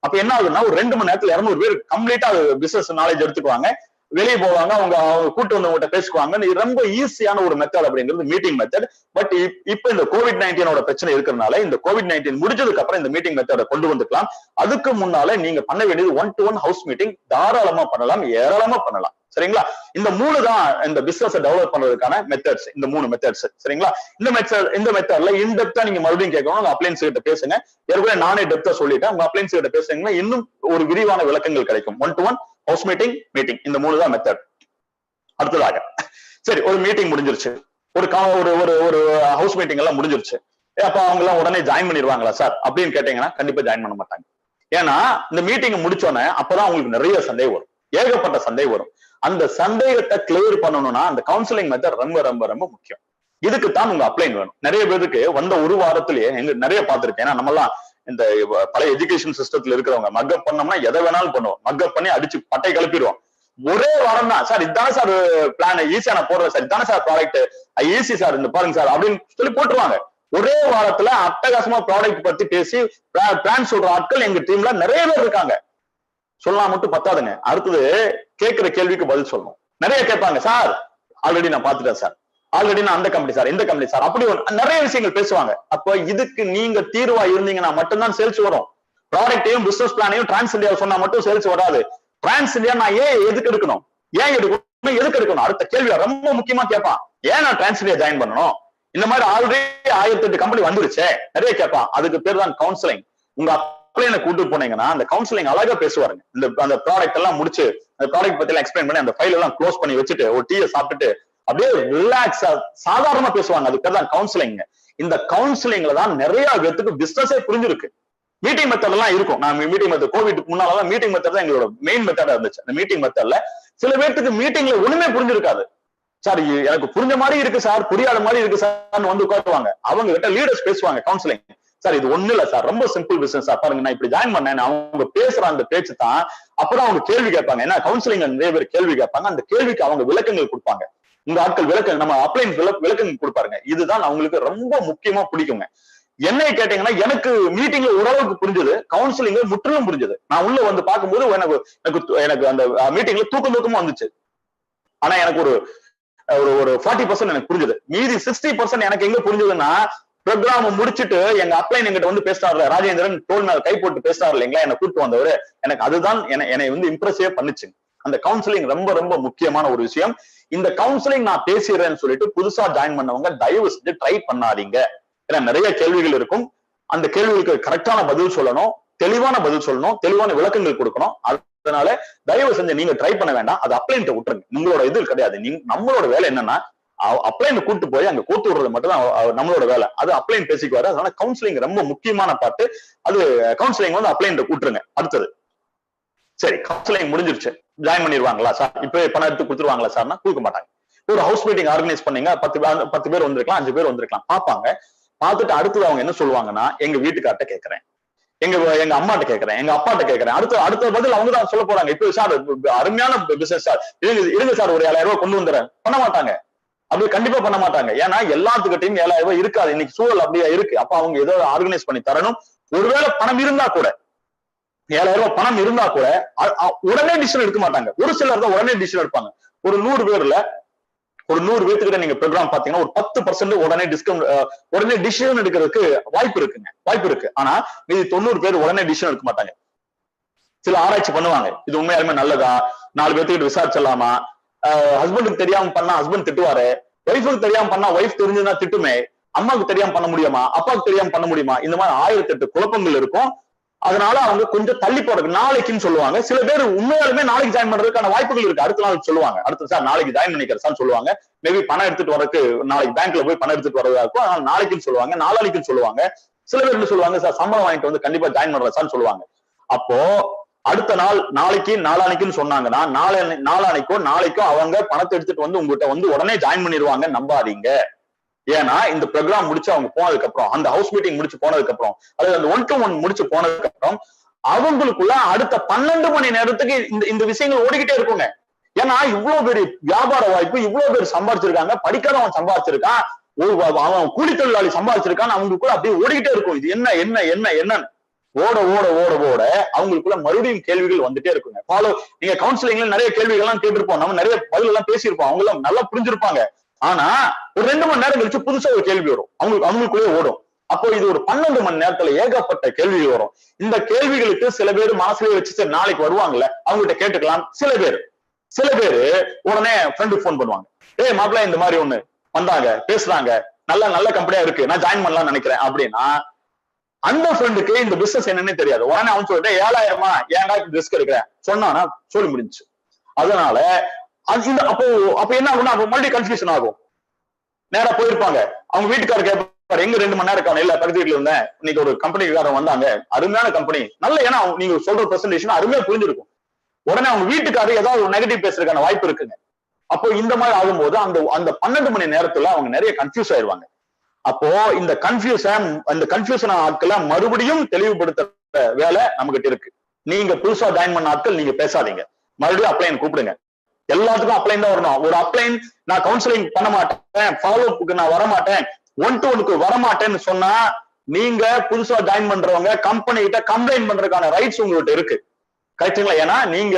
அப்ப என்ன ஆகுதுன்னா, ஒரு 2 மணி நேரத்துல 200 பேர் கம்ப்ளீட்டா பிசினஸ் நாலேஜ் எடுத்துக்குவாங்க, வெளியே போவாங்க, அவங்க கூட்டு வந்தவங்க பேசுவாங்க. இது ரொம்ப ஈஸியான ஒரு மெத்தட் அப்படிங்கிறது மீட்டிங் மெத்தட். பட் இப்ப இந்த COVID-19 பிரச்சனை இருக்கிறதுனால இந்த COVID-19 முடிஞ்சதுக்கு அப்புறம் இந்த மீட்டிங் மெத்தடை கொண்டு வந்துக்கலாம். அதுக்கு முன்னால நீங்க பண்ண வேண்டியது 1 to 1 ஹவுஸ் மீட்டிங் தாராளமா பண்ணலாம், ஏராளமா பண்ணலாம். சரிங்களா? இந்த 3 தான் இந்த பிசினஸ் டெவலப் பண்றதுக்கான மெத்தட்ஸ். இந்த 3 மெத்தட்ஸ். சரிங்களா? இந்த மெத்தட்ல இன்டெப்தா நீங்க மறுபடியும் கேட்கணும், உங்க அப்ளைன்ஸ் கிட்ட பேசுங்க. ஏற்கனவே நானே டெப்தா சொல்லிட்டேன். உங்க அப்ளைன்ஸ் கிட்ட பேசுங்கன்னா இன்னும் ஒரு விரிவான விளக்கங்கள் கிடைக்கும். 1 to 1 ஹவுஸ் மீட்டிங். இந்த 3 தான் மெத்தட். அடுத்ததாக சரி, ஒரு மீட்டிங் முடிஞ்சிருச்சு, ஒரு ஹவுஸ் மீட்டிங் எல்லாம் முடிஞ்சிருச்சு. அப்ப அவங்க எல்லாம் உடனே ஜாயின் பண்ணிடுவாங்களா சார் அப்படின்னு கேட்டீங்கன்னா கண்டிப்பா ஜாயின் பண்ண மாட்டாங்க. ஏன்னா இந்த மீட்டிங் முடிச்சோன்னே அப்பதான் உங்களுக்கு நிறைய சந்தேகம் வரும், ஏகப்பட்ட சந்தேகம் வரும். அந்த சந்தேகத்தை கிளியர் பண்ணணும்னா அந்த கவுன்சிலிங் மெத்தட் ரொம்ப ரொம்ப ரொம்ப முக்கியம். இதுக்கு தான் உங்க அப்ளைன் வேணும். நிறைய பேருக்கு வந்த ஒரு வாரத்திலேயே நிறைய பார்த்திருக்கேன். ஏன்னா நம்ம எல்லாம் இந்த பழைய எஜுகேஷன் சிஸ்டத்துல இருக்கிறவங்க மக்கப் பண்ணோம்னா எதை வேணாலும் பண்ணுவோம், மக்கப் பண்ணி அடிச்சு பட்டை கிளப்பிடுவோம். ஒரே வாரம் தான் சார், இதுதானே சார் பிளான், ஈஸியா நான் போடுறேன் சார், இதுதானே சார் ப்ராடக்ட், ஈஸி சார், இந்த பாருங்க சார் அப்படின்னு சொல்லி போட்டுருவாங்க. ஒரே வாரத்துல அட்டகாசமா ப்ராடக்ட் பத்தி பேசி பிளான் சொல்ற ஆட்கள் எங்க டீம்ல நிறைய பேர் இருக்காங்க. சொல்லலாம் மட்டும் பத்தாதுங்க, அடுத்தது கேட்கிற கேள்விக்கு பதில் சொல்லணும். நிறைய கேட்பாங்க, சார் ஆல்ரெடி நான் பாத்துட்டேன் சார், ஆல்ரெடி நான் அந்த கம்பெனி சார், இந்த கம்பெனி சார், அப்படி நிறைய விஷயங்கள் பேசுவாங்க. அப்ப இதுக்கு நீங்க தீர்வா இருந்தீங்கன்னா மட்டும்தான் சேல்ஸ் வரும். ப்ராடக்டையும் பிசினஸ் பிளானையும் டிரான்ஸ் இந்தியா சொன்னா மட்டும் சேல்ஸ் வராது. டிரான்ஸ் இந்தியா நான் எதுக்கு எடுக்கணும், எதுக்கு எடுக்கணும், அடுத்த கேள்வி ரொம்ப முக்கியமா கேட்பான். ஏன் நான் டிரான்ஸ் இந்தியா ஜாயின் பண்ணணும், இந்த மாதிரி ஆல்ரெடி 1008 கம்பெனி வந்துருச்சே, நிறைய கேட்பான். அதுக்கு பேர் தான் கவுன்சிலிங். உங்க அப்ளைனை கூட்டு போனீங்கன்னா அந்த கவுன்சிலிங் அழகா பேசுவாருங்க. அந்த ப்ராடக்ட் எல்லாம் முடிச்சு அந்த ப்ராடக்ட் பத்தி எல்லாம் எக்ஸ்பிளைன் பண்ணி அந்த ஃபைல் எல்லாம் க்ளோஸ் பண்ணி வச்சுட்டு ஒரு டீயை சாப்பிட்டுட்டு அப்படியே ரிலாக்ஸா சாதாரணமா பேசுவாங்க. அதுக்கு பேர் தான் கவுன்சிலிங். இந்த கவுன்சிலிங்ல தான் நிறைய பேருக்கு பிசினஸே புரிஞ்சிருக்கு. மீட்டிங் மெத்தட் எல்லாம் இருக்கும். நான் மீட்டிங் மெத்தட் கோவிட் முன்னாலதான் மீட்டிங் மெத்தட் தான் எங்களோட மெயின் மெத்தடா இருந்துச்சு. அந்த மீட்டிங் மெத்தட்ல சில பேருக்கு மீட்டிங்ல ஒண்ணுமே புரிஞ்சிருக்காது. சார் எனக்கு புரிஞ்ச மாதிரி இருக்கு சார், புரியாத மாதிரி இருக்கு சார் வந்து உட்காருவாங்க. அவங்க கிட்ட லீடர்ஸ் பேசுவாங்க கவுன்சிலிங். சார் இது ஒண்ணு இல்ல சார், ரொம்ப சிம்பிள் பிசினஸ் சார், பாருங்க நான் இப்படி ஜாயின் பண்ணேன். அவங்க பேசுற அந்த பேச்சு தான். அப்புறம் அவங்க கேள்வி கேட்பாங்க. ஏன்னா கவுன்சிலிங் நிறைய பேர் கேள்வி கேட்பாங்க. அந்த கேள்விக்கு அவங்க விளக்கங்கள் கொடுப்பாங்க. இந்த ஆட்கள் விளக்கம் நம்ம அப்ளைன் விளக்கங்கள் கொடுப்பாருங்க. இதுதான் அவங்களுக்கு ரொம்ப முக்கியமா பிடிக்குங்க. என்னை கேட்டீங்கன்னா எனக்கு மீட்டிங்ல ஓரளவுக்கு புரிஞ்சது, கவுன்சிலிங்ல முற்றிலும் புரிஞ்சது. நான் உள்ள வந்து பார்க்கும்போது எனக்கு அந்த மீட்டிங்ல தூக்கமும் வந்துச்சு. ஆனா எனக்கு ஒரு 40% எனக்கு புரிஞ்சது. மீதி 60% எனக்கு எங்க புரிஞ்சதுன்னா, ப்ரோக்ராம் முடிச்சுட்டு எங்க அப்ளைன் எங்கிட்ட வந்து பேசுறாரு, ராஜேந்திரன் தோல் மேல கை போட்டு பேசுறாரு இல்லைங்களா, என்னை கூப்பிட்டு வந்தவரு. எனக்கு அதுதான் என்னை வந்து இம்ப்ரெஸே பண்ணுச்சு. அந்த கவுன்சிலிங் ரொம்ப ரொம்ப முக்கியமான ஒரு விஷயம். இந்த கவுன்சிலிங் நான் பேசுறேன்னு சொல்லிட்டு புதுசா ஜாயின் பண்ணவங்க தயவு செஞ்சு ட்ரை பண்ணாதீங்க. ஏன்னா நிறைய கேள்விகள் இருக்கும். அந்த கேள்விகளுக்கு கரெக்டான பதில் சொல்லணும், தெளிவான பதில் சொல்லணும், தெளிவான விளக்கங்கள் கொடுக்கணும். அதனால தயவு செஞ்சு நீங்க ட்ரை பண்ண வேண்டாம். அது அப்ளைன்ட்ட விட்டுருங்க. உங்களோட இது கிடையாது. நம்மளோட வேலை என்னன்னா அப்ளைன் கூட்டு போய் அங்க கூட்டு விடுறது மட்டும் தான் நம்மளோட வேலை. அது அப்ளைன் பேசிக்குவாரு. அதனால கவுன்சிலிங் ரொம்ப முக்கியமான பாட்டு. அது கவுன்சிலிங் வந்து அப்ளைன்ட்ட கூட்டுருங்க. அடுத்தது சரி, கவுன்சிலிங் முடிஞ்சிருச்சு, ஜாயின் பண்ணிடுவாங்களா சார், இப்ப பணம் எடுத்து கொடுத்துருவாங்களா சார்னா கொடுக்க மாட்டாங்க. ஒரு ஹவுஸ் மீட்டிங் ஆர்கனைஸ் பண்ணீங்க, 10 பேர் வந்திருக்கலாம், 5 பேர் வந்திருக்கலாம், பார்ப்பாங்க. பார்த்துட்டு அடுத்தது அவங்க என்ன சொல்லுவாங்கன்னா, எங்க வீட்டுக்கார்ட்ட கேட்கறேன், எங்க அம்மாட்ட கேட்கறேன், எங்க அப்பாட்ட கேட்கறேன். அடுத்த பதில் அவங்க தான் சொல்ல போறாங்க. இப்ப சார் அருமையான பிசினஸ் சார், இருங்க சார் ஒரு 7000 ரூபாய் கொண்டு வந்துடுறேன். பண்ண மாட்டாங்க. அப்படி கண்டிப்பா பண்ண மாட்டாங்க. ஏன்னா எல்லாத்துக்கிட்டையும் 7000 ரூபாய் இருக்காது. இன்னைக்கு சூழல் அப்படியே இருக்கு. அப்ப அவங்க ஏதோ ஆர்கனைஸ் பண்ணி தரணும். ஒருவேளை பணம் இருந்தா கூட, 7000 ரூபாய் பணம் இருந்தா கூட உடனே டிசிஷன் எடுக்க மாட்டாங்க. ஒரு சிலர் தான் உடனே டிசிஷன் எடுப்பாங்க. ஒரு 100 பேர்ல ஒரு 100 பேர்த்துக்கிட்ட நீங்க ப்ரோக்ராம் பாத்தீங்கன்னா ஒரு 10% உடனே உடனே டிசிஷன் எடுக்கிறதுக்கு வாய்ப்பு இருக்கு. ஆனா மீதி 90 பேர் உடனே டிசிஷன் எடுக்க மாட்டாங்க. சில ஆராய்ச்சி பண்ணுவாங்க. இது உண்மையாலுமே நல்லதா, 4 பேர்த்துக்கிட்ட விசாரிச்சிடலாமா, ஹஸ்பண்டுக்கு தெரியாம பண்ணா ஹஸ்பண்ட் திட்டுவாரு, ஒய்ஃபுக்கு தெரியாம பண்ணா ஒய்ஃப் தெரிஞ்சுன்னா திட்டுமே, அம்மாவுக்கு தெரியாம பண்ண முடியுமா, அப்பாவுக்கு தெரியாம பண்ண முடியுமா, இந்த மாதிரி 1008 குழப்பங்கள் இருக்கும். அதனால அவங்க கொஞ்சம் தள்ளி போறதுக்கு நாளைக்குன்னு சொல்லுவாங்க. சில பேர் உண்மையாலுமே நாளைக்கு ஜாயின் பண்றதுக்கான வாய்ப்புகள் இருக்கு. அடுத்த நாளைக்கு சொல்லுவாங்க, அடுத்த சார் நாளைக்கு ஜாயின் பண்ணிக்கிறேன் சொல்லுவாங்க. மேபி பணம் எடுத்துட்டு வரக்கு நாளைக்கு பேங்க்ல போய் பணம் எடுத்துட்டு வரதா இருக்கும். அதனால நாளைக்குன்னு சொல்லுவாங்க, நாளானிக்குன்னு சொல்லுவாங்க. சில பேர் என்ன சொல்லுவாங்க, சார் சம்பளம் வாங்கிட்டு வந்து கண்டிப்பா ஜாயின் பண்றேன் சொல்லுவாங்க. அப்போ அடுத்த நாள் நாளைக்கு நாளானிக்குன்னு சொன்னாங்கன்னா நாளானிக்கோ நாளைக்கோ அவங்க பணத்தை எடுத்துட்டு வந்து உங்ககிட்ட வந்து உடனே ஜாயின் பண்ணிடுவாங்க. நம்பாதீங்க. ஏன்னா இந்த ப்ரோக்ராம் முடிச்சு அவங்க போனதுக்கு அப்புறம், அந்த ஹவுஸ் மீட்டிங் முடிச்சு போனதுக்கு அப்புறம், அதாவது அந்த 1-to-1 முடிச்சு போனதுக்கு அப்புறம் அவங்களுக்குள்ள அடுத்த 12 மணி நேரத்துக்கு இந்த விஷயங்கள் ஓடிக்கிட்டே இருக்குங்க. ஏன்னா இவ்வளவு பெரிய வியாபார வாய்ப்பு, இவ்வளவு பேர் சம்பாதிச்சிருக்காங்க, படிக்காதவன் சம்பாதிச்சிருக்கான், அவன் கூலி தொழிலாளி சம்பாதிச்சிருக்கான், அவங்களுக்குள்ள அப்படியே ஓடிக்கிட்டே இருக்கும். இது என்ன ஓட ஓட ஓட ஓட அவங்களுக்குள்ள மறுபடியும் கேள்விகள் வந்துட்டே இருக்குங்க. நீங்க கவுன்சிலிங்ல நிறைய கேள்விகள் எல்லாம் கேட்டிருப்போம், நம்ம நிறைய பதில் எல்லாம் பேசியிருப்போம், அவங்க எல்லாம் நல்லா புரிஞ்சிருப்பாங்க. ஆனா ஒரு 2 மணி நேரம் கழிச்சு புதுசா ஒரு கேள்வி வரும், அவங்களுக்குள்ளே ஓடும். அப்போ இது ஒரு 12 மணி நேரத்துல ஏகப்பட்ட கேள்விகள் வரும். இந்த கேள்விகளுக்கு சில பேர் மனசுலயே வச்சு சரி நாளைக்கு வருவாங்கல்ல அவங்ககிட்ட கேட்டுக்கலாம். சில பேரு உடனே ஃப்ரெண்டுக்கு போன் பண்ணுவாங்க, மாப்பிள்ள இந்த மாதிரி ஒண்ணு வந்தாங்க, பேசுறாங்க, நல்ல கம்பெனியா இருக்கு, நான் ஜாயின் பண்ணலாம்னு நினைக்கிறேன் அப்படின்னா அந்த ஃப்ரெண்டுக்கு இந்த பிசினஸ் என்னன்னு தெரியாது. உடனே அவன் சொல்லிட்டு 7000 ஏன்டா ரிஸ்க் எடுக்கிறேன் சொன்னானா சொல்லி முடிஞ்சு. அதனால அப்ப என்ன ஆகும்னா மறுபடியும் கன்ஃபியூஷன் ஆகும். நேரா போயிருப்பாங்க, அவங்க வீட்டுக்காரர் கேட்பாரு, எங்க 2 மணி நேரம் இருக்காங்க, இல்ல பக்கத்து வீட்டுல இருந்தேன், இன்னைக்கு ஒரு கம்பெனிக்காரன் வந்தாங்க, அருமையான கம்பெனி, நல்ல, ஏன்னா நீங்க சொல்ற பிரசன்டேஷன் அருமையா புரிஞ்சிருக்கும். உடனே அவங்க வீட்டுக்காரர் ஏதாவது ஒரு நெகட்டிவ் பேசுறதுக்கான வாய்ப்பு இருக்குங்க. அப்போ இந்த மாதிரி ஆகும்போது அந்த 12 மணி நேரத்துல அவங்க நிறைய கன்ஃபியூஸ் ஆயிடுவாங்க. அப்போ இந்த கன்ஃபியூஷன் ஆட்களை மறுபடியும் தெளிவுபடுத்த வேலை நம்ம கிட்ட இருக்கு. நீங்க புதுசா ஜாயின் பண்ண ஆட்கள் நீங்க பேசாதீங்க, மறுபடியும் அப்ளைன் கூப்பிடுங்க. எல்லாத்துக்கும் அப்ளைன் தான் வரணும். ஒரு அப்ளைன் நான் கவுன்சிலிங் பண்ண மாட்டேன், ஃபாலோ அப்புக்கு நான் வரமாட்டேன், 1-to-1 வரமாட்டேன்னு சொன்னா நீங்க புதுசா ஜாயின் பண்றவங்க கம்பெனி கிட்ட கம்ப்ளைண்ட் பண்றதுக்கான ரைட்ஸ் உங்ககிட்ட இருக்கு. கரெக்டுங்களா? ஏன்னா நீங்க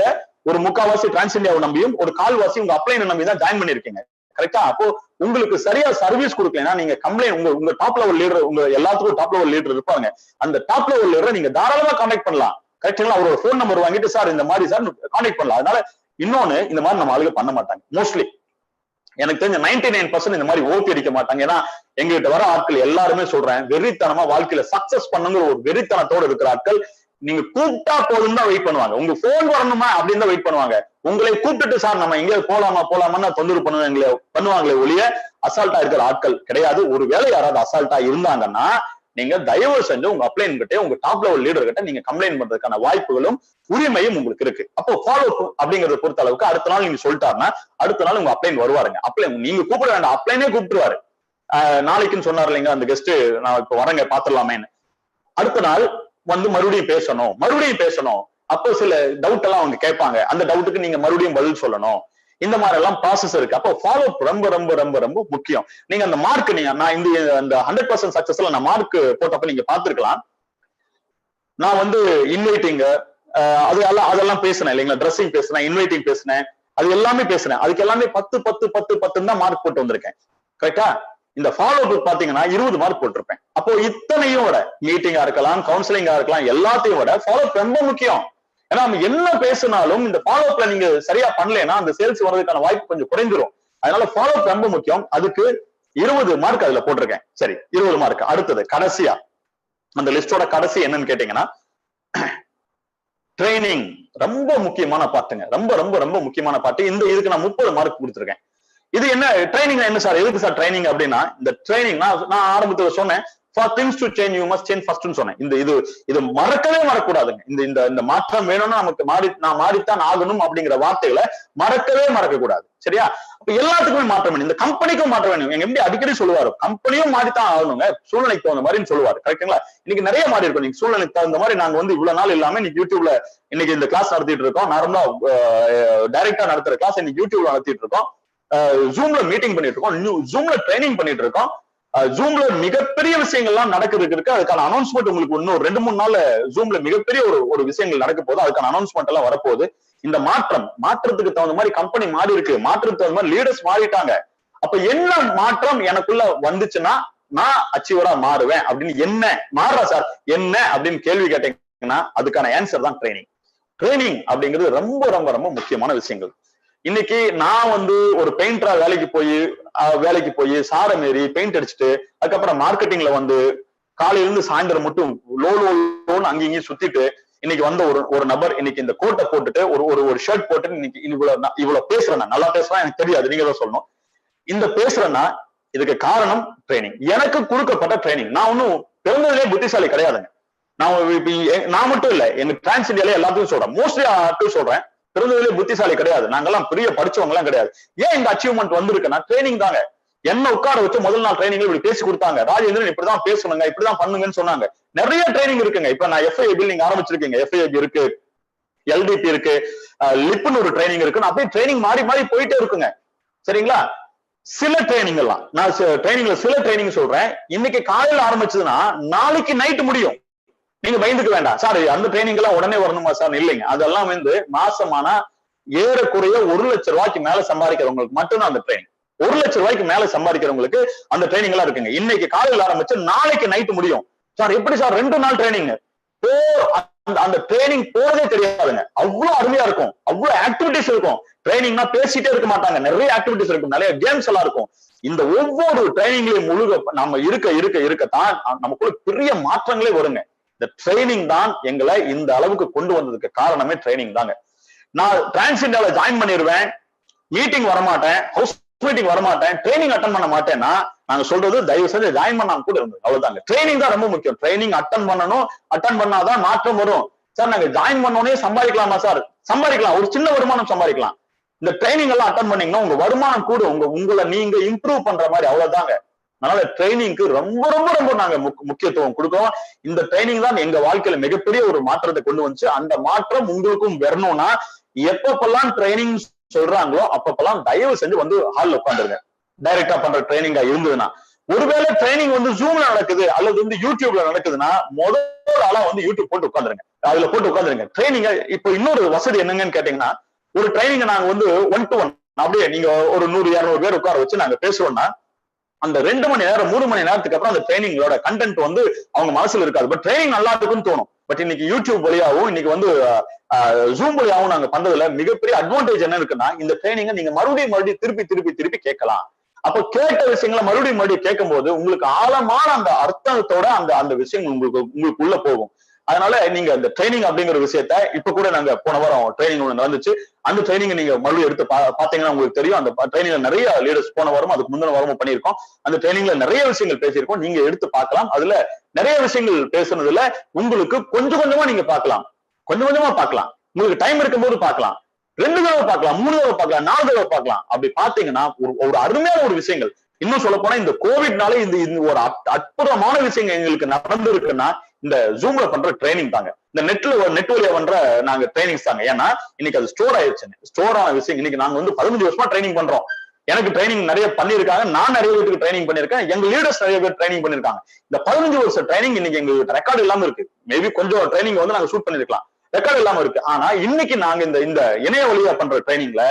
ஒரு 3/4வாசி டிரான்ஸ் இந்தியாவை நம்பியும் ஒரு 1/4வாசி உங்க அப்ளைனை நம்பி தான் ஜாயின் பண்ணிருக்கீங்க. கரெக்டா? அப்போ உங்களுக்கு சரியா சர்வீஸ் கொடுக்கலன்னா நீங்க கம்ப்ளைண்ட் உங்க டாப் லெவல் லீடர், உங்க எல்லாத்துக்கும் டாப் லெவல் லீடர் இருப்பாங்க, அந்த டாப் லெவல் லீடரை நீங்க தாராளமா கான்டாக்ட் பண்ணலாம். கரெக்டுங்களா? அவரோட போன் நம்பர் வாங்கிட்டு சார் இந்த மாதிரி சார் கான்டாக்ட் பண்ணலாம். அதனால இன்னொன்னு, இந்த மாதிரி நம்ம ஆளுங்க பண்ண மாட்டாங்க. எனக்கு தெரிஞ்ச 99% இந்த மாதிரி ஓட்டி அடிக்க மாட்டாங்க. ஏன்னா எங்ககிட்ட வர ஆட்கள் எல்லாருமே சொல்றேன், வெறித்தனமா வாழ்க்கையில சக்சஸ் பண்ணுங்கிற ஒரு வெறித்தனத்தோட இருக்கிற ஆட்கள். நீங்க கூப்பிட்டா போதும் தான் வெயிட் பண்ணுவாங்க. உங்க போன் வரணுமா அப்படின்னு தான் வெயிட் பண்ணுவாங்க. உங்களை கூப்பிட்டுட்டு சார் நம்ம எங்கேயாவது போலாமான்னு தொந்தரவு பண்ணுவாங்களே ஒழிய அசால்ட்டா இருக்கிற ஆட்கள் கிடையாது. ஒருவேளை யாராவது அசால்ட்டா இருந்தாங்கன்னா நீங்க தயவு செஞ்சு உங்க அப்ளைன் கிட்ட, உங்க டாப் லெவல் லீடர் கிட்ட நீங்க கம்ப்ளைண்ட் பண்றதுக்கான வாய்ப்புகளும் உரிமையும் உங்களுக்கு இருக்கு. அப்போ ஃபாலோ அப்படிங்கறத பொறுத்த அளவுக்கு அடுத்த நாள் நீங்க சொல்லிட்டாருன்னா அடுத்த நாள் உங்க அப்ளைன் வருவாருங்க. அப்ளைன் நீங்க கூப்பிட வேண்டாம், அப்ளைனே கூப்பிட்டுருவாரு. நாளைக்குன்னு சொன்னார் இல்லைங்க அந்த கெஸ்ட், நான் இப்ப வரங்க பாத்துடலாமேன்னு. அடுத்த நாள் வந்து மறுபடியும் பேசணும். அப்போ சில டவுட் எல்லாம் அவங்க கேட்பாங்க. அந்த டவுட்டுக்கு நீங்க மறுபடியும் பதில் சொல்லணும். இந்த மாதிரி எல்லாம் ப்ராசஸ் இருக்கு. அப்போ ஃபாலோ ரொம்ப ரொம்ப ரொம்ப ரொம்ப முக்கியம். நீங்க அந்த மார்க், நான் இந்த 100% சக்சஸ்ல நான் மார்க் போட்டப்ப நீங்க பாத்துருக்கலாம். நான் வந்து இன்வைட்டிங் அதெல்லாம் பேசினேன் இல்லைங்களா, ட்ரெஸ்ஸிங் பேசினேன், இன்வைட்டிங் பேசினேன், அது எல்லாமே பேசினேன். அதுக்கு எல்லாமே 10 தான் மார்க் போட்டு வந்திருக்கேன். கரெக்டா? இந்த ஃபாலோ அப் பாத்தீங்கன்னா 20 மார்க் போட்டிருப்பேன். அப்போ இத்தனையும் விட, மீட்டிங்கா இருக்கலாம், கவுன்சிலிங்கா இருக்கலாம், எல்லாத்தையும் விட ஃபாலோ அப் ரொம்ப முக்கியம். ஏன்னா நம்ம என்ன பேசினாலும் இந்த ஃபாலோ அப்ல நீங்க சரியா பண்ணலைன்னா அந்த சேல்ஸ் வர்றதுக்கான வாய்ப்பு கொஞ்சம் குறைந்துரும். அதனால ஃபாலோ அப் ரொம்ப முக்கியம். அதுக்கு 20 மார்க் அதுல போட்டிருக்கேன். சரி, 20 மார்க். அடுத்தது கடைசியா அந்த லிஸ்டோட கடைசி என்னன்னு கேட்டீங்கன்னா, ட்ரைனிங் ரொம்ப முக்கியமான பாட்டுங்க. ரொம்ப ரொம்ப ரொம்ப முக்கியமான பாட்டு. இதுக்கு நான் 30 மார்க் கொடுத்துருக்கேன். இது என்ன ட்ரைனிங் என்ன சார், எதுக்கு சார் ட்ரைனிங் அப்படின்னா, இந்த ட்ரைனிங் நான் ஆரம்பத்துல சொன்னேன், for things to change you must change first ன்னு சொன்னேன். இது மறக்கவே மறக்கூடாதுங்க. இந்த மாற்றம் வேணும்னா நமக்கு நான் மாறித்தான் ஆகணும் அப்படிங்கிற வார்த்தைகளை மறக்க கூடாது. சரியா? அப்ப எல்லாத்துக்குமே மாற்றம் வேணும். இந்த கம்பெனிக்கும் மாற்றம் வேணும். எங்க எப்படி அடிக்கடி சொல்லுவாரு, கம்பெனியும் மாறித்தான் ஆகணுங்க, சூழ்நிலைக்கு தகுந்த மாதிரின்னு சொல்லுவாரு. கரெக்டுங்களா? இன்னைக்கு நிறைய மாறி இருக்கும். நீங்க சூழ்நிலைக்கு தகுந்த மாதிரி நாங்க வந்து இவ்வளவு நாள் இல்லாம இன்னைக்கு யூடியூப்ல இன்னைக்கு இந்த கிளாஸ் நடத்திட்டு இருக்கோம். நார்மலா டைரக்டா நடத்துற கிளாஸ் இன்னைக்கு யூடியூப்ல நடத்திட்டு இருக்கோம். ஜூம்ல மீட்டிங் பண்ணிட்டு இருக்கோம், ஜூம்ல ட்ரைனிங் பண்ணிட்டு இருக்கோம். ஜூம்ல மிகப்பெரிய விஷயங்கள்லாம் நடக்குதுக்கு அதுக்கான அனௌன்ஸ்மெண்ட் உங்களுக்கு இன்னும் 2-3 நாள்ல ஜூம்ல மிகப்பெரிய ஒரு விஷயங்கள் நடக்க போது. அதுக்கான அனௌன்ஸ்மெண்ட் எல்லாம் வரப்போகுது. இந்த மாற்றத்துக்கு தகுந்த மாதிரி கம்பெனி மாறி இருக்கு, மாற்றத்துக்கு தகுந்த மாதிரி லீடர்ஸ் மாறிட்டாங்க. அப்ப என்ன மாற்றம் எனக்குள்ள வந்துச்சுன்னா நான் அச்சீவரா மாறுவேன் அப்படின்னு, என்ன மாறுறா சார் என்ன அப்படின்னு கேள்வி கேட்டீங்கன்னா அதுக்கான ஆன்சர் தான் ட்ரைனிங். ட்ரைனிங் அப்படிங்கிறது ரொம்ப ரொம்ப ரொம்ப முக்கியமான விஷயங்கள். இன்னைக்கு நான் வந்து ஒரு பெயிண்டரா வேலைக்கு போய் சாரம் ஏறி பெயிண்ட் அடிச்சுட்டு அதுக்கப்புறம் மார்க்கெட்டிங்ல வந்து காலையில இருந்து சாயந்தரம் மட்டும் லோன்னு அங்கேயும் சுத்திட்டு இன்னைக்கு வந்த ஒரு நபர் இன்னைக்கு இந்த கோட்டை போட்டுட்டு ஒரு ஷர்ட் போட்டுட்டு இன்னைக்கு இவ்வளவு பேசுறேன். நல்லா பேசுறேன், எனக்கு தெரியாது, நீங்க தான் சொல்லணும். இந்த பேசுறேன்னா இதுக்கு காரணம் ட்ரைனிங், எனக்கு கொடுக்கப்பட்ட ட்ரைனிங். நான் ஒன்னும் பிறந்ததுலேயே புத்திசாலி கிடையாதுங்க. நான் மட்டும் இல்ல, எனக்கு டிரான்ஸ் இந்தியாலே எல்லாத்தையும் சொல்றேன், மோஸ்ட்லி ஆட்கள் சொல்றேன், பிறந்ததுலேயே புத்திசாலி கிடையாது. நாங்கெல்லாம் பெரிய படிச்சவங்க எல்லாம் கிடையாது. ஏன் இந்த அச்சீவ்மெண்ட் வந்திருக்குன்னா ட்ரைனிங் தாங்க. என்ன உட்கார வச்சு முதல் நாள் ட்ரைனிங்ல இப்படி பேசி கொடுத்தாங்க, ராஜேந்திரன் இப்படிதான் பேசணுங்க, இப்படிதான் பண்ணுங்கன்னு சொன்னாங்க. நிறைய ட்ரைனிங் இருக்குங்க. இப்ப நான் FIAB நீங்க ஆரம்பிச்சிருக்கீங்க, FIAB இருக்கு, LDP இருக்கு, லிப்னு ஒரு ட்ரைனிங் இருக்கு. அப்படியே ட்ரைனிங் மாறி போயிட்டே இருக்குங்க. சரிங்களா? சில ட்ரைனிங் எல்லாம் நான் ட்ரைனிங்ல சில ட்ரைனிங் சொல்றேன், இன்னைக்கு காலையில ஆரம்பிச்சதுன்னா நாளைக்கு நைட்டு முடியும். நீங்க பயந்துக்க வேண்டாம் சார், அந்த ட்ரைனிங் எல்லாம் உடனே வரணுமா சார், இல்லைங்க. அதெல்லாம் வந்து மாசமானா ஏறக்குறைய 1 லட்சம் ரூபாய்க்கு மேல சம்பாதிக்கிறவங்களுக்கு மட்டும்தான் அந்த ட்ரைனிங். 1 லட்சம் ரூபாய்க்கு மேல சம்பாதிக்கிறவங்களுக்கு அந்த ட்ரைனிங் எல்லாம் இருக்குங்க. இன்னைக்கு காலையில ஆரம்பிச்சு நாளைக்கு நைட்டு முடியும். சார் எப்படி சார் 2 நாள் ட்ரைனிங்? அந்த ட்ரைனிங் போறதே தெரியாதுங்க. அவ்வளவு அருமையா இருக்கும், அவ்வளவு ஆக்டிவிட்டிஸ் இருக்கும். ட்ரைனிங்னா பேசிட்டே இருக்க மாட்டாங்க, நிறைய ஆக்டிவிட்டிஸ் இருக்கும், நிறைய கேம்ஸ் எல்லாம் இருக்கும். இந்த ஒவ்வொரு ட்ரைனிங்லயும் நம்ம இருக்கத்தான் நமக்குள்ள பெரிய மாற்றங்களே வருங்க. இந்த ட்ரைனிங் தான் எங்களை இந்த அளவுக்கு கொண்டு வந்ததுக்கு காரணமே ட்ரைனிங் தாங்க. நான் டிரான்ஸ் இந்தியால ஜாயின் பண்ணிடுவேன், மீட்டிங் வரமாட்டேன், ஹவுஸ் மீட்டிங் வரமாட்டேன், ட்ரைனிங் அட்டன் பண்ண மாட்டேன்னா நாங்க சொல்றது தயவு செஞ்சு ஜாயின் பண்ணாம கூட இருந்தது. அவ்வளவுதாங்க. ட்ரைனிங் தான் ரொம்ப முக்கியம். ட்ரைனிங் அட்டன் பண்ணணும், அட்டன் பண்ணாதான் மாற்றம் வரும். சார் நாங்க ஜாயின் பண்ணோடனே சம்பாதிக்கலாமா சார்? சம்பாதிக்கலாம், ஒரு சின்ன வருமானம் சம்பாதிக்கலாம். இந்த ட்ரைனிங் எல்லாம் அட்டன் பண்ணீங்கன்னா உங்க வருமானம் கூட உங்களை நீங்க இம்ப்ரூவ் பண்ற மாதிரி, அவ்வளவுதாங்க. அதனால ட்ரைனிங்க்கு ரொம்ப ரொம்ப ரொம்ப நாங்க முக்கியத்துவம் கொடுக்கிறோம். இந்த ட்ரைனிங் தான் எங்க வாழ்க்கையில மிகப்பெரிய ஒரு மாற்றத்தை கொண்டு வந்துச்சு. அந்த மாற்றம் உங்களுக்கும் வரணும்னா எப்பப்பெல்லாம் ட்ரைனிங் சொல்றாங்களோ அப்பப்பெல்லாம் தயவு செஞ்சு வந்து ஹால்ல உட்காந்துருங்க. டைரக்டா பண்ற ட்ரைனிங்கா இருந்ததுன்னா, ஒருவேளை ட்ரைனிங் வந்து ஜூம்ல நடக்குது அல்லது வந்து யூடியூப்ல நடக்குதுன்னா முதல் ஆளா வந்து யூடியூப் போட்டு உட்காந்துருங்க, அதுல போட்டு உட்காந்துருங்க ட்ரைனிங்க. இப்போ இன்னொரு வசதி என்னங்கன்னு கேட்டீங்கன்னா, ஒரு ட்ரைனிங் நாங்க வந்து 1 to 1 அப்படியே நீங்க ஒரு 100-200 பேர் உட்கார வச்சு நாங்க பேசுறோம்னா அந்த 2 மணி நேரம் 3 மணி நேரத்துக்கு அப்புறம் அந்த ட்ரைனிங்களோட கண்டென்ட் வந்து அவங்க மனசுல இருக்காது. பட் ட்ரைனிங் நல்லா இருக்குன்னு தோணும். பட் இன்னைக்கு யூடியூப் வழியாவும் இன்னைக்கு வந்து ஜூம் வழியாவும் நாங்க பண்றதுல மிகப்பெரிய அட்வான்டேஜ் என்ன இருக்குன்னா, இந்த ட்ரைனிங்கை நீங்க மறுபடியும் திருப்பி கேட்கலாம். அப்ப கேட்ட விஷயங்களை மறுபடியும் கேட்கும் போது உங்களுக்கு ஆழமான அந்த அர்த்தத்தோட அந்த அந்த விஷயம் உங்களுக்கு உள்ள போகும். அதனால நீங்க அந்த ட்ரைனிங் அப்படிங்கிற விஷயத்த இப்ப கூட நாங்க போன வாரம் ட்ரைனிங் ஒண்ணு நடந்துச்சு. அந்த ட்ரைனிங் நீங்க மறுபடியும் எடுத்து பாத்தீங்கன்னா உங்களுக்கு தெரியும். அந்த ட்ரைனிங்ல நிறைய லீடர்ஸ் போன வாரம் அதுக்கு முந்தின வாரமும் பண்ணியிருக்கோம். அந்த ட்ரைனிங்ல நிறைய விஷயங்கள் பேசியிருக்கோம். நீங்க எடுத்து பார்க்கலாம். அதுல நிறைய விஷயங்கள் பேசுனதுல உங்களுக்கு கொஞ்சம் கொஞ்சமா நீங்க பார்க்கலாம். கொஞ்சம் கொஞ்சமா பார்க்கலாம். உங்களுக்கு டைம் இருக்கும்போது பார்க்கலாம். 2 தடவை பார்க்கலாம், 3 தடவை பார்க்கலாம், 4 தடவை பார்க்கலாம். அப்படி பாத்தீங்கன்னா ஒரு அருமையான ஒரு விஷயங்கள். இன்னும் சொல்ல போனா இந்த கோவிட்னால இந்த ஒரு அற்புதமான விஷயங்கள் எங்களுக்கு நடந்திருக்குன்னா இந்த ஜூம்ல பண்ற ட்ரைனிங் தாங்க. இந்த நெட் வழியா பண்ற நாங்க ட்ரைனிங்ஸ் தாங்க. ஏன்னா இன்னைக்கு அது ஸ்டோர் ஆயிடுச்சு. ஸ்டோர் ஆன விஷயம் இன்னைக்கு நாங்க வந்து 15 வருஷமா ட்ரைனிங் பண்றோம். எனக்கு ட்ரைனிங் நிறைய பண்ணிருக்காங்க. நான் நிறைய பேருக்கு ட்ரைனிங் பண்ணிருக்கேன். எங்க லீடர்ஸ் நிறைய பேர் ட்ரைனிங் பண்ணிருக்காங்க. இந்த 15 வருஷம் ட்ரைனிங் இன்னைக்கு எங்களுக்கு ரெக்கார்டு இல்லாம இருக்கு. மேபி கொஞ்சம் ட்ரைனிங் வந்து நாங்க ஷூட் பண்ணிருக்கலாம். ரெக்கார்டு இல்லாம இருக்கு. ஆனா இன்னைக்கு நாங்க இந்த இணைய வழியா பண்ற ட்ரைனிங்ல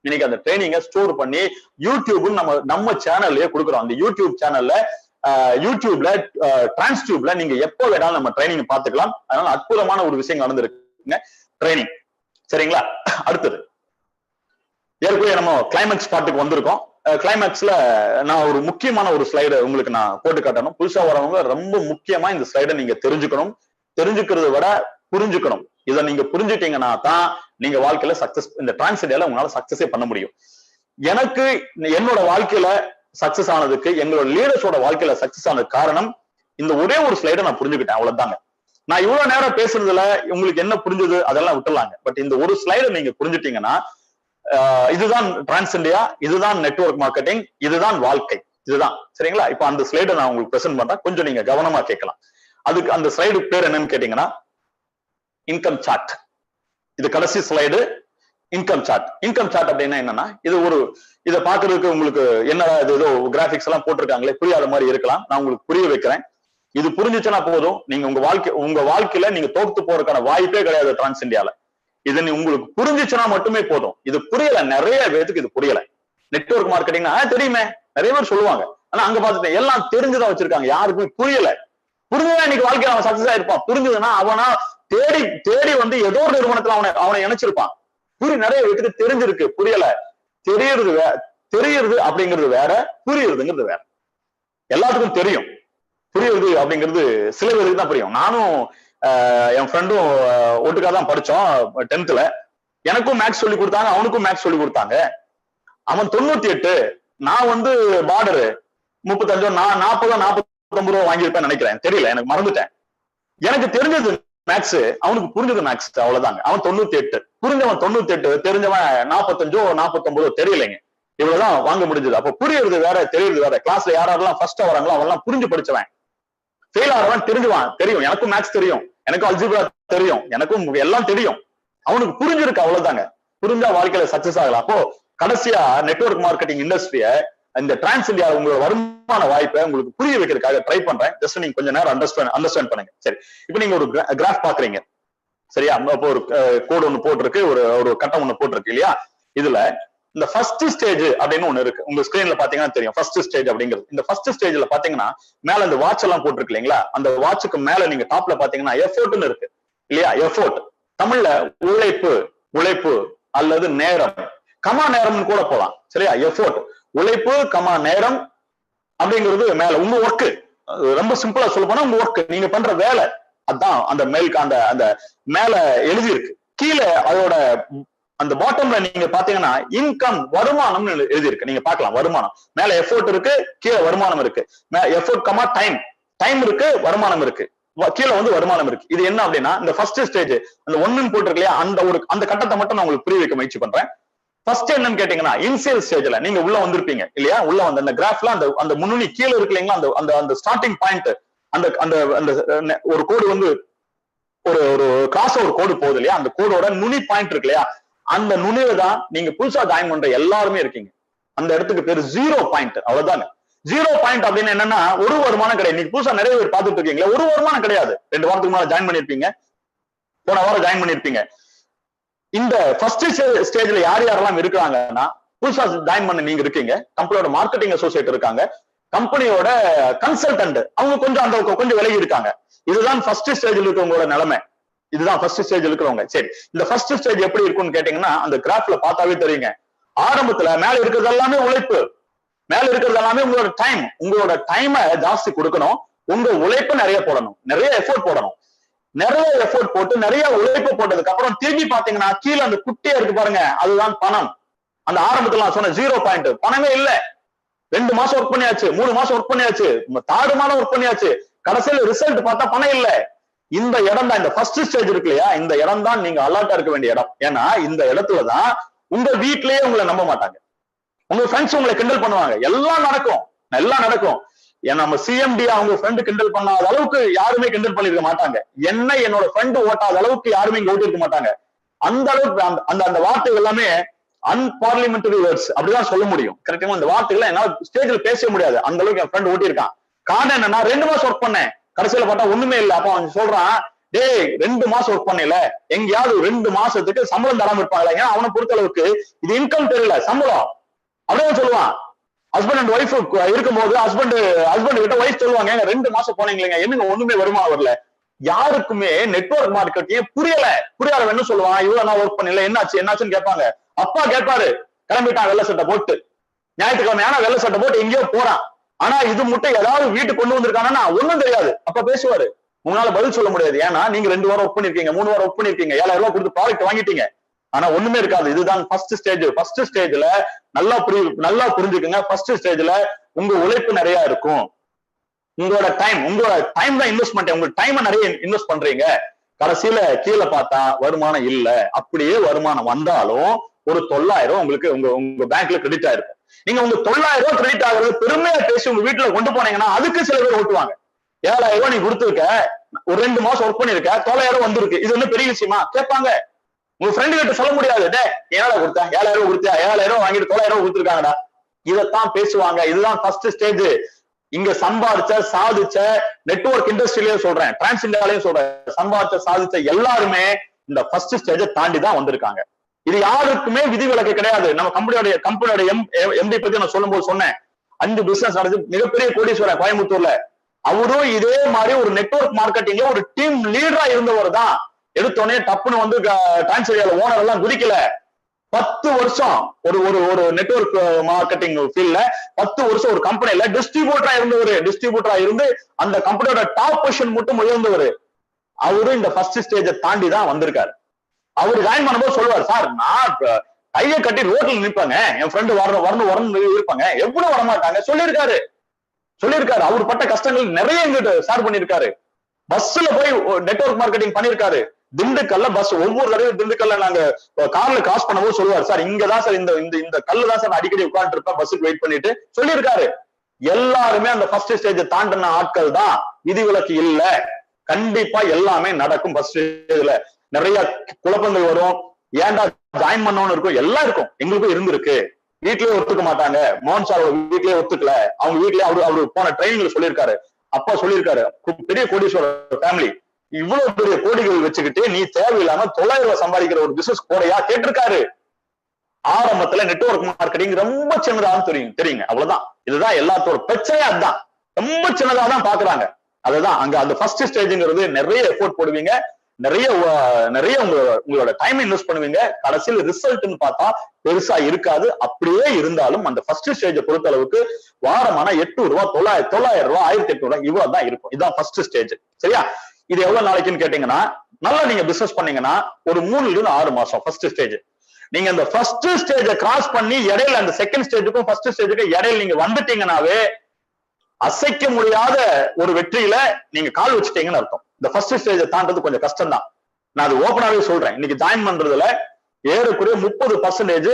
இன்னைக்கு அந்த ட்ரைனிங்கை ஸ்டோர் பண்ணி யூடியூப் நம்ம சேனல்லயே கொடுக்குறோம். அந்த யூடியூப் சேனல்ல யூடியூப்ல டிரான்ஸ்டியூப்ல நீங்க எப்போ வேணாலும் நம்ம ட்ரைனிங் பாத்துக்கலாம். அதனால அற்புதமான ஒரு விஷயம் நடந்திருக்குங்க ட்ரைனிங். சரிங்களா? அடுத்தது ஏற்கனவே நம்ம கிளைமேக்ஸ் பாட்டுக்கு வந்திருக்கோம். கிளைமேக்ஸ்ல நான் ஒரு முக்கியமான ஒரு ஸ்லைடை உங்களுக்கு நான் போட்டு காட்டணும். புதுசா வரவங்க ரொம்ப முக்கியமா இந்த ஸ்லைடை நீங்க தெரிஞ்சுக்கணும். தெரிஞ்சுக்கிறத விட புரிஞ்சுக்கணும். இதை நீங்க புரிஞ்சுட்டீங்கன்னா தான் நீங்க வாழ்க்கையில சக்சஸ், இந்த டிரான்ஸ் இந்தியால உங்களால சக்சஸே பண்ண முடியும். எனக்கு என்னோட வாழ்க்கையில சக்சஸ் ஆனதுக்கு, எங்களோட லீடர்ஸோட வாழ்க்கையில சக்சஸ் ஆனது காரணம் இந்த ஒரே ஒரு ஸ்லைடை நான் புரிஞ்சுக்கிட்டேன். அவ்வளவுதாங்க. நான் இவ்வளவு நேரம் பேசுறதுல உங்களுக்கு என்ன புரிஞ்சது அதெல்லாம் விட்டுலாங்க. பட் இந்த ஒரு ஸ்லைடை நீங்க புரிஞ்சுட்டீங்கன்னா இதுதான் டிரான்ஸ் இந்தியா, இதுதான் நெட்வொர்க் மார்க்கெட்டிங், இதுதான் வாழ்க்கை, இதுதான். சரிங்களா? இப்ப அந்த ஸ்லைடை நான் உங்களுக்கு பிரசன்ட் பண்றேன். கொஞ்சம் நீங்க கவனமா கேட்கலாம். அதுக்கு அந்த ஸ்லைடு பேர் என்னன்னு கேட்டீங்கன்னா இன்கம் சார்ட். இது கடைசி slide. Income chart. Income chart அப்படின்னா என்னன்னா, இதை பாக்குறதுக்கு உங்களுக்கு என்ன ஏதோ கிராபிக்ஸ் எல்லாம் போட்டிருக்காங்களே புரியாத மாதிரி இருக்கலாம். நான் உங்களுக்கு புரிய வைக்கிறேன். இது புரிஞ்சுச்சுன்னா போதும். நீங்க உங்க வாழ்க்கையில நீங்க தோத்து போறதுக்கான வாய்ப்பே கிடையாது டிரான்ஸ் இந்தியால. இது உங்களுக்கு புரிஞ்சுச்சுன்னா மட்டுமே போதும். இது புரியல, நிறைய பேருக்கு இது புரியல. நெட்வொர்க் மார்க்கெட்டிங் தெரியுமே, நிறைய பேர் சொல்லுவாங்க. ஆனா அங்க பாத்துட்டேன் எல்லாம் தெரிஞ்சுதான் வச்சிருக்காங்க. யாருக்குமே புரியல. புரிஞ்சுதான் இன்னைக்கு வாழ்க்கையில அவன் சக்சஸ் ஆயிருப்பான். புரிஞ்சதுன்னா அவனா தேடி தேடி வந்து ஏதோ ஒரு நிறுவனத்துல அவனை இணைச்சிருப்பான். நிறைய பேருக்கு தெரிஞ்சிருக்கு, புரியல. தெரியறது அப்படிங்கிறது வேற, புரியுறதுங்கிறது வேற. எல்லாத்துக்கும் தெரியும். புரியுறது அப்படிங்கிறது சில பேருக்கு தான் புரியும். நானும் என் ஃப்ரெண்டும் ஒட்டுக்கா தான் படிச்சோம் 10th. எனக்கும் மேக்ஸ் சொல்லி கொடுத்தாங்க, அவனுக்கும் மேக்ஸ் சொல்லி கொடுத்தாங்க. அவன் 98, நான் வந்து பார்டரு 35, நான் 40, 49 ரூபா வாங்கியிருப்பேன் நினைக்கிறேன். தெரியல, எனக்கு மறந்துட்டேன். எனக்கு தெரிஞ்சது மேக்ஸ், அவனுக்கு புரிஞ்சது மேக்ஸ், அவ்வளவுதாங்க. அவன் 98, புரிஞ்சவன் 98, தெரிஞ்சவன் 45, 49 தெரியலைங்க. இவ்வளவுதான் வாங்க முடிஞ்சது. அப்ப புரியுறது வேற, தெரியுறது வேற. கிளாஸ்ல யாரெல்லாம் ஃபர்ஸ்ட் வராங்களோ அவெல்லாம் புரிஞ்சு படிச்சவன். ஃபெயில் ஆகிறவன் தெரியும். எனக்கும் மேக்ஸ் தெரியும், எனக்கும் அல்ஜிப்ரா தெரியும், எனக்கும் எல்லாம் தெரியும். அவனுக்கு புரிஞ்சிருக்கு, அவ்வளவுதாங்க. புரிஞ்சா வாழ்க்கையில சக்சஸ் ஆகலாம். அப்போ கடைசியா நெட்வொர்க் மார்க்கெட்டிங் இண்டஸ்ட்ரிய, இந்த டிரான்ஸ் இந்தியா உங்களோட வருமான வாய்ப்பை உங்களுக்கு புரிய வைக்கிறதுக்காக ட்ரை பண்றேன். ஜஸ்ட் நீங்க கொஞ்ச நேரம் அண்டர்ஸ்டாண்ட் பண்ணுங்க. சரி, இப்ப நீங்க ஒரு கிராஃப் பாக்குறீங்க, சரியா? அப்போ ஒரு கோடு ஒண்ணு போட்டிருக்கு, ஒரு கட்டம் ஒண்ணு போட்டிருக்கு இல்லையா? இதுல இந்த ஃபர்ஸ்ட் ஸ்டேஜ் அப்படின்னு ஒண்ணு இருக்கு. உங்க ஸ்கிரீன்ல பாத்தீங்கன்னா தெரியும் ஃபர்ஸ்ட் ஸ்டேஜ் அப்படிங்கிறது. இந்த ஃபர்ஸ்ட் ஸ்டேஜ்ல பாத்தீங்கன்னா மேல இந்த வாட்ச் எல்லாம் போட்டிருக்கு இல்லைங்களா? அந்த வாட்சுக்கு மேல நீங்க டாப்ல பாத்தீங்கன்னா எஃபோர்ட்னு இருக்கு இல்லையா? எஃபோர்ட் தமிழ்ல உழைப்பு அல்லது நேரம், கமா நேரம்னு கூட போலாம். சரியா? எஃபோர்ட் உழைப்பு கமா நேரம் அப்படிங்கிறது மேல உங்க ஒர்க்கு. ரொம்ப சிம்பிளா சொல்ல போனா உங்க ஒர்க், நீங்க பண்ற வேலை, அதான் அந்த அந்த மேல எழுதி இருக்கு. கீழே அதோட அந்த பாட்டம்ல நீங்க பாத்தீங்கன்னா இன்கம், வருமானம் எழுதி இருக்கு. நீங்க பாக்கலாம் வருமானம். மேல எஃபோர்ட் இருக்கு, கீழே வருமானம் இருக்கு. எஃபோர்ட் கமா டைம் இருக்கு, வருமானம் இருக்கு, கீழே வந்து வருமானம் இருக்கு. இது என்ன அப்படின்னா இந்த ஃபர்ஸ்ட் ஸ்டேஜ் அந்த 1ன்னு போட்டிருக்கு இல்லையா? அந்த கட்டத்தை மட்டும் நான் உங்களுக்கு புரிய வைக்க முயற்சி பண்றேன். ஃபர்ஸ்ட் என்னன்னு கேட்டீங்கன்னா இனிஷியல் ஸ்டேஜ்ல நீங்க உள்ள வந்திருப்பீங்க இல்லையா? உள்ள வந்து அந்த கிராஃப்ல அந்த முன்னணி கீழே இருக்கு இல்லைங்களா? அந்த ஸ்டார்டிங் பாயிண்ட், அந்த ஒரு கோடு வந்து ஒரு கிளாஸ் ஒரு கோடு போகுது இல்லையா? அந்த கோடோட நுனி பாயிண்ட் இருக்கு இல்லையா? அந்த நுனியில தான் நீங்க புதுசா ஜாயின் பண்ற எல்லாருமே இருக்கீங்க. அந்த இடத்துக்கு பேரு 0 பாயிண்ட். அவ்வளவுதாங்க. 0 பாயிண்ட் அப்படின்னு என்னன்னா ஒரு வருமானம் கிடையாது. நீங்க புதுசா நிறைய பேர் பார்த்துட்டு இருக்கீங்களா? ஒரு வருமானம் கிடையாது. 2 வாரத்துக்கு மேல ஜாயின் பண்ணிருப்பீங்க, போன வாரம் ஜாயின் பண்ணிருப்பீங்க. இந்த ஃபர்ஸ்ட் ஸ்டேஜ்ல யாரெல்லாம் இருக்கிறாங்கன்னா புதுசா ஜாயின் பண்ண நீங்க இருக்கீங்க. கம்பெனியோட மார்க்கெட்டிங் அசோசியேட் இருக்காங்க, கம்பெனியோட கன்சல்டன்ட் அவங்க கொஞ்சம் விலகி இருக்காங்க. இதுதான் ஃபர்ஸ்ட் ஸ்டேஜ்ல இருக்கவங்களோட நிலைமை. இதுதான் ஃபர்ஸ்ட் ஸ்டேஜ் இருக்கிறவங்க. சரி, இந்த ஃபர்ஸ்ட் ஸ்டேஜ் எப்படி இருக்கும்னு கேட்டீங்கன்னா, அந்த கிராஃப்ல பார்த்தாவே தெரியுங்க. ஆரம்பத்துல மேல இருக்கிறது எல்லாமே உழைப்பு, மேல இருக்கிறது எல்லாமே உங்களோட டைம். உங்களோட டைமை ஜாஸ்தி கொடுக்கணும், உங்க உழைப்பு நிறைய போடணும், நிறைய எஃபோர்ட் போடணும். நிறைய எஃபோர்ட் போட்டு நிறைய உழைப்பு போட்டதுக்கு அப்புறம் திரும்பி பாத்தீங்கன்னா கீழே அந்த குட்டியா இருக்கு பாருங்க, அதுதான் பணம். அந்த ஆரம்பத்துல நான் சொன்ன 0 பாயிண்ட் பணமே இல்ல. 2 மாசம் ஒர்க் பண்ணியாச்சு, 3 மாசம் ஒர்க் பண்ணியாச்சு, 3 மாதம் ஒர்க் பண்ணியாச்சு, கடைசியில ரிசல்ட் பார்த்தா பணம் இல்ல. இந்த இடம் தான், இந்த ஃபர்ஸ்ட் ஸ்டேஜ் இருக்கு இல்லையா, இந்த இடம் தான் நீங்க அலர்ட்டா இருக்க வேண்டிய இடம். ஏன்னா இந்த இடத்துலதான் உங்க வீட்லயே உங்களை நம்ப மாட்டாங்க, உங்க ஃப்ரெண்ட்ஸ் உங்களை கிண்டல் பண்ணுவாங்க, எல்லாம் நடக்கும், எல்லாம் நடக்கும். ஏன்னா நம்ம சிஎம்டி அவங்க ஃப்ரெண்டு கிண்டல் பண்ணாத அளவுக்கு யாருமே கிண்டல் பண்ணிருக்க மாட்டாங்க. என்ன என்னோட ஃப்ரெண்டு ஓட்டாத அளவுக்கு யாருமே இங்க ஓட்டிருக்க மாட்டாங்க. அந்த அளவுக்கு அந்த அந்த வார்த்தைகள் எல்லாமே அன்பார்லிமெண்டரி வேர்ட்ஸ் அப்படிதான் சொல்ல முடியும். கரெக்டா அந்த வார்த்தைகள் என்னால ஸ்டேஜ்ல பேச முடியாது, அந்த அளவுக்கு என் ஃப்ரெண்ட் ஓட்டிருக்கான். காரணம் என்னன்னா 2 மாசம் ஒர்க் பண்ணேன், கடைசியில பார்த்தா ஒண்ணுமே இல்லை. அப்ப அவன் சொல்றான், டேய் 2 மாசம் ஒர்க் பண்ணல, எங்கேயாவது 2 மாசத்துக்கு சம்பளம் தராம இருப்பாங்களா? ஏன்னா அவனை பொறுத்த அளவுக்கு இது இன்கம் தெரியல, சம்பளம். அப்படியே சொல்லுவான். ஹஸ்பண்ட் அண்ட் ஒய்ஃப் இருக்கும்போது ஹஸ்பண்ட் கிட்ட ஒய்ஃப் சொல்லுவாங்க, 2 மாசம் போனீங்களேங்க, என்னங்க ஒண்ணுமே வருமானம் வரல. யாருக்குமே நெட்வொர்க் மார்க்கெட்டிங் புரியாத என்ன சொல்லுவான், இவ்வளவு நான் ஒர்க் பண்ணல, என்னாச்சுன்னு கேட்பாங்க. அப்பா கேட்பாரு, கிளம்பிட்டான் வெள்ளை சட்டை போட்டு, ஞாயிற்றுக்கிழமை ஆனா வெள்ளை சட்டை போட்டு எங்கேயோ போறான். ஆனா இது மட்டும் ஏதாவது வீட்டுக்கு கொண்டு வந்திருக்கானா ஒண்ணும் தெரியாது. அப்ப பேசுவாரு, உங்களால பதில் சொல்ல முடியாது. ஏன்னா நீங்க 2 வாரம் ஒர்க் பண்ணிருக்கீங்க, 3 வாரம் ஒர்க் பண்ணிருக்கீங்க, 7000 ரூபாய் கொடுத்து ப்ராடக்ட் வாங்கிட்டீங்க, ஆனா ஒண்ணுமே இருக்காது. இதுதான் ஃபர்ஸ்ட் ஸ்டேஜ். ஃபர்ஸ்ட் ஸ்டேஜ்ல நல்லா புரிஞ்சுக்குங்க. ஃபர்ஸ்ட் ஸ்டேஜ்ல உங்க உழைப்பு நிறைய இருக்கும், உங்களோட டைம் தான் இன்வெஸ்ட்மெண்ட். உங்க டைமை நிறைய இன்வெஸ்ட் பண்றீங்க, கடைசியில கீழே பார்த்தா வருமானம் இல்ல. அப்படியே வருமானம் வந்தாலும் ஒரு 900 உங்களுக்கு உங்க பேங்க்ல கிரெடிட் ஆயிருக்கும். நீங்க உங்க 900 கிரெடிட் ஆகுறது பெருமையா பேசி உங்க வீட்டுல கொண்டு போனீங்கன்னா அதுக்கு சில பேர் ஓட்டுவாங்க. 7000 நீ கொடுத்துருக்க, ஒரு 2 மாசம் ஒர்க் பண்ணிருக்க, 900 வந்திருக்கு, இது ஒண்ணு பெரிய விஷயமா கேட்பாங்க. உங்க ஃப்ரெண்டு கிட்ட சொல்ல முடியாது, டே ஏழை கொடுத்தேன், 7000 கொடுத்தேன், 7000 வாங்கிட்டு 900 கொடுத்துருக்காங்கடா, இதைத்தான் பேசுவாங்க. இதுதான் ஃபர்ஸ்ட் ஸ்டேஜ். இங்க சாதிச்ச நெட்வொர்க் இண்டஸ்ட்ரியிலயும் சொல்றேன், டிரான்ஸ் இந்தியாலையும் சொல்றேன், சாதிச்ச எல்லாருமே இந்த ஃபர்ஸ்ட் ஸ்டேஜை தாண்டி தான் வந்திருக்காங்க. இது யாருக்குமே விதிவிலக்கு கிடையாது. நம்ம கம்பெனியோட எம்டி பத்தி நான் சொல்லும் போது சொன்னேன், 5 பிசினஸ் நடந்து மிகப்பெரிய கோடீஸ்வரர் கோயம்புத்தூர்ல. அவரும் இதே மாதிரி ஒரு நெட்வொர்க் மார்க்கெட்டிங்ல ஒரு டீம் லீடரா இருந்தவர் தான். எடுத்தோடனே டப்புன்னு வந்து டிரான்ஸ் இந்தியால ஓனர் எல்லாம் குதிக்கல. 10 வருஷம் ஒரு நெட்வொர்க் மார்க்கெட்டிங் ஃபீல்ட்ல 10 வருஷம் ஒரு கம்பெனில டிஸ்ட்ரிபியூட்டரா இருந்து அந்த கம்பெனியோட டாப் பொசிஷன் மட்டும் உயர்ந்தவர். அவரும் இந்த ஃபர்ஸ்ட் ஸ்டேஜை தாண்டி தான் வந்திருக்காரு. அவரு ஜாயின் பண்ணும்போது சொல்லுவார், சார் நான் கையை கட்டி ரோட்ல நிற்பாங்க, என் ஃப்ரெண்டு வரணும் இருப்பாங்க, எவ்வளவு வரமாட்டாங்க சொல்லியிருக்காரு. அவர் பட்ட கஷ்டங்கள் நிறைய எங்கிட்ட ஷேர் பண்ணிருக்காரு. பஸ்ல போய் நெட்வொர்க் மார்க்கெட்டிங் பண்ணிருக்காரு. திண்டுக்கல்ல பஸ் ஒவ்வொரு தடவையும் திண்டுக்கல்ல நாங்க கார்ல கிராஸ் பண்ணும்போது சொல்லுவார், சார் இங்கதான் சார் இந்த கல்லு தான் சார் நான் அடிக்கடி உட்கார்ந்து இருப்பேன் பஸ்ஸுக்கு வெயிட் பண்ணிட்டு சொல்லியிருக்காரு. எல்லாருமே அந்த ஃபர்ஸ்ட் ஸ்டேஜ் தாண்டின ஆட்கள் தான், விதிவிலக்கு இல்ல. கண்டிப்பா எல்லாமே நடக்கும். ஃபர்ஸ்ட் ஸ்டேஜ்ல நிறைய குழப்பங்கள் வரும், ஏன்டா ஜாயின் பண்ணணும்னு இருக்கும், எல்லாம் இருக்கும். எங்களுக்கும் இருந்திருக்கு. வீட்லயே ஒத்துக்க மாட்டாங்க, மோகன் சார் வீட்லயே ஒத்துக்கல, அவங்க வீட்லயே அவரு போன ட்ரைனிங்ல சொல்லியிருக்காரு. அப்பா சொல்லியிருக்காரு, பெரிய கோடீஸ்வரர் ஃபேமிலி, இவ்வளவு பெரிய கோடிகள் வச்சுக்கிட்டு நீ தேவையில்லாம 900 ரூபாய் சம்பாதிக்கிற ஒரு பிசினஸ் கோடையா கேட்டிருக்காரு. ஆரம்பத்துல நெட்வொர்க் மார்க்கெட்டிங் ரொம்ப சின்னதான்னு தெரியுங்க, அவ்வளவுதான். இதுதான் எல்லாத்தோட பிரச்சனையா, அதுதான் ரொம்ப சின்னதா தான் பாக்குறாங்க. அதுதான் அங்க அந்த ஃபர்ஸ்ட் ஸ்டேஜ்ங்கிறது நிறைய எஃபோர்ட் போடுவீங்க, நிறைய உங்களோட டைம் இன்வெஸ்ட் பண்ணுவீங்க. கடைசியில் ரிசல்ட்னு பார்த்தா பெருசா இருக்காது. அப்படியே இருந்தாலும் அந்த ஃபர்ஸ்ட் ஸ்டேஜை பொறுத்த அளவுக்கு வாரமான 800 ரூபாய், 900 ரூபாய், 1800 ரூபாய் இவ்வளவு தான் இருக்கும். இதுதான் ஃபர்ஸ்ட் ஸ்டேஜ். சரியா? இது எவ்வளவு நாளைக்குன்னு கேட்டீங்கன்னா, நல்லா நீங்க பிசினஸ் பண்ணீங்கன்னா ஒரு 3 to 6 மாசம் ஃபர்ஸ்ட் ஸ்டேஜ். நீங்க அந்த ஃபர்ஸ்ட் ஸ்டேஜை கிராஸ் பண்ணி இடையில அந்த செகண்ட் ஸ்டேஜுக்கும் ஃபர்ஸ்ட் ஸ்டேஜுக்கும் இடையில நீங்க வந்துட்டீங்கன்னாவே அசைக்க முடியாத ஒரு வெற்றியில நீங்க கால் வச்சுட்டீங்கன்னு அர்த்தம். இந்த ஃபர்ஸ்ட் ஸ்டேஜை தாண்டது கொஞ்சம் கஷ்டம் தான். நான் அது ஓப்பனாவே சொல்றேன். இன்னைக்கு ஜாயின் பண்றதுல ஏறக்குறைய 30%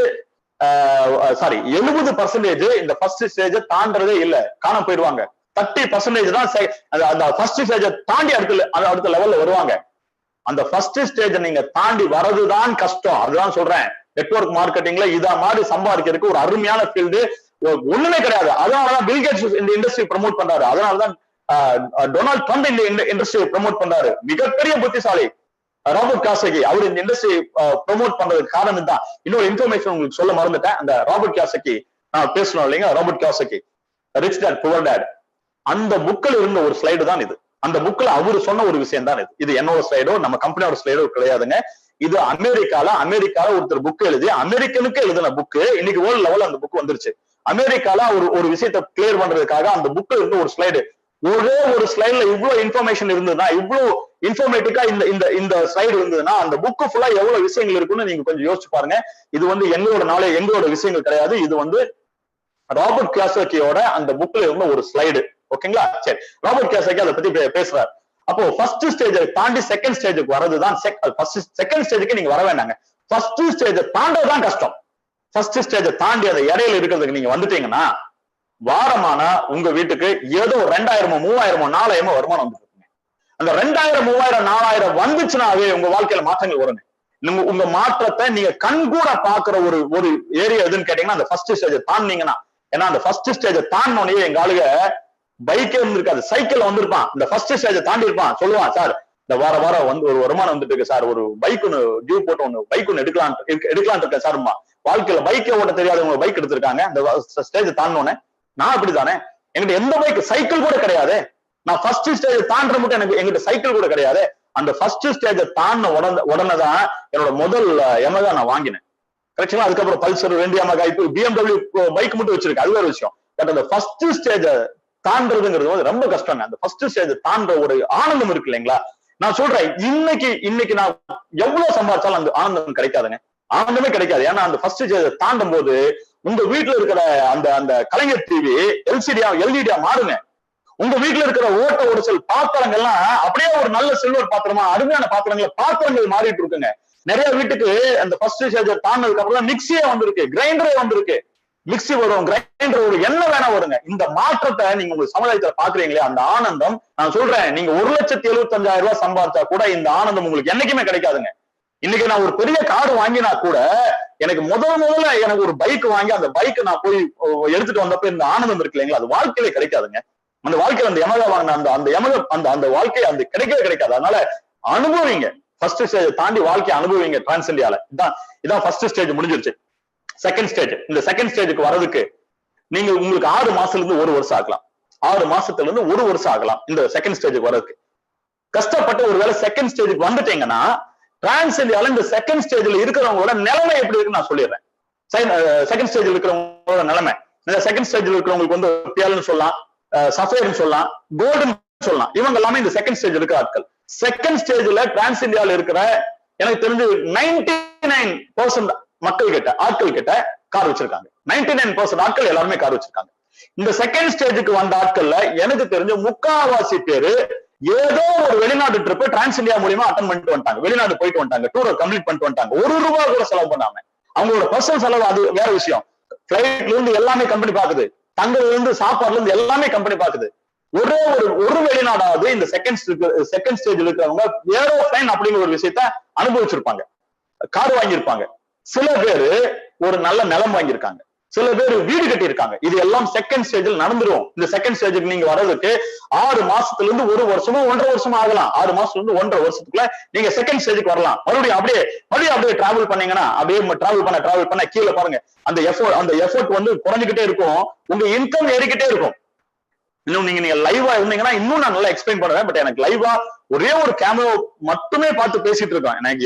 70% இந்த ஃபர்ஸ்ட் ஸ்டேஜை தாண்டறதே இல்ல, காண போயிடுவாங்க. 30% தான் அந்த ஃபர்ஸ்ட் ஸ்டேஜை தாண்டி அடுத்த லெவல்ல வருவாங்க. அந்த ஃபர்ஸ்ட் ஸ்டேஜை நீங்க தாண்டி வர்றதுதான் கஷ்டம். அதுதான் சொல்றேன், நெட்வொர்க் மார்க்கெட்டிங்ல இத மாதிரி சம்பாதிக்கிறதுக்கு ஒரு அருமையான ஃபீல்டு ஒண்ணுமே கிடையாது. அதனாலதான் பில் கேட்ஸ் இந்த இண்டஸ்ட்ரி ப்ரமோட் பண்றாரு. அதனாலதான் டொனால்ட் ட்ரம்ப் இந்த இண்டஸ்ட்ரியை ப்ரமோட் பண்றாரு. மிகப்பெரிய புத்திசாலி ராபர்ட் கியோசாகி, அவர் இந்த இண்டஸ்ட்ரி ப்ரமோட் பண்றதுக்கு காரணம் தான். இன்னொரு இன்ஃபர்மேஷன் உங்களுக்கு சொல்ல மறந்துட்டேன். அந்த ராபர்ட் கியோசாகி நான் பேசணும் இல்லைங்க, Robert Kiyosaki rich dad poor dad, அந்த புக்கில் இருந்த ஒரு ஸ்லைடு தான் இது. அந்த புக்ல அவரு சொன்ன ஒரு விஷயம் தான் இது என்னோட ஸ்லைடோ நம்ம கம்பெனியோட ஸ்லைடோ கிடையாதுங்க. இது அமெரிக்கால ஒருத்தர் புக் எழுதி அமெரிக்கனுக்கு எழுதின புக்கு, இன்னைக்கு வேர்ல்ட் லெவல் அந்த புக் வந்துருச்சு. அமெரிக்கால ஒரு விஷயத்தை கிளியர் பண்றதுக்காக அந்த புக்ல இருந்து ஒரு ஸ்லைடு, ஒரே ஒரு ஸ்லைட்ல இவ்வளவு இன்ஃபர்மேஷன் இருந்ததுன்னா, இவ்வளவு இன்ஃபர்மேட்டிக்கா இந்த ஸ்லைடு இருந்ததுன்னா அந்த புக்கு ஃபுல்லா எவ்வளவு விஷயங்கள் இருக்குன்னு நீங்க கொஞ்சம் யோசிச்சு பாருங்க. இது எங்களோட விஷயங்கள் கிடையாது. இது ராபர்ட் கியோசாக்கியோட அந்த புக்ல இருந்த ஒரு ஸ்லைடு. ஓகேங்களா? சரி, ராபர்ட் கியோசாக்கி அதை பத்தி பேசுறாரு. அப்போ ஃபர்ஸ்ட் ஸ்டேஜை தாண்டி செகண்ட் ஸ்டேஜுக்கு வரதுதான். செகண்ட் ஸ்டேஜுக்கு நீங்க வர வேண்டாங்க, ஃபர்ஸ்ட் ஸ்டேஜை தாண்டதான் கஷ்டம். ஃபர்ஸ்ட் ஸ்டேஜை தாண்டி அதை இடையில இருக்கிறதுக்கு நீங்க வந்துட்டீங்கன்னா வாரமான உங்க வீட்டுக்கு ஏதோ 2000 3000 4000 வருமானம் வந்துட்டு இருக்குங்க. அந்த 2000 3000 4000 வந்துச்சுனாவே உங்க வாழ்க்கையில மாற்றங்கள் வருங்க. உங்க மாற்றத்தை நீங்க கண்கூட பாக்குற ஒரு ஏரியா எதுன்னு கேட்டீங்கன்னா அந்த ஃபர்ஸ்ட் ஸ்டேஜை தாண்டினீங்கன்னா. ஏன்னா அந்த ஃபர்ஸ்ட் ஸ்டேஜை தாண்டினோடனே எங்க ஆளுக பைக்கே இருந்திருக்காது, சைக்கிள் வந்திருப்பான், இந்த ஃபர்ஸ்ட் ஸ்டேஜை தாண்டி இருப்பான், சொல்லுவான், சார் இந்த வாரம் ஒரு வருமானம் வந்துட்டு இருக்கு சார், ஒரு பைக் ஒன்னு டியூ போட்டு பைக் ஒன்னு எடுக்கலாம் இருக்கேன் சார். வாழ்க்கையில பைக்கே ஓட்ட தெரியாதவங்க பைக் எடுத்திருக்காங்க. அந்த ஸ்டேஜ் தாண்டினோன்னே நான் அப்படித்தானே, எங்கிட்ட எந்த பைக் சைக்கிள் கூட கிடையாது, நான் ஃபர்ஸ்ட் ஸ்டேஜ் தாண்ட மட்டும் எங்கிட்ட சைக்கிள் கூட கிடையாது. அந்த ஃபர்ஸ்ட் ஸ்டேஜை தாண்டின உடனே தான் என்னோட முதல் யமகா நான் வாங்கினேன். கரெக்டுங்களா? அதுக்கப்புறம் பல்சர் 2 யமகா, இப்போ BMW பைக் மட்டும் வச்சிருக்கேன், அது வேற விஷயம். பட் அந்த ஃபர்ஸ்ட் ஸ்டேஜை தாண்டதுங்கிறது ரொம்ப கஷ்டங்க. அந்த ஃபர்ஸ்ட் ஸ்டேஜ் தாண்ட ஒரு ஆனந்தம் இருக்கு இல்லைங்களா? நான் சொல்றேன், இன்னைக்கு நான் எவ்வளவு சம்பாதிச்சாலும் அந்த ஆனந்தம் கிடைக்காதுங்க, ஆனந்தமே கிடைக்காது. ஏன்னா அந்த ஃபர்ஸ்ட் ஸ்டேஜ் தாண்டும் போது உங்க வீட்டுல இருக்கிற அந்த கலைஞர் டிவி எல்இடியா மாறுங்க. உங்க வீட்டுல இருக்கிற ஓட்ட உடைச்சல் பாத்திரங்கள்லாம் அப்படியே ஒரு நல்ல சில்வர் பாத்திரமா, அருமையான பாத்திரங்கள் மாறிட்டு இருக்குங்க. நிறைய வீட்டுக்கு அந்த ஃபர்ஸ்ட் ஸ்டேஜ் தாண்டதுக்கு அப்புறம் மிக்சியே வந்திருக்கு, கிரைண்டரே வந்திருக்கு. மிக்சி வரும், கிரைண்டர் வரும், என்ன வேணா வருங்க. இந்த மாற்றத்தை நீங்க உங்க சமுதாயத்துல பாக்குறீங்களே, அந்த ஆனந்தம், நான் சொல்றேன், நீங்க 1,75,000 ரூபாய் சம்பாதிச்சா கூட இந்த ஆனந்தம் உங்களுக்கு என்னைக்குமே கிடைக்காதுங்க. இன்னைக்கு நான் ஒரு பெரிய கார் வாங்கினா கூட எனக்கு முதல்ல எனக்கு ஒரு பைக் வாங்கி அந்த பைக்கை நான் போய் எடுத்துட்டு வந்தப்ப இந்த ஆனந்தம் இருக்கு இல்லைங்களா, அது வாழ்க்கையிலே கிடைக்காதுங்க. அந்த வாழ்க்கையில அந்த யமகா வாங்கின அந்த வாழ்க்கை அந்த கிடைக்கவே கிடைக்காது. அதனால அனுபவிங்க, ஃபர்ஸ்ட் ஸ்டேஜ் தாண்டி வாழ்க்கையை அனுபவிங்க. டிரான்ஸ் இந்தியால இதான் ஃபர்ஸ்ட் ஸ்டேஜ் முடிஞ்சிருச்சு. செகண்ட் ஸ்டேஜ், இந்த செகண்ட் ஸ்டேஜுக்கு வர்றதுக்கு உங்களுக்கு 6 மாசத்துல இருந்து 1 வருஷம் ஆகலாம், 6 மாசத்துல இருந்து 1 வருஷம் ஆகலாம் இந்த செகண்ட் ஸ்டேஜுக்கு வர்றதுக்கு. கஷ்டப்பட்டு ஒருவேளை செகண்ட் ஸ்டேஜுக்கு வந்துட்டீங்கன்னா டிரான்ஸ் இந்தியால இந்த செகண்ட் ஸ்டேஜ்ல இருக்கிறவங்களோட நிலைமை எப்படி இருக்குன்னு நான் சொல்லிடுறேன். செகண்ட் ஸ்டேஜ்ல இருக்கிறவங்களோட நிலைமை, இந்த செகண்ட் ஸ்டேஜ்ல இருக்கிறவங்களுக்கு பியல்னு சொல்லலாம், சஃபேர்னு சொல்லலாம், கோல்டுன்னு சொல்லலாம். இவங்க எல்லாமே இந்த செகண்ட் ஸ்டேஜ் இருக்கிற ஆட்கள். செகண்ட் ஸ்டேஜ்ல டிரான்ஸ் இந்தியால இருக்கிற எனக்கு தெரிஞ்சு 99% ஆட்கள் கிட்ட கார் வச்சிருக்காங்க. 99% ஆட்கள் எல்லாருமே கார் வச்சிருக்காங்க. இந்த செகண்ட் ஸ்டேஜுக்கு வந்த ஆட்கள்ல எனக்கு தெரிஞ்ச முக்காவாசி பேரு ஏதோ ஒரு வெளிநாட்டு ட்ரிப் டிரான்ஸ் இந்தியா மூலியமா அட்டன் பண்ணிட்டு வந்துட்டாங்க, வெளிநாடு போயிட்டு வந்துட்டாங்க, டூரை கம்ப்ளீட் பண்ணிட்டு வந்துட்டாங்க. 1 ரூபாய் கூட செலவு பண்ணாம. அவங்களோட பர்சனல் செலவு அது வேற விஷயம். பிளைட்ல இருந்து எல்லாமே கம்பெனி பாக்குது, தங்கத்துல இருந்து சாப்பாடுல இருந்து எல்லாமே கம்பெனி பாக்குது. ஒரு வெளிநாடாவது இந்த செகண்ட் ஸ்டேஜ்ல இருக்கிறவங்க ஏரோப்ளைன் அப்படிங்கிற ஒரு விஷயத்த அனுபவிச்சிருப்பாங்க, கார் வாங்கியிருப்பாங்க. சில பேரு ஒரு நல்ல நிலம் வாங்கியிருக்காங்க, சில பேர் வீடு கட்டி இருக்காங்க. இது எல்லாம் செகண்ட் ஸ்டேஜில் நடந்துரும். இந்த செகண்ட் ஸ்டேஜுக்கு நீங்க வர்றதுக்கு 6 மாசத்துல இருந்து 1 வருஷமோ 1.5 வருஷமா ஆகலாம். 6 மாசத்துல இருந்து 1.5 வருஷத்துக்குள்ள நீங்க செகண்ட் ஸ்டேஜுக்கு வரலாம். மறுபடியும் அப்படியே டிராவல் பண்ணீங்கன்னா அப்படியே டிராவல் பண்ண கீழே பாருங்க, அந்த எஃபோர்ட் குறைஞ்சிக்கிட்டே இருக்கும், உங்க இன்கம் ஏறிக்கிட்டே இருக்கும். இன்னும் நீங்க லைவா இருந்தீங்கன்னா இன்னும் நான் நல்லா எக்ஸ்பிளைன் பண்ணுவேன். பட் எனக்கு லைவா ஒரே ஒரு கேமரா மட்டுமே பார்த்து பேசிட்டு இருக்கேன்,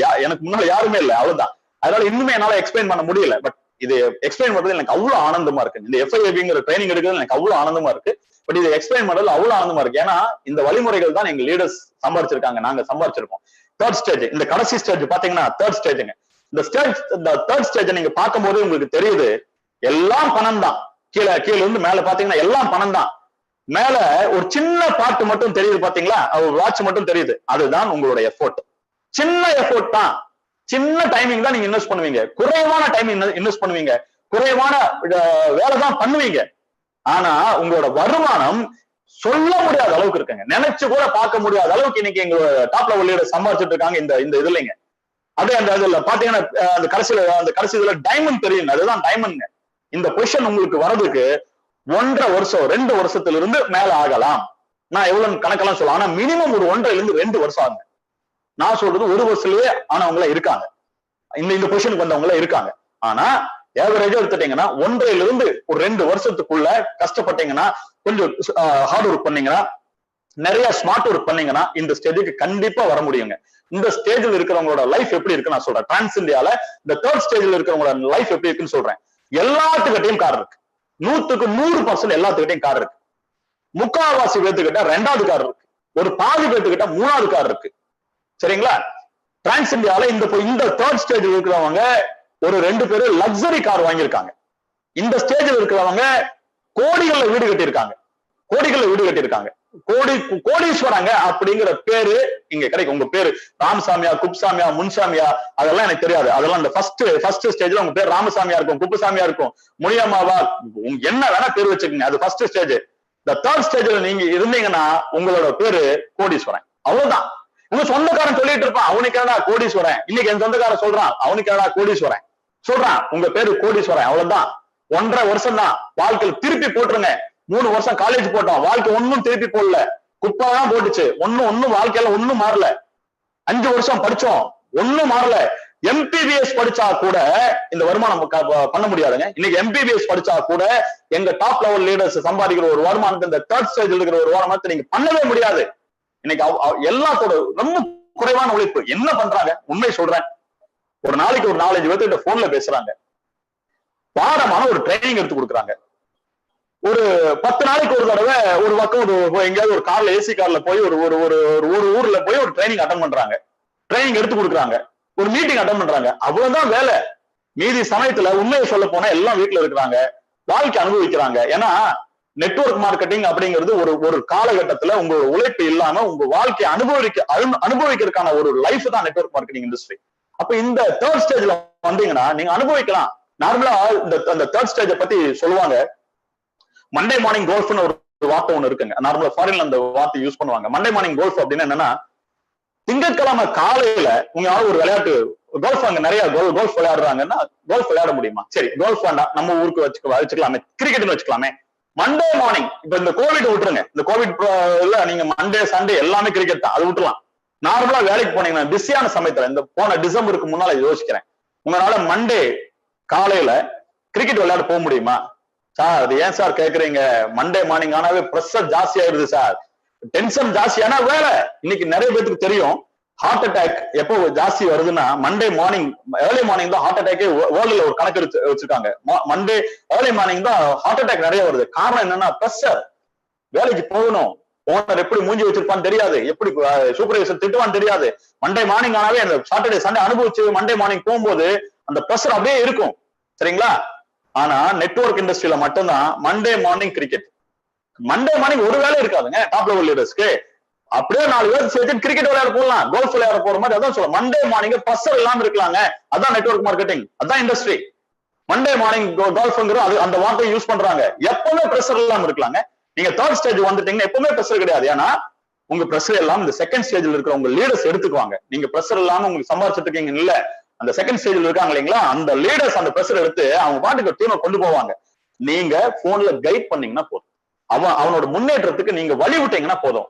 எனக்கு முன்னால யாருமே இல்லை, அவ்வளவுதான். அதனால இன்னுமே என்னால எக்ஸ்பிளைன் பண்ண முடியல. பட் இது எக்ஸ்பிளைன் பண்றது எனக்கு அவ்வளவு ஆனந்தமா இருக்கு. இந்த FIABங்கிற ட்ரைனிங் எடுக்கிறது எனக்கு அவ்வளவு ஆனந்தமா இருக்கு. பட் இது எக்ஸ்பிளைன் பண்றது அவ்வளவு ஆனந்தமா இருக்கு. ஏன்னா இந்த வழிமுறைகள் தான் எங்க லீடர்ஸ் சம்பாதிச்சிருக்காங்க, நாங்க சம்பாதிச்சிருக்கோம். தேர்ட் ஸ்டேஜ், இந்த கடைசி ஸ்டேஜ் பாத்தீங்கன்னா தேர்ட் ஸ்டேஜுங்க. இந்த தேர்ட் ஸ்டேஜ் நீங்க பார்க்கும்போது உங்களுக்கு தெரியுது, எல்லாம் பணம் தான். கீழே இருந்து மேல பாத்தீங்கன்னா எல்லாம் பணம் தான். மேல ஒரு சின்ன பாட்டு மட்டும் தெரியுது பாத்தீங்களா, வாட்ச் மட்டும் தெரியுது, அதுதான் உங்களோட எஃபோர்ட். சின்ன எஃபோர்ட் தான், சின்ன டைமிங் தான் நீங்க இன்வெஸ்ட் பண்ணுவீங்க, குறைவான டைமிங் இன்வெஸ்ட் பண்ணுவீங்க, குறைவான வேலை தான் பண்ணுவீங்க. ஆனா உங்களோட வருமானம் சொல்ல முடியாத அளவுக்கு இருக்குங்க, நினைச்சு கூட பார்க்க முடியாத அளவுக்கு இன்னைக்கு எங்களோட டாப் லெவல் லீடர் சம்பாதிச்சுட்டு இருக்காங்க இந்த இதுலங்க. அதே அந்த இதுல பாத்தீங்கன்னா அந்த கடைசி இதுல டைமண்ட் தெரியுங்க, அதுதான் டைமண்ட்ங்க. இந்த பொசிஷன் உங்களுக்கு வர்றதுக்கு 1.5 வருஷம் 2 வருஷத்துல இருந்து மேல ஆகலாம். நான் எவ்வளவு கணக்கெல்லாம் சொல்லலாம், ஆனா மினிமம் ஒரு 1.5 இருந்து 2 வருஷம் ஆகுங்க. நான் சொல்றது 1 வருஷத்துலயே ஆனவங்கள இருக்காங்க, இந்த பொசிஷனுக்கு வந்தவங்கள இருக்காங்க. ஆனா ஏவரேஜா எடுத்துட்டீங்கன்னா 1.5 இருந்து ஒரு 2 வருஷத்துக்குள்ள கஷ்டப்பட்டீங்கன்னா, கொஞ்சம் ஹார்ட் ஒர்க் பண்ணீங்கன்னா நிறைய ஸ்மார்ட் ஒர்க் பண்ணீங்கன்னா இந்த ஸ்டேஜுக்கு கண்டிப்பா வர முடியுங்க. இந்த ஸ்டேஜ்ல இருக்கிறவங்களோட லைஃப் எப்படி இருக்கு நான் சொல்றேன். டிரான்ஸ் இந்தியால இந்த தேர்ட் ஸ்டேஜ்ல இருக்கிறவங்களோட லைஃப் எப்படி இருக்குன்னு சொல்றேன். எல்லாத்துக்கிட்டையும் கார் இருக்கு. 100% எல்லாத்துக்கிட்டையும் கார் இருக்கு. முக்காவாசி பேத்துக்கிட்ட 2வது கார் இருக்கு. ஒரு பாதி பேத்துக்கிட்ட 3வது கார் இருக்கு. சரிங்களா? டிரான்ஸ் இந்தியால இந்த தேர்ட் ஸ்டேஜ்ல இருக்கிறவங்க ஒரு 2 பேரு லக்ஸரி கார் வாங்கியிருக்காங்க. இந்த ஸ்டேஜ்ல இருக்கிறவங்க கோடிகள்ல வீடு கட்டியிருக்காங்க. கோடீஸ்வரங்க அப்படிங்கிற பேரு இங்க கிடைக்கும். உங்க பேரு ராமசாமியா, குப்சாமியா, முன்சாமியா அதெல்லாம் எனக்கு தெரியாது. அதெல்லாம் இந்த ஃபர்ஸ்ட் ஸ்டேஜ்ல உங்க பேர் ராமசாமியா இருக்கும், குப்புசாமியா இருக்கும், முனியம்மாவா, என்ன வேணா பேர் வச்சுக்கோங்க. அது ஃபர்ஸ்ட் ஸ்டேஜ். இந்த தேர்ட் ஸ்டேஜ்ல நீங்க இருந்தீங்கன்னா உங்களோட பேரு கோடீஸ்வரன். அவ்வளவுதான். உங்க சொந்தக்காரன் சொல்லிட்டு இருப்பான் அவனுக்காடா கோடீஸ்வரன். இன்னைக்கு என் சொந்தக்காரன் சொல்றான் அவனுக்காடா கோடீஸ்வரன் சொல்றான். உங்க பேரு கோடீஸ்வரன். அவ்வளவுதான். 1.5 வருஷம் தான் வாழ்க்கையில திருப்பி போட்டுருங்க. 3 வருஷம் காலேஜ் போட்டோம், வாழ்க்கை ஒன்னும் திருப்பி போடல, குப்பாதான் போட்டுச்சு. ஒன்னும் வாழ்க்கையில ஒன்னும் மாறல. 5 வருஷம் படிச்சோம், ஒன்னும் மாறல. MPBS படிச்சா கூட இந்த வருமானம் பண்ண முடியாதுங்க. இன்னைக்கு MPBS படிச்சா கூட எங்க டாப் லெவல் லீடர்ஸ் சம்பாதிக்கிற ஒரு வருமானத்தை இந்த தேர்ட் ஸ்டேஜ்ல இருக்கிற ஒரு வருமானத்தை நீங்க பண்ணவே முடியாது. இன்னைக்கு எல்லாத்தோட ரொம்ப குறைவான உழைப்பு. என்ன பண்றாங்க? உண்மை சொல்றேன். ஒரு நாளைக்கு ஒரு 4-5 பேர்கிட்ட போன்ல பேசுறாங்க. பாடமான ஒரு ட்ரைனிங் எடுத்து கொடுக்குறாங்க. ஒரு 10 நாளைக்கு ஒரு தடவை ஒரு பக்கம் எங்கேயாவது ஒரு கார்ல ஏசி கார்ல போய் ஒரு ஊர்ல போய் ஒரு ட்ரைனிங் அட்டன் பண்றாங்க. ட்ரைனிங் எடுத்து கொடுக்குறாங்க. ஒரு மீட்டிங் அட்டன் பண்றாங்க. அவ்வளவுதான் வேலை. மீதி சமயத்துல உண்மையை சொல்ல போனா எல்லாம் வீட்டுல இருக்கிறாங்க, வாழ்க்கை அனுபவிக்கிறாங்க. ஏன்னா நெட்வொர்க் மார்க்கெட்டிங் அப்படிங்கிறது ஒரு காலகட்டத்துல உங்களோட உழைப்பு இல்லாம உங்க வாழ்க்கையை அனுபவிக்கிறதுக்கான ஒரு லைஃப் தான் நெட்வொர்க் மார்க்கெட்டிங் இண்டஸ்ட்ரி. அப்ப இந்த தேர்ட் ஸ்டேஜ்ல வந்தீங்கன்னா நீங்க அனுபவிக்கலாம். நார்மலா அந்த தேர்ட் ஸ்டேஜை பத்தி சொல்லுவாங்க. மண்டே மார்னிங் கோல்ஃப்னு ஒரு வார்த்தை ஒண்ணு இருக்குங்க. நார்மலா ஃபாரின்ல அந்த வார்த்தை யூஸ் பண்ணுவாங்க. மண்டே மார்னிங் கோல்ஃப் அப்படின்னு என்னன்னா, திங்கட்கிழமை காலையில உங்க ஒரு விளையாட்டு கோல்ஃப், அங்க நிறைய கோல்ஃப் விளையாடுறாங்கன்னா கோல்ஃப் விளையாட முடியுமா? சரி, கோல்ஃப் வேண்டாம், நம்ம ஊருக்கு வச்சுக்கலாமே, கிரிக்கெட்னு வச்சுக்கலாமே. மண்டே மார்னிங், இப்ப இந்த கோவிட் விட்டுருங்க. இந்த கோவிட் நீங்க மண்டே சண்டே எல்லாமே கிரிக்கெட் தான், அது விட்டுலாம். நார்மலா வேலைக்கு போனீங்கன்னா பிஸியான சமயத்துல, இந்த போன டிசம்பருக்கு முன்னால யோசிக்கிறேன், உங்களால மண்டே காலையில கிரிக்கெட் விளையாட போக முடியுமா? சார் அது ஏன் சார் கேக்குறீங்க? மண்டே மார்னிங் ஆனாவே ப்ரெஷர் ஜாஸ்தி ஆயிடுது சார், டென்ஷன் ஜாஸ்தியானா வேலை. இன்னைக்கு நிறைய பேருக்கு தெரியும் ஹார்ட் அட்டாக் எப்போ ஜாஸ்தி வருதுன்னா மண்டே மார்னிங், ஏர்லி மார்னிங் தான் ஹார்ட் அட்டாக்கே வேர்ல்டுல ஒரு கணக்கு வச்சிருக்காங்க. மண்டே ஏர்லி மார்னிங் தான் ஹார்ட் அட்டாக் நிறைய வருது. காரணம் என்னன்னா ப்ரெஷர். வேலைக்கு போகணும், ஓனர் எப்படி மூஞ்சி வச்சிருப்பான்னு தெரியாது, எப்படி சூப்பர்வைசர் திட்டுவான்னு தெரியாது. மண்டே மார்னிங் ஆனாவே அந்த சாட்டர்டே சண்டே அனுபவிச்சு மண்டே மார்னிங் போகும்போது அந்த ப்ரெஷர் அப்படியே இருக்கும். சரிங்களா? ஆனா நெட்வொர்க் இண்டஸ்ட்ரியில மட்டும்தான் Monday morning cricket. Monday morning ஒரு வேலை இருக்காதுங்க டாப் லெவல் லீடர்ஸ்க்கு. அப்படியே 4 பேர் சேர்த்து கிரிக்கெட் விளையாட போகலாம், கோல்ஃப் விளையாட போற மாதிரி. அதான் சொல்ல மண்டே மார்னிங் ப்ரெஷர் இல்லாம இருக்கலாங்க. அதான் நெட்வொர்க் மார்க்கெட்டிங், அதான் இண்டஸ்ட்ரி. மண்டே மார்னிங் கோல்ஃப்ங்கிற அந்த வார்த்தையை யூஸ் பண்றாங்க. எப்பவுமே ப்ரெஷர் இல்லாம இருக்கலாங்க. நீங்க தேர்ட் ஸ்டேஜ் வந்துட்டீங்கன்னா எப்பவுமே ப்ரெஷர் கிடையாது. ஏன்னா உங்க ப்ரெஷர் எல்லாம் இந்த செகண்ட் ஸ்டேஜ்ல இருக்கிற உங்க லீடர்ஸ் எடுத்துக்குவாங்க. நீங்க ப்ரெஷர் இல்லாம உங்களுக்கு சம்பாதிச்சிட்டு இருக்கீங்க இல்ல, அந்த செகண்ட் ஸ்டேஜ்ல இருக்காங்க இல்லைங்களா, அந்த லீடர்ஸ் அந்த ப்ரெஷர் எடுத்து அவங்க பாட்டுக்கு டீமை கொண்டு போவாங்க. நீங்க போன்ல கைட் பண்ணீங்கன்னா போதும், அவனோட முன்னேற்றத்துக்கு நீங்க வழி விட்டீங்கன்னா போதும்.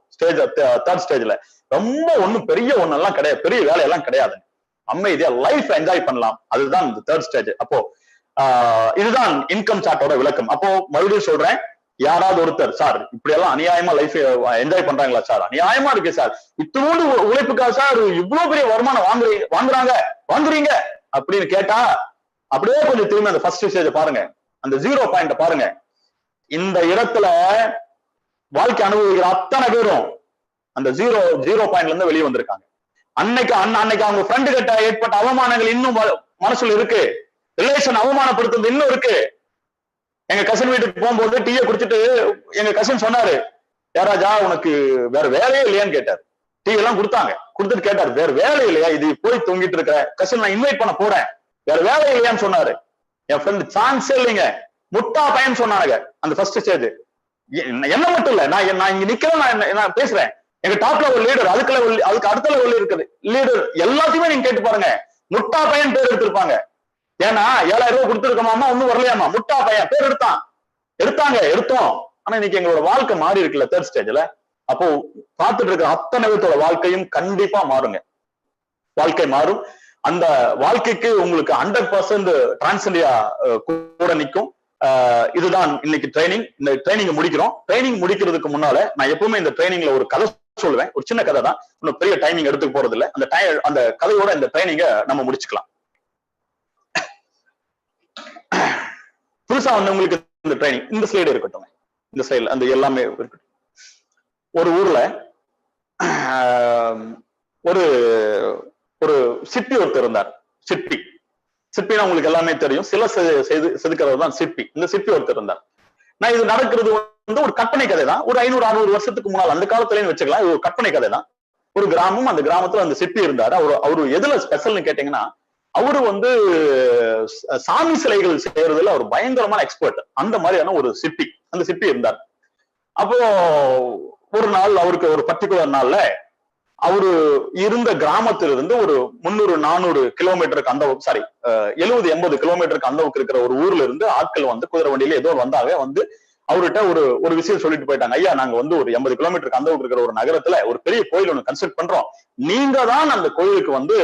தேர்ட் ஸ்டேஜ்ல ரொம்ப ஒண்ணும் பெரிய ஒண்ணெல்லாம் கிடையாது, பெரிய வேலையெல்லாம் கிடையாது. அமைதியா லைஃப் என்ஜாய் பண்ணலாம். அதுதான் இந்த தேர்ட் ஸ்டேஜ். அப்போ இதுதான் இன்கம் சார்ட்டோட விளக்கம். அப்போ மறுபடியும் சொல்றேன், யாராவது ஒருத்தர் சார் இப்படி எல்லாம் அநியாயமா லைஃப் என்ஜாய் பண்றாங்களா சார், அநியாயமா இருக்கு சார், இத்தனோடு உழைப்புக்கா சார் இவ்வளவு பெரிய வருமானம் வாங்குறீங்க அப்படின்னு கேட்டா அப்படியே கொஞ்சம் திரும்பி அந்த ஃபர்ஸ்ட் ஸ்டேஜ் பாருங்க, அந்த 0 பாயிண்ட் பாருங்க. இந்த இடத்துல வாழ்க்கை அனுபவிக்கிற அத்தனை பேரும் அந்த 0 பாயிண்ட்ல இருந்து வெளியே வந்திருக்காங்க. அன்னைக்கு அவங்க ஃப்ரெண்டு கிட்ட ஏற்பட்ட அவமானங்கள் இன்னும் மனசுல இருக்கு, ரிலேஷன் அவமானப்படுத்துறது இன்னும் இருக்கு. எங்க கசின் வீட்டுக்கு போகும்போது டீயை குடிச்சிட்டு எங்க கசின் சொன்னாரு, யாராஜா உனக்கு வேற வேலையே இல்லையான்னு கேட்டாரு. டீ எல்லாம் கொடுத்துட்டு கேட்டாரு, வேற வேலை இல்லையா, இது போய் தூங்கிட்டு இருக்க கசின் நான் இன்வைட் பண்ண போறேன், வேற வேலை இல்லையான்னு சொன்னாரு. என் ஃப்ரெண்ட் சான்ஸே இல்லைங்க, முட்டா பையன் சொன்னானுங்க. அந்த ஃபர்ஸ்ட் ஸ்டேஜ் என்ன மட்டும் இல்ல, நான் இங்க நிக்கிறேன், நான் பேசுறேன், எங்க டாப் லெவல் லீடர், அதுக்கு அடுத்த லெவல் இருக்குது லீடர், எல்லாத்தையுமே நீங்க கேட்டு பாருங்க, முட்டா பையன் பேர் எடுத்திருப்பாங்க. ஏன்னா 7000 ரூபாய் கொடுத்துருக்கோமா, ஒன்னும் வரலையாமா, முட்டா பையன் பேர் எடுத்தோம். ஆனா இன்னைக்கு எங்களோட வாழ்க்கை மாறி இருக்குல்ல தேர்ட் ஸ்டேஜ்ல. அப்போ பார்த்துட்டு இருக்கிற அத்தனை பேர்த்தோட வாழ்க்கையும் கண்டிப்பா மாறுங்க. வாழ்க்கை மாறும். அந்த வாழ்க்கைக்கு உங்களுக்கு 100% டிரான்ஸ் இந்தியா கூட நிற்கும். இதுதான் இன்னைக்கு ட்ரைனிங். இந்த ட்ரைனிங் முடிக்கிறோம். ட்ரைனிங் முடிக்கிறதுக்கு முன்னால நான் எப்பவுமே இந்த ட்ரைனிங்ல ஒரு கதை சொல்லுவேன். ஒரு சின்ன கதை தான், இன்னும் பெரிய டைமிங் எடுத்துக்க போறது இல்லை. அந்த கதையோட இந்த ட்ரைனிங்கை நம்ம முடிச்சுக்கலாம். புதுசா வந்தவங்களுக்கு இந்த ட்ரைனிங், இந்த ஸ்லைடு இருக்கட்டும், இந்த ஸ்லைடு அந்த எல்லாமே இருக்கட்டும். ஒரு ஊர்ல ஒரு ஒரு சிற்பி ஒருத்தர் இருந்தார். சிற்பினா உங்களுக்கு எல்லாமே தெரியும், சில செதுக்கிறது தான் சிற்பி. இந்த சிற்பி ஒருத்தர் இருந்தார். நான் இது நடக்கிறது வந்து ஒரு கற்பனை கதை தான். ஒரு 500-600 வருஷத்துக்கு முன்னால், அந்த காலத்துலயும் வச்சுக்கலாம், இது ஒரு கற்பனை கதை தான். ஒரு கிராமம், அந்த கிராமத்துல அந்த சிற்பி இருந்தாரு. அவரு எதுல ஸ்பெஷல்னு கேட்டீங்கன்னா, அவரு வந்து சாமி சிலைகள் செய்யறதுல ஒரு பயங்கரமான எக்ஸ்பர்ட். அந்த மாதிரியான ஒரு சிற்பி, அந்த சிற்பி இருந்தார். அப்போ ஒரு நாள் அவருக்கு ஒரு பர்டிகுலர் நாள்ல அவரு இருந்த கிராமத்திலிருந்து ஒரு 300-400 கிலோமீட்டருக்கு அந்த 70-80 கிலோமீட்டருக்கு அந்தவுக்கு இருக்கிற ஒரு ஊர்ல இருந்து ஆட்கள் வந்து குதிரை வண்டியில ஏதோ வந்தாங்க. வந்து அவர்கிட்ட ஒரு விஷயம் சொல்லிட்டு போயிட்டாங்க. ஐயா, நாங்க வந்து ஒரு 80 கிலோமீட்டருக்கு அந்தவுக்கு இருக்கிற ஒரு நகரத்துல ஒரு பெரிய கோயில் ஒண்ணு கன்ஸ்ட்ரக்ட் பண்றோம், நீங்க தான் அந்த கோயிலுக்கு வந்து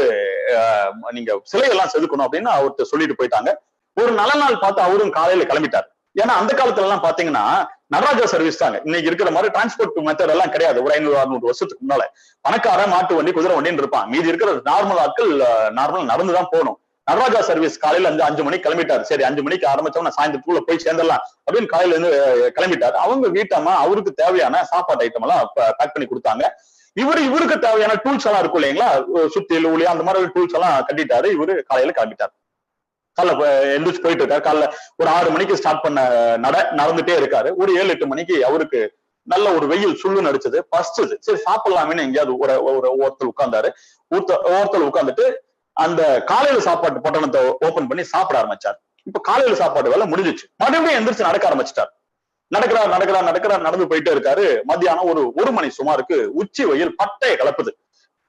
நீங்க சிலையெல்லாம் செதுக்கணும் அப்படின்னு அவர்கிட்ட சொல்லிட்டு போயிட்டாங்க. ஒரு நல்ல நாள் பார்த்து அவரும் காலையில கிளம்பிட்டார். ஏன்னா அந்த காலத்துல எல்லாம் பாத்தீங்கன்னா நடராஜா சர்வீஸ் தாங்க. இன்னைக்கு இருக்கிற மாதிரி டிரான்ஸ்போர்ட் மெத்தட் எல்லாம் கிடையாது. ஒரு 500-600 வருஷத்துக்கு முன்னால பணக்கார மாட்டு வண்டி, குதிரை வண்டின்னு இருப்பான். மீதி இருக்கிற நார்மல் ஆட்கள் நார்மல் நடந்துதான் போகணும். நடராஜா சர்வீஸ் காலையில 5 மணிக்கு கிளம்பிட்டாரு. சரி, 5 மணிக்கு ஆரம்பிச்சோம்னா சாயந்தரத்துக்குள்ள போய் சேர்ந்துடலாம் அப்படின்னு காலையில இருந்து கிளம்பிட்டாரு. அவங்க வீட்டம்மா அவருக்கு தேவையான சாப்பாட்டு ஐட்டம் எல்லாம் பேக் பண்ணி கொடுத்தாங்க. இவருக்கு தேவையான டூல்ஸ் எல்லாம் இருக்கும் இல்லைங்களா, சுத்தியல் ஊழி அந்த மாதிரி டூல்ஸ் எல்லாம் கட்டிட்டாரு. இவரு காலையில கிளம்பிட்டாரு. காலைல எந்திரிச்சு போயிட்டு இருக்காரு. காலைல ஒரு 6 மணிக்கு ஸ்டார்ட் பண்ண நடந்துட்டே இருக்காரு. ஒரு 7-8 மணிக்கு அவருக்கு நல்ல ஒரு வெயில் சுள்ளு நடிச்சது, பசிச்சது. சரி சாப்பிடலாமேன்னு எங்கேயாவது ஒருத்தர் உட்கார்ந்தாரு. ஒருத்தர் உட்கார்ந்துட்டு அந்த காலையில சாப்பாட்டு பொட்டணத்தை ஓபன் பண்ணி சாப்பிட ஆரம்பிச்சார். இப்ப காலையில சாப்பாடு வேலை முடிஞ்சிச்சு. மறுபடியும் எந்திரிச்சு நடக்க ஆரம்பிச்சிட்டார். நடந்து போயிட்டே இருக்காரு. மத்தியானம் ஒரு 1 மணி சுமாருக்கு உச்சி வெயில் பட்டைய கலப்புது.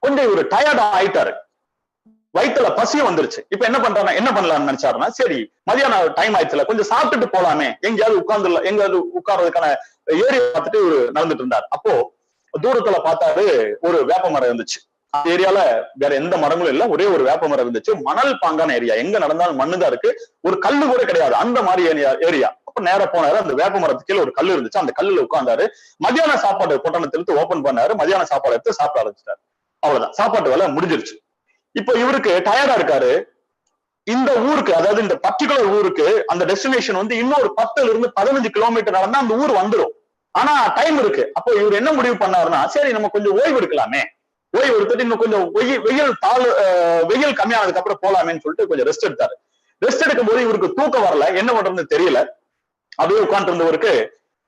கொஞ்சம் இவரு டயர்டா ஆயிட்டாரு. வயிற்றுல பசியும் வந்துருச்சு. இப்ப என்ன பண்ணலாம்னு நினைச்சாருன்னா, சரி மதியானம் டைம் ஆயிடுச்சுல, கொஞ்சம் சாப்பிட்டுட்டு போலாமே, எங்கேயாவது உட்கார்றதுக்கான ஏரியா பார்த்துட்டு இவரு நடந்துட்டு இருந்தார். அப்போ தூரத்துல பார்த்தாரு, ஒரு வேப்ப மரம் இருந்துச்சு. அந்த ஏரியால வேற எந்த மரங்களும் இல்ல, ஒரே ஒரு வேப்ப மரம் இருந்துச்சு. மணல் பாங்கான ஏரியா, எங்க நடந்தாலும் மண்ணுதான் இருக்கு, ஒரு கல்லு கூட கிடையாது, அந்த மாதிரி ஏரியா. அப்ப நேரம் போனாரு, அந்த வேப்ப மரத்துக்கு கீழே ஒரு கல்லு இருந்துச்சு. அந்த கல்லுல உட்கார்ந்தாரு. மதியான சாப்பாடு பொட்டணத்தை எடுத்து ஓபன் பண்ணாரு. மதியான சாப்பாடு எடுத்து சாப்பிட ஆரம்பிச்சிட்டாரு. அவ்வளவுதான், சாப்பாட்டு வேலை முடிஞ்சிருச்சு. இப்ப இவருக்கு டயர்டா இருக்காரு. இந்த ஊருக்கு, அதாவது இந்த பர்டிகுலர் ஊருக்கு அந்த டெஸ்டினேஷன் வந்து இன்னொரு 10-15 கிலோமீட்டர் நடந்தா அந்த ஊர் வந்துடும். ஆனா டைம் இருக்கு. அப்போ இவர் என்ன முடிவு பண்ணாருன்னா, சரி நம்ம கொஞ்சம் ஓய்வு எடுக்கலாமே, ஓய்வு எடுத்துட்டு இன்னும் கொஞ்சம் வெயில் கம்மியானதுக்கு அப்புறம் போலாமேன்னு சொல்லிட்டு கொஞ்சம் ரெஸ்ட் எடுத்தாரு. ரெஸ்ட் எடுக்கும் போது இவருக்கு தூக்கம் வரல, என்ன பண்றதுன்னு தெரியல. அப்படியே உட்கார்ந்து இருந்தவருக்கு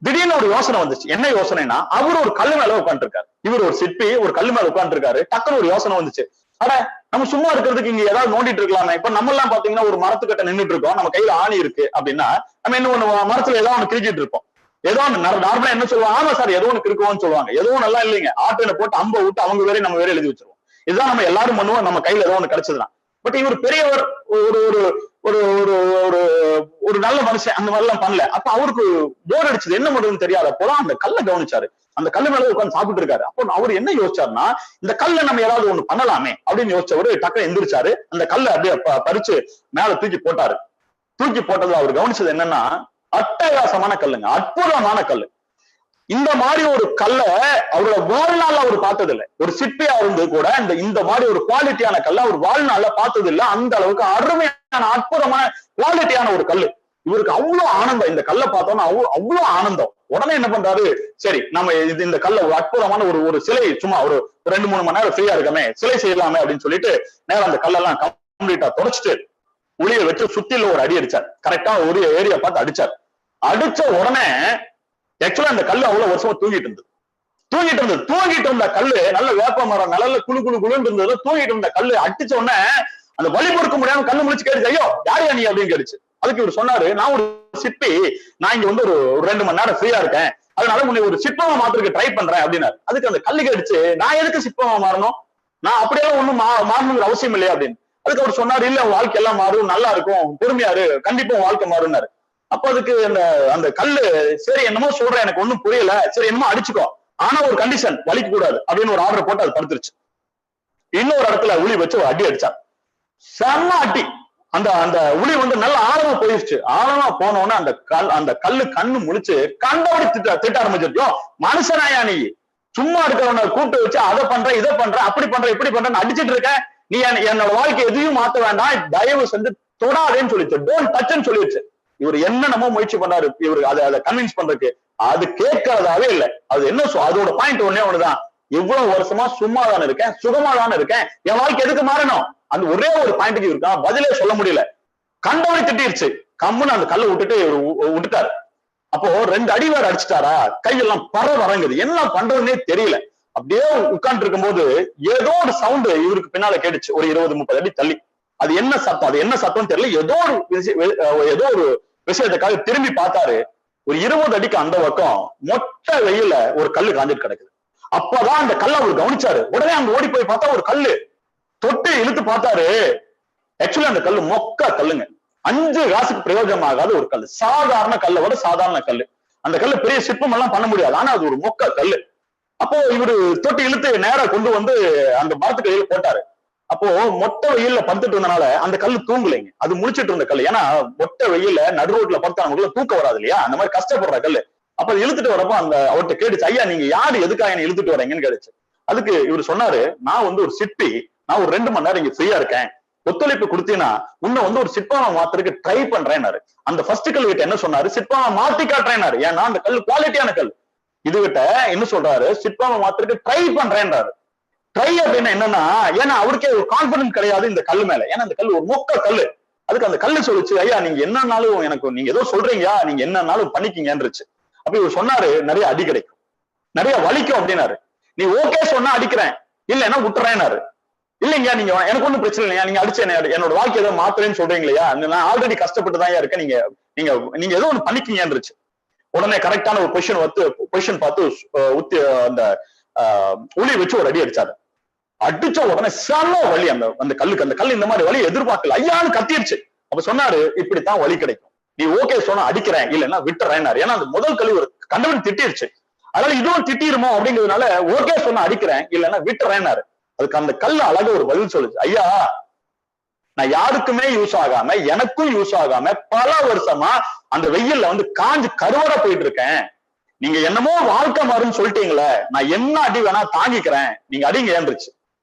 திடீர்னு ஒரு யோசனை வந்துச்சு. என்ன யோசனைனா, அவர் ஒரு கல்லு மேல உட்காந்துட்டு இருக்காரு. இவர் ஒரு சிற்பி ஒரு கல்லு மேல உட்காந்துட்டு இருக்காரு. டக்குன்னு ஒரு யோசனை வந்துச்சு. அட, நம்ம சும்மா இருக்கிறதுக்கு இங்க ஏதாவது நோண்டிட்டு இருக்கலாமே. இப்ப நம்ம எல்லாம் பாத்தீங்கன்னா ஒரு மரத்துக்கிட்ட நின்றுட்டு இருக்கோம், நம்ம கையில ஆணி இருக்கு அப்படின்னா நம்ம என்ன ஒண்ணு மரத்துல ஏதோ ஒண்ணு கிரிக்கிட்டு இருப்போம். ஏதோ ஒண்ணு நார்மலா என்ன சொல்லுவாங்க, ஆமா சார் ஏதோ ஒண்ணு கிருக்குவோம்னு சொல்லுவாங்க. ஏதோ நல்லா இல்லைங்க, ஆட்டில போட்டு அம்ப விட்டு அவங்க வேற நம்ம வேற எழுதி வச்சிருவோம். இதுதான் நம்ம எல்லாரும் பண்ணுவோம், நம்ம கையில ஏதோ ஒண்ணு கிடைச்சதுதான். பட் இவர் பெரியவர், ஒரு ஒரு ஒரு ஒரு நல்ல மனுஷன், அந்த மாதிரி எல்லாம் பண்ணல. அப்ப அவருக்கு போர் அடிச்சது, என்ன பண்றதுன்னு தெரியாத போல அந்த கல்லை கவனிச்சாரு. அந்த கல்லு மேல உட்காந்து சாப்பிட்டு இருக்காரு. அப்போ அவர் என்ன யோசிச்சாருன்னா, இந்த கல்ல நம்ம ஏதாவது ஒண்ணு பண்ணலாமே அப்படின்னு யோசிச்சவரு டக்குனு எந்திரிச்சாரு. அந்த கல்லை அப்படியே பறிச்சு மேல தூக்கி போட்டாரு. தூக்கி போட்டதுல அவர் கவனிச்சது என்னன்னா, அட்டகாசமான கல்லுங்க, அற்புதமான கல்லு. இந்த மாதிரி ஒரு கல்ல அவரோட வாழ்நாள் அவர் பார்த்தது இல்லை. ஒரு சிற்பியா இருந்து கூட இந்த மாதிரி ஒரு குவாலிட்டியான கல்ல அவர் வாழ்நாள்ல பார்த்தது இல்லை. அந்த அளவுக்கு அருமையான அற்புதமான குவாலிட்டியான ஒரு கல்லு. இவருக்கு அவ்வளவு ஆனந்தம், இந்த கல்லை பார்த்தோம்னா அவ்வளவு ஆனந்தம். உடனே என்ன பண்றாரு, சரி நம்ம இந்த கல்ல ஒரு அற்புதமான ஒரு சிலை, சும்மா ஒரு 2-3 மணி நேரம் ஃப்ரீயா இருக்கமே, சிலை செய்யலாமே அப்படின்னு சொல்லிட்டு நேரம் அந்த கல்லெல்லாம் கம்ப்ளீட்டா தொடச்சிட்டு உளிய வச்சு சுத்தில ஒரு அடி அடிச்சார். கரெக்டா ஒரு ஏரியா பார்த்து அடிச்சார். அடிச்ச உடனே ஆக்சுவலா அந்த கல்லு அவ்வளவு வருஷமா தூங்கிட்டு இருந்த கல்லு நல்ல வேப்ப மரம் நல்ல குழுன்னு இருந்தது. தூங்கிட்டு இருந்த கல்லு அடிச்ச உடனே அந்த வலி பொறுக்க முடியாம கல்லு முடிச்சு கேட்டுச்சு, ஐயோ யாரையா நீ அப்படின்னு கேட்டுச்சு. அதுக்கு இவர் சொன்னாரு, நான் ஒரு சிற்பி, நான் இங்க வந்து ஒரு 2 மணி நேரம் ஃப்ரீயா இருக்கேன், அதனால உன்னை ஒரு சிற்பமா மாத்திரக்கு ட்ரை பண்றேன் அப்படின்னாரு. அதுக்கு அந்த கல்லு கேட்டுச்சு, நான் எதுக்கு சிற்பமா மாறணும், நான் அப்படியெல்லாம் ஒண்ணும் மாறணுங்கிற அவசியம் இல்லையா அப்படின்னு. அதுக்கு அவர் சொன்னாரு, இல்ல உன் வாழ்க்கை எல்லாம் மாறும், நல்லா இருக்கும், பொறுமையாரு, கண்டிப்பா உன் வாழ்க்கை மாறும்னாரு. அப்ப அதுக்கு அந்த கல்லு, சரி என்னமோ சொல்றேன், எனக்கு ஒண்ணும் புரியல, சரி என்னமோ அடிச்சுக்கோ, ஆனா ஒரு கண்டிஷன், வலிக்க கூடாது அப்படின்னு ஒரு ஆர்டர் போட்டு அது படுத்துருச்சு. இன்னொரு இடத்துல உளி வச்சு ஒரு அடி அடிச்சார். செம்ம அடி, அந்த அந்த உளி வந்து நல்ல ஆழமா போயிடுச்சு. ஆழமா போனோன்னு அந்த கல்லு கண்ணு முழிச்சு கண்டபடி திட்ட ஆரம்பிச்சிருக்கோம். மனுஷனாயா நீ? சும்மா இருக்கிறவனை கூப்பிட்டு வச்சு அதை பண்ற இதை பண்ற அப்படி பண்ற இப்படி பண்றன்னு அடிச்சிட்டு இருக்க. நீ என்னோட வாழ்க்கை எதையும் மாத்த வேண்டாம், தயவு செஞ்சு தொடாதேன்னு சொல்லிச்சு. டோன்ட் டச்ன்னு சொல்லிடுச்சு. இவர் என்னென்னமோ முயற்சி பண்ணாரு இவருக்கு அதை கன்வின்ஸ் பண்றதுக்கு. அது கேட்கறதாவே இல்லை. அது என்ன அதோட பாயிண்ட் ஒன்னே ஒண்ணுதான், எவ்வளவு வருஷமா சும்மா தானே இருக்கேன், சுகமா தானே இருக்கேன், என் வாழ்க்கை எதுக்கு மாறணும்? அந்த ஒரே ஒரு பாயிண்ட்டுக்கு இருக்கா பதிலே சொல்ல முடியல. கண்டவனை திட்டிருச்சு. கம்முன்னு அந்த கல்லை விட்டுட்டு விட்டுட்டாரு. அப்போ 2 அடி வேற அடிச்சுட்டாரா, கையெல்லாம் வரங்குது. என்ன பண்றதுன்னே தெரியல. அப்படியே உட்கார்ந்து இருக்கும்போது ஏதோ ஒரு சவுண்டு இவருக்கு பின்னால கேட்டுச்சு, ஒரு 20-30 அடி தள்ளி. அது என்ன சத்தம், அது என்ன சத்தம்னு தெரியல. ஏதோ ஒரு விஷயத்துக்காக திரும்பி பார்த்தாரு. ஒரு 20 அடிக்கு அந்த பக்கம் மொட்டை வெயில ஒரு கல்லு காஞ்சிட்டு கிடக்குது. அப்பதான் அந்த கல்லை அவர் கவனிச்சாரு. உடனே அங்க ஓடி போய் பார்த்தா ஒரு கல்லு. தொட்டு இழுத்து பார்த்தாரு. ஆக்சுவலி அந்த கல்லு மொக்க கல்லுங்க. 5 காசுக்கு பிரயோஜனம் ஆகாத ஒரு கல்லு. சாதாரண கல்லை விட சாதாரண கல்லு. அந்த கல்லு பெரிய சிற்பம் எல்லாம் பண்ண முடியாது, ஆனா அது ஒரு மொக்க கல்லு. அப்போ இவரு தொட்டு இழுத்து நேரா கொண்டு வந்து அந்த மரத்துக்கு கையில போட்டாரு. அப்போ மொட்டை வெயில்ல படுத்துட்டு இருந்தனால அந்த கல்லு தூங்கலைங்க. அது முடிச்சிட்டு இருந்த கல்லு. ஏன்னா மொட்டை வெயில்ல நடு ரோட்ல படுத்தாங்க தூக்கம் வராது இல்லையா, அந்த மாதிரி கஷ்டப்படுற கல்லு. அப்ப இழுத்துட்டு வரப்போ அவர்கிட்ட கேட்டுச்சு, ஐயா நீங்க யாரு, எதுக்காக என்ன இழுத்துட்டு வரீங்கன்னு கேட்டுச்சு. அதுக்கு இவர் சொன்னாரு, நான் ஒரு சிற்பி, நான் ஒரு 2 மணி நேரம் இங்க ஃப்ரீயா இருக்கேன், ஒத்துழைப்பு கொடுத்தீங்கன்னா உன்னை ஒரு சிற்பமா மாத்துறதுக்கு ட்ரை பண்றேன்னாரு. அந்த ஃபர்ஸ்ட் கல் கிட்ட என்ன சொன்னாரு, சிற்பமா மாத்தி காட்டுறேன்னாரு. ஏன்னா அந்த கல் குவாலிட்டியான கல். இதுகிட்ட என்ன சொல்றாரு, சிற்பமா மாத்துறதுக்கு ட்ரை பண்றேன்றாரு. ட்ரை அப்படின்னு என்னன்னா, ஏன்னா அவருக்கே ஒரு கான்பிடன்ஸ் கிடையாது இந்த கல்லு மேல. ஏன்னா அந்த கல் ஒரு மொக்க கல்லு. அதுக்கு அந்த கல்லு சொல்லிச்சு, ஐயா நீங்க என்னன்னாலும் எனக்கு நீங்க ஏதோ சொல்றீங்க, நீங்க என்னன்னாலும் பண்ணிக்கிங்கன்றுச்சு. அப்ப இவர் சொன்னாரு, நிறைய அடி கிடைக்கும், நிறைய வலிக்கும் அப்படின்னாரு. நீ ஓகே சொன்னா அடிக்கிறேன், இல்லைன்னா விட்டுறேன்னாரு. இல்லைங்க நீங்க எனக்கு ஒண்ணும் பிரச்சனை இல்லையா, நீங்க அடிச்சு என்னோட வாழ்க்கை ஏதோ மாத்துறேன்னு சொல்றீங்களா, நான் ஆல்ரெடி கஷ்டப்பட்டு தான் இருக்கேன், நீங்க நீங்க நீங்க ஏதோ ஒண்ணு பண்ணிக்கிங்கன்றுச்சு. உடனே கரெக்டான ஒரு பொசிஷன் பார்த்து அந்த உளி வச்சு ஒரு அடி அடிச்சாரு. அடிச்ச உடனே செம வலி. அந்த கல்லுக்கு, அந்த கல் இந்த மாதிரி வலி எதிர்பார்க்கல. ஐயான்னு கத்திருச்சு. அப்ப சொன்னாரு, இப்படித்தான் வலி கிடைக்கும், நீ ஓகே சொன்னா அடிக்கிறேன், இல்லைன்னா விட்டுறேன்னாரு. ஏன்னா அந்த முதல் கல்வி ஒரு கண்டவன் திட்டிருச்சு. அதனால இதுவும் திட்டிருமோ அப்படிங்கிறதுனால ஓகே சொன்னா அடிக்கிறேன், இல்லைன்னா விட்டுறேன்னாரு. அதுக்கு அந்த கல்லு அழக ஒரு பதில் சொல்லுச்சு, ஐயா நான் யாருக்குமே யூஸ் ஆகாம எனக்கும் யூஸ் ஆகாம பல வருஷமா அந்த வெயில்ல காஞ்சு கருவற போயிட்டு இருக்கேன். நீங்க என்னமோ வாழ்க்கை மாறுன்னு சொல்லிட்டீங்களே, நான் என்ன அடி வேணா தாங்கிக்கிறேன், நீங்க அடிங்க ஏன்றுச்சு.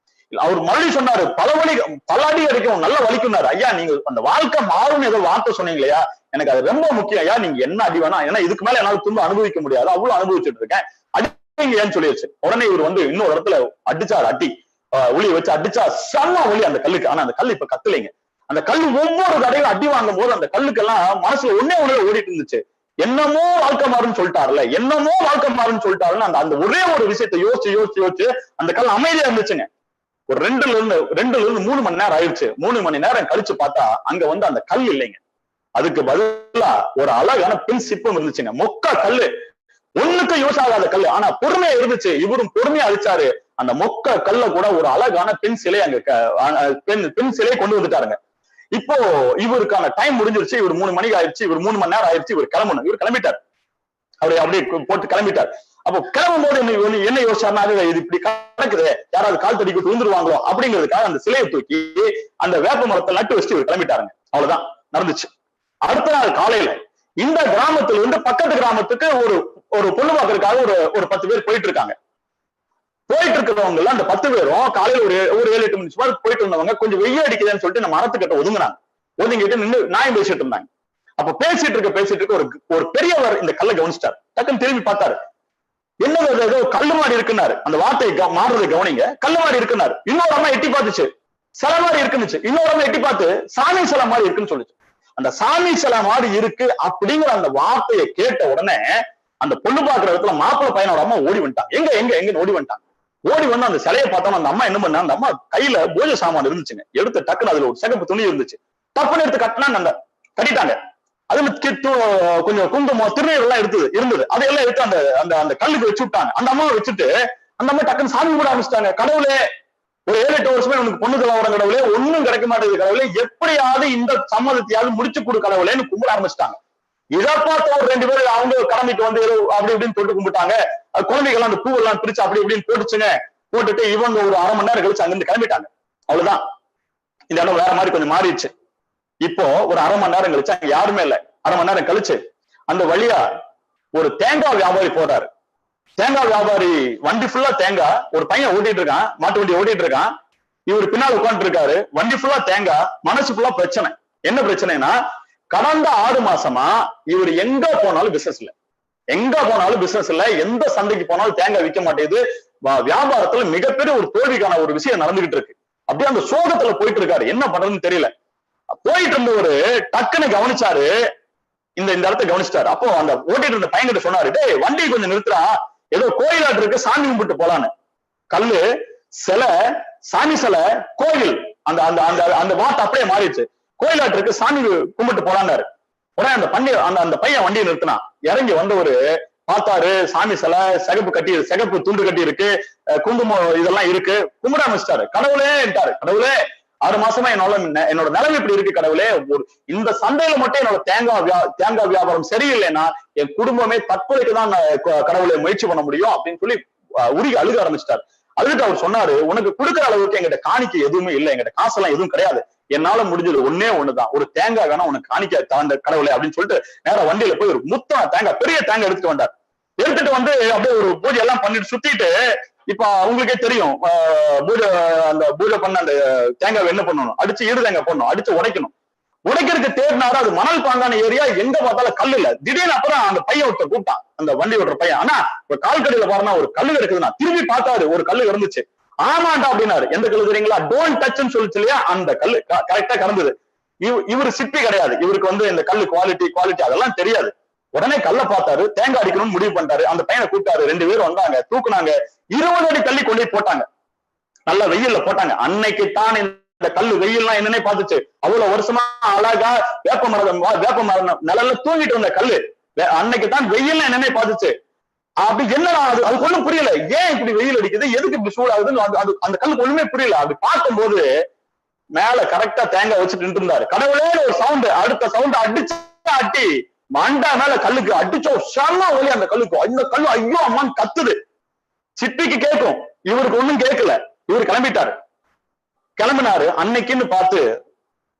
அவர் மறுபடியும் சொன்னாரு, பல அடி அடிக்கும், நல்ல வலிக்கும்னாரு. ஐயா நீங்க அந்த வாழ்க்கை மாறும்னு ஏதோ வார்த்தை சொன்னீங்களா, எனக்கு அது ரொம்ப முக்கியம் ஐயா, நீங்க என்ன அடி வேணா, ஏன்னா இதுக்கு மேல என்னால துன்பம் அனுபவிக்க முடியாது, அவ்வளவு அனுபவிச்சுட்டு இருக்கேன், அடிங்க ஏன்னு சொல்லிடுச்சு. உடனே இவர் இன்னொரு இடத்துல அடிச்சாரு. அடி உளி வச்சு அடிச்சா செம்ம ஒளி அந்த கல்லுக்கு. ஆனா அந்த கல் இப்ப கத்துலைங்க. அந்த கல் ஒவ்வொரு தடையும் அடி வாங்கும் போது அந்த கல்லுக்கெல்லாம் மனசுல ஒன்னே ஓடிட்டு இருந்துச்சு, என்னமோ வாழ்க்கை மாறுன்னு சொல்லிட்டாருல, என்னமோ வாழ்க்கை மாறுன்னு சொல்லிட்டாருன்னு அந்த ஒரே ஒரு விஷயத்தை யோசிச்சு அந்த கல் அமைதியா இருந்துச்சுங்க. ஒரு 2ல இருந்து 3 மணி நேரம் ஆயிடுச்சு. 3 மணி நேரம் கழிச்சு பார்த்தா அங்க அந்த கல் இல்லைங்க. அதுக்கு பதிலா ஒரு அழகான பின் சிற்பம் இருந்துச்சுங்க. மொக்க கல்லு, ஒண்ணுக்கு யூஸ் ஆகாத கல்லு, ஆனா பொறுமையா இருந்துச்சு. இவரும் பொறுமையா அழிச்சாரு. அந்த மொக்க கல்ல கூட ஒரு அழகான பெண் சிலை அங்க பெண் சிலையை கொண்டு வந்துட்டாருங்க. இப்போ இவருக்கான டைம் முடிஞ்சிருச்சு. இவர் 3 மணிக்கு ஆயிடுச்சு, இவர் 3 மணி நேரம் ஆயிடுச்சு, இவர் கிளம்பணும். இவர் கிளம்பிட்டார். அவரு அப்படியே போட்டு கிளம்பிட்டார். அப்போ கிளம்பும் போது என்ன யோசிச்சாருன்னா, இது இப்படி கிடக்குது, யாராவது கால் தடிக்கு விழுந்துருவாங்களோ அப்படிங்கிறதுக்காக அந்த சிலையை தூக்கி அந்த வேப்ப மரத்தை நட்டு வச்சு இவர் கிளம்பிட்டாருங்க. அவ்வளவுதான் நடந்துச்சு. அடுத்த நாள் காலையில இந்த கிராமத்துல இருந்து பக்கத்து கிராமத்துக்கு ஒரு பொண்ணு பார்க்கறதுக்காக ஒரு 10 பேர் போயிட்டு இருக்காங்க. போயிட்டு இருக்கிறவங்க எல்லாம் அந்த 10 பேரும் காலையில ஒரு 7-8 மணி நேரம் போயிட்டு இருந்தவங்க கொஞ்சம் வெய்ய அடிக்குதுன்னு சொல்லிட்டு நம்ம மரத்துக்கிட்ட ஒதுங்கினாங்க. ஒதுங்கிட்டு நின்று நியாயம் பேசிட்டு இருந்தாங்க. அப்ப பேசிட்டு இருக்க ஒரு பெரியவர் இந்த கல்லை கவனிச்சிட்டாரு. டக்குன்னு திரும்பி பார்த்தாரு, என்னது ஏதோ கல்லு மாடி இருக்குன்னாரு. அந்த வார்த்தையை மாறுறதை கவனிங்க, கல்லு மாடி இருக்குன்னாரு. இன்னொரு அம்மா எட்டி பார்த்துச்சு, சில மாதிரி இருக்குன்னுச்சு. இன்னொரு அம்மா எட்டி பார்த்து சாமி சிலை மாதிரி இருக்குன்னு சொல்லிச்சு. அந்த சாமி சிலை மாதிரி இருக்கு அப்படிங்கிற அந்த வார்த்தையை கேட்ட உடனே அந்த பொண்ணு பாக்குற இடத்துல மாப்பிள்ளை பையனோட அம்மா ஓடி வந்துட்டாங்க. எங்க ஓடி வந்துட்டாங்க. ஓடி வந்து அந்த சிலையை பார்த்தோம். அந்த அம்மா என்ன பண்ணா, அந்த அம்மா கையில பூஜை சாமான் இருந்துச்சுங்க. எடுத்து டக்குன்னு அதுல ஒரு சிகப்பு துணி இருந்துச்சு. டப்புன்னு எடுத்து கட்டினா கட்டிட்டாங்க. அதுல கொஞ்சம் குங்குமம் திருநீர் எல்லாம் இருந்தது. அதையெல்லாம் எடுத்து அந்த கல்லுக்கு வச்சு விட்டாங்க. அந்த அம்மாவை வச்சுட்டு அந்த அம்மா டக்குன்னு சாமி கூட ஆரம்பிச்சிட்டாங்க. கடவுளே, ஒரு 7-8 வருஷமே உனக்கு பொண்ணு தலவர கடவுளே, ஒண்ணும் கிடைக்க மாட்டேங்குது கடவுளே, எப்படியாவது இந்த சம்மதத்தையாவது முடிச்சு கொடு கடவுளேன்னு கும்பிட ஆரம்பிச்சிட்டாங்க. இதை பார்த்து ஒரு 2 பேர் அவங்க கடமைக்கு அப்படி இப்படின்னு தொட்டு கும்பிட்டாங்க. குழந்தைகள் அந்த பூவெல்லாம் பிரிச்சு அப்படி இப்படின்னு போட்டுச்சுங்க. போட்டுட்டு இவங்க ஒரு 1/2 மணி நேரம் கழிச்சு அங்கிருந்து கிளம்பிட்டாங்க. அவ்வளவுதான். இந்த இடம் வேற மாதிரி கொஞ்சம் மாறிடுச்சு. இப்போ ஒரு அரை மணி நேரம் கழிச்சு அங்க யாருமே இல்ல. அரை மணி நேரம் கழிச்சு அந்த வழியா ஒரு தேங்காய் வியாபாரி போறாரு. தேங்காய் வியாபாரி வண்டி ஃபுல்லா தேங்காய், ஒரு பையன் ஓட்டிட்டு இருக்கான், மாட்டு வண்டி ஓட்டிட்டு இருக்கான். இவர் பின்னால் உட்காந்துட்டு இருக்காரு, வண்டி ஃபுல்லா தேங்காய், மனசு ஃபுல்லா பிரச்சனை. என்ன பிரச்சனைனா, கடந்த 6 மாசமா இவர் எங்க போனாலும் பிசினஸ் இல்ல, எங்க போனாலும் பிசினஸ் இல்ல, எந்த சந்தைக்கு போனாலும் தேங்காய் விற்க மாட்டேங்குது, வியாபாரத்துல மிகப்பெரிய ஒரு தோல்விக்கான ஒரு விஷயம் நடந்துகிட்டு இருக்கு. அப்படியே அந்த சோகத்துல போயிட்டு இருக்காரு, என்ன பண்றதுன்னு தெரியல. போயிட்டு இருந்தவரு டக்குன்னு கவனிச்சாரு, இந்த இடத்த கவனிச்சிட்டாரு. அப்போ அந்த ஓட்டிட்டு இருந்த பையன்கிட்ட சொன்னாரு, டேய் வண்டி கொஞ்சம் நிறுத்துறா, ஏதோ கோயிலாட்டு இருக்கு, சாமி கும்பிட்டு போலான்னு. கல்லு, சிலை, சாமி சிலை, கோயில், அந்த அந்த அந்த அந்த வார்த்தை அப்படியே மாறிடுச்சு. கோயிலாட்டு இருக்கு, சாமி கும்பிட்டு போலான்னாரு. உடனே அந்த பையன் வண்டியை நிறுத்தினா. இறங்கி வந்தவரு பார்த்தாரு, சாமி சிலை, சிகப்பு துண்டு கட்டி இருக்கு, குங்குமம் இதெல்லாம் இருக்கு, கும்பிட ஆரம்பிச்சிட்டாரு. கடவுளே என்றாரு, கடவுளே 6 மாசமா என்னோட நிலைமை இப்படி இருக்கு கடவுளே, இந்த சந்தையில மட்டும் என்னோட தேங்காய் வியாபாரம் சரியில்லைன்னா என் குடும்பமே தற்கொலைக்கு தான் கடவுளை முயற்சி பண்ண முடியும் அப்படின்னு சொல்லி உருகி அழுக ஆரம்பிச்சிட்டாரு. அதுக்கு அவர் சொன்னாரு, உனக்கு கொடுக்குற அளவுக்கு எங்கிட்ட காணிக்கை எதுவுமே இல்லை, எங்கிட்ட காசெல்லாம் எதுவும் கிடையாது, என்னால முடிஞ்சது ஒன்னே ஒண்ணுதான், ஒரு தேங்காய் வேணா உனக்கு காணிக்க தாண்ட கடவுளை அப்படின்னு சொல்லிட்டு நேரம் வண்டியில போய் ஒரு முத்தம் தேங்காய், பெரிய தேங்காய் எடுத்துட்டு வந்தார். எடுத்துட்டு வந்து அப்படியே ஒரு பூஜை எல்லாம் பண்ணிட்டு சுத்திட்டு, இப்ப உங்களுக்கே தெரியும் பூஜை பண்ண அந்த தேங்காய் என்ன பண்ணணும், அடிச்சு ஈடு தேங்காய் போடணும், அடிச்சு உடைக்கணும். உடைக்கிறதுக்கு தேடினாரு, அது மணல் பாங்கான ஏரியா, எங்க பார்த்தாலும் கல் இல்ல. திடீர்னு அப்புறம் அந்த பையன் ஒருத்தர் கூப்பிட்டான், அந்த வண்டி ஓட்டுற பையன், ஆனா ஒரு கால்கடையில பாருன்னா ஒரு கல்லு இருக்குதுன்னா, திரும்பி பார்த்தாரு, ஒரு கல்லு இருந்துச்சு. ஆமாண்டா அப்படின்னாரு. எந்த கல்லு தெரியுங்களா, டோன்ட் டச்ன்னு சொல்லிச்சு இல்லையா, அந்த கல்லு கரெக்டா கடந்தது. இவரு சிப்பி கிடையாது, இவருக்கு இந்த கல்லு குவாலிட்டி அதெல்லாம் தெரியாது. உடனே கல்ல பார்த்தாரு, தேங்காய் அடிக்கணும்னு முடிவு பண்ணிட்டாரு. அந்த பையனை கூப்பிட்டாரு, 2 பேரும் வந்தாங்க, தூக்குனாங்க, 20 அடி தள்ளி கொண்டு போட்டாங்க, நல்ல வெயில்ல போட்டாங்க. அன்னைக்கு தான் இந்த கல்லு வெயில்லாம் என்னன்னே பார்த்துச்சு. அவ்வளவு வருஷமா அழகா வேப்ப மரம் நிழல்ல தூங்கிட்டு வந்த கல்லு அன்னைக்கு தான் வெயில்லாம் என்னன்னே பார்த்துச்சு. அப்படி என்னடா அது ஒண்ணும் புரியல, ஏன் இப்படி வெயில் அடிக்குது, எதுக்கு இப்படி சூடாகுதுன்னு அந்த கல்லுக்கு ஒண்ணுமே புரியல. அப்படி பார்க்கும்போது மேல கரெக்டா தேங்காய் வச்சுட்டு நின்று இருந்தாரு. கடவுளே ஒரு சவுண்ட், அடுத்த சவுண்ட் அடிச்சு அட்டி மண்டா மேல கல்லுக்கு அடிச்சோ, செம்ம ஒலி அந்த கல்லுக்கு. அந்த கல்லு ஐயோ அம்மான்னு கத்துது. சிப்பிக்கு கேட்கும், இவருக்கு ஒண்ணும் கேட்கல. இவரு கிளம்பினாரு. அன்னைக்குன்னு பார்த்து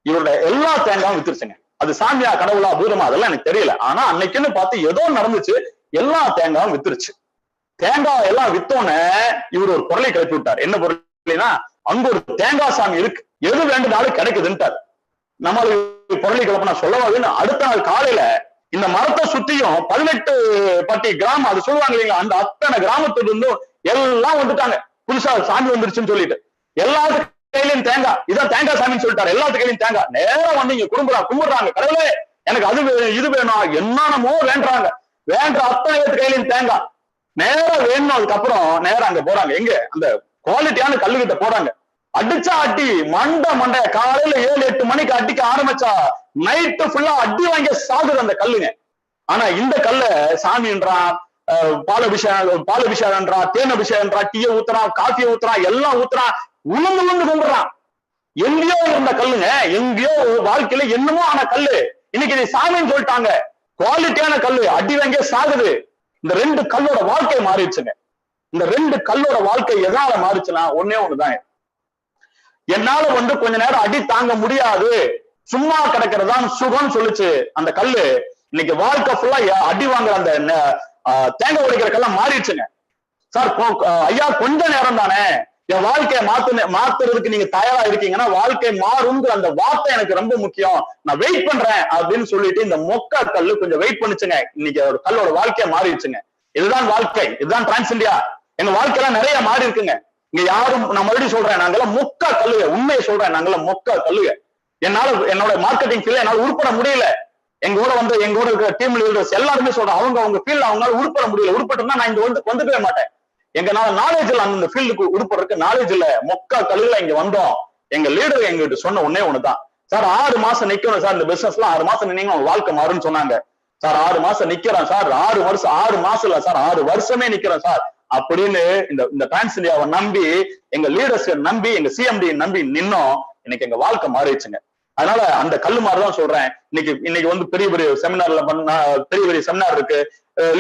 இவருடைய எல்லா தேங்காயும் வித்துருச்சுங்க. அது சாமியா கடவுளா பூதமா அதெல்லாம் எனக்கு தெரியல. ஆனா அன்னைக்குன்னு பார்த்து ஏதோ நடந்துச்சு, எல்லா தேங்காயும் வித்துருச்சு. தேங்காய் எல்லாம் வித்தோன்னு இவர் ஒரு பொருளை கிளப்பி விட்டார். என்ன பொருள்னா, அங்க ஒரு தேங்காய் சாமி இருக்கு, எது வேண்டுனாலும் கிடைக்குதுன்ட்டார். நம்மளுக்கு பொருளை கிளப்ப சொல்லவாதுன்னு அடுத்த நாள் காலையில இந்த மரத்தை சுத்தியும் 18 பட்டி கிராமம், அது சொல்லுவாங்க இல்லைங்களா, அந்த அத்தனை கிராமத்துல இருந்தும் எல்லாம் வந்துட்டாங்க. புதுசா சாமி வந்துருச்சுன்னு சொல்லிட்டு எல்லாத்துக்கும் கையிலையும் தேங்காய், இதான் தேங்காய் சாமின்னு சொல்லிட்டாரு. எல்லாத்து கையிலையும் தேங்காய். நேரம் வந்து இங்க கும்பிடுறாங்க, கடவுளே எனக்கு அது இது வேணும், என்னென்னமோ வேண்டாங்க. வேண்ட அத்தனை கையிலையும் தேங்காய் நேரம் வேணும். அதுக்கப்புறம் நேரம் அங்க போறாங்க, எங்க அந்த குவாலிட்டியான கல்லுகிட்ட போறாங்க. அடிச்சா அடி மண்டை காலையில 7-8 மணிக்கு அடிக்க ஆரம்பிச்சா நைட்டு ஃபுல்லா அடி வாங்கி சாகுது அந்த கல்லுங்க. ஆனா இந்த கல்ல சாமின்றான், பாலபிஷேகம்ன்றான், தேன் அபிஷேகம்ன்றான், டீயை ஊத்துறான், காஃபியை ஊத்துறான், எல்லாம் ஊத்துறான், உளுந்து கும்பிடுறான். எங்கேயோ இருந்த கல்லுங்க, எங்கேயோ வாழ்க்கையில என்னமோ ஆன கல்லு இன்னைக்கு இதை சாமின்னு சொல்லிட்டாங்க. குவாலிட்டியான கல்லு அடி வாங்கிய சாகுது. இந்த 2 கல்லோட வாழ்க்கை மாறிடுச்சுங்க. இந்த 2 கல்லோட வாழ்க்கை எதால மாறிச்சுன்னா ஒன்னே ஒண்ணுதான், என்னால கொஞ்ச நேரம் அடி தாங்க முடியாது, சும்மா கிடக்கிறதான் சுகம்னு சொல்லுச்சு அந்த கல்லு. இன்னைக்கு வாழ்க்கை ஃபுல்லா அடி வாங்குற அந்த தேங்காய் உடைக்கிறக்கெல்லாம் மாறிடுச்சுங்க. சார் ஐயா கொஞ்ச நேரம் தானே, என் வாழ்க்கையை மாத்துறதுக்கு நீங்க தயாரா இருக்கீங்கன்னா வாழ்க்கை மாறுங்கிற அந்த வார்த்தை எனக்கு ரொம்ப முக்கியம், நான் வெயிட் பண்றேன் அப்படின்னு சொல்லிட்டு இந்த மொக்க கல்லு கொஞ்சம் வெயிட் பண்ணுச்சுங்க. இன்னைக்கு ஒரு கல்லோட வாழ்க்கையை மாறிடுச்சுங்க. இதுதான் வாழ்க்கை, இதுதான் டிரான்ஸ் இந்தியா. எங்க வாழ்க்கையெல்லாம் நிறைய மாறி இருக்குங்க. இங்க யாரும், நான் மறுபடியும் சொல்றேன், நாங்கெல்லாம் மொக்க கல்லுக, உண்மையை சொல்றேன், நாங்கெல்லாம் மொக்க கல்லுக. என்னோட மார்க்கெட்டிங் ஃபீல்ட்ல என்னால உருப்பட முடியல. எங்க கூட இருக்கிற டீம் லீடர்ஸ் எல்லாருமே சொல்றேன், அவங்க ஃபீல்ட்ல அவங்களால உருப்பட முடியல. உருப்பட்டா நான் இங்க வந்துக்கவே மாட்டேன். எங்கனால நாலேஜ் இல்ல, அந்த ஃபீல்டுக்கு உருப்படுறதுக்கு நாலேஜ் இல்ல, மொக்க கல்லுல இங்க வந்தோம். எங்க லீடர் எங்கிட்ட சொன்ன ஒன்னே ஒண்ணுதான், சார் 6 மாசம் நிக்கணும் சார், இந்த பிசினஸ்ல 6 மாசம் நின்னீங்க உங்க வாழ்க்கை மாறும்னு சொன்னாங்க. சார் 6 மாசம் நிக்கிறேன் சார், 6 மாசம் இல்ல சார், 6 வருஷமே நிக்கிறேன் சார் அப்படின்னு இந்த டிரான்ஸ் இந்தியாவை நம்பி, எங்க லீடர்ஸ் நம்பி, எங்க சிஎம்டி நம்பி நின்னோம். இன்னைக்கு எங்க வாழ்க்கை மாறிடுச்சுங்க. அதனால அந்த கல்லு மாதிரிதான் சொல்றேன். இன்னைக்கு பெரிய பெரிய செமினார்ல பெரிய பெரிய செமினார் இருக்கு,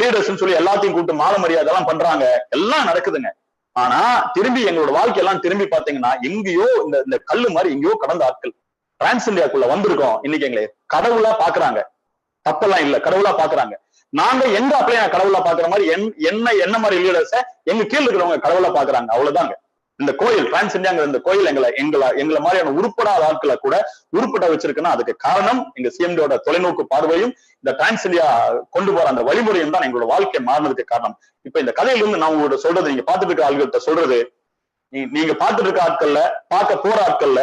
லீடர்ஸ் சொல்லி எல்லாத்தையும் கூப்பிட்டு மாலை மரியாதை எல்லாம் பண்றாங்க, எல்லாம் நடக்குதுங்க. ஆனா திரும்பி எங்களோட வாழ்க்கையெல்லாம் திரும்பி பாத்தீங்கன்னா எங்கேயோ இந்த கல்லு மாதிரி எங்கேயோ கடந்த ஆட்கள். டிரான்ஸ் இந்தியாக்குள்ள வந்திருக்கோம். இன்னைக்கு எங்களை கடவுளா பாக்குறாங்க. தப்பெல்லாம் இல்ல, கடவுளா பாக்குறாங்க. நாங்க எங்க அப்படியே கடவுளா பாக்குற மாதிரி என்ன மாதிரி லீடர்ஸ எங்க கீழ் இருக்கிறவங்க கடவுளா பாக்குறாங்க. அவ்வளவுதாங்க. இந்த கோயில் டிரான்ஸ் இந்தியாங்கிற இந்த கோயில் எங்களை மாதிரியான உருப்படாத ஆட்களை கூட உருப்பட வச்சிருக்குன்னா அதுக்கு காரணம் எங்க சிஎம்டியோட தொலைநோக்கு பார்வையும் இந்த டிரான்ஸ் இந்தியா கொண்டு போற அந்த வழிமுறையும் தான் எங்களோட வாழ்க்கை மாறினதுக்கு காரணம். இப்ப இந்த கதையிலிருந்து நான் உங்களோட சொல்றது, நீங்க பார்த்துட்டு இருக்க ஆட்கள்கிட்ட சொல்றது, நீங்க பார்த்துட்டு இருக்க ஆட்கள்ல, பார்க்க போற ஆட்கள்ல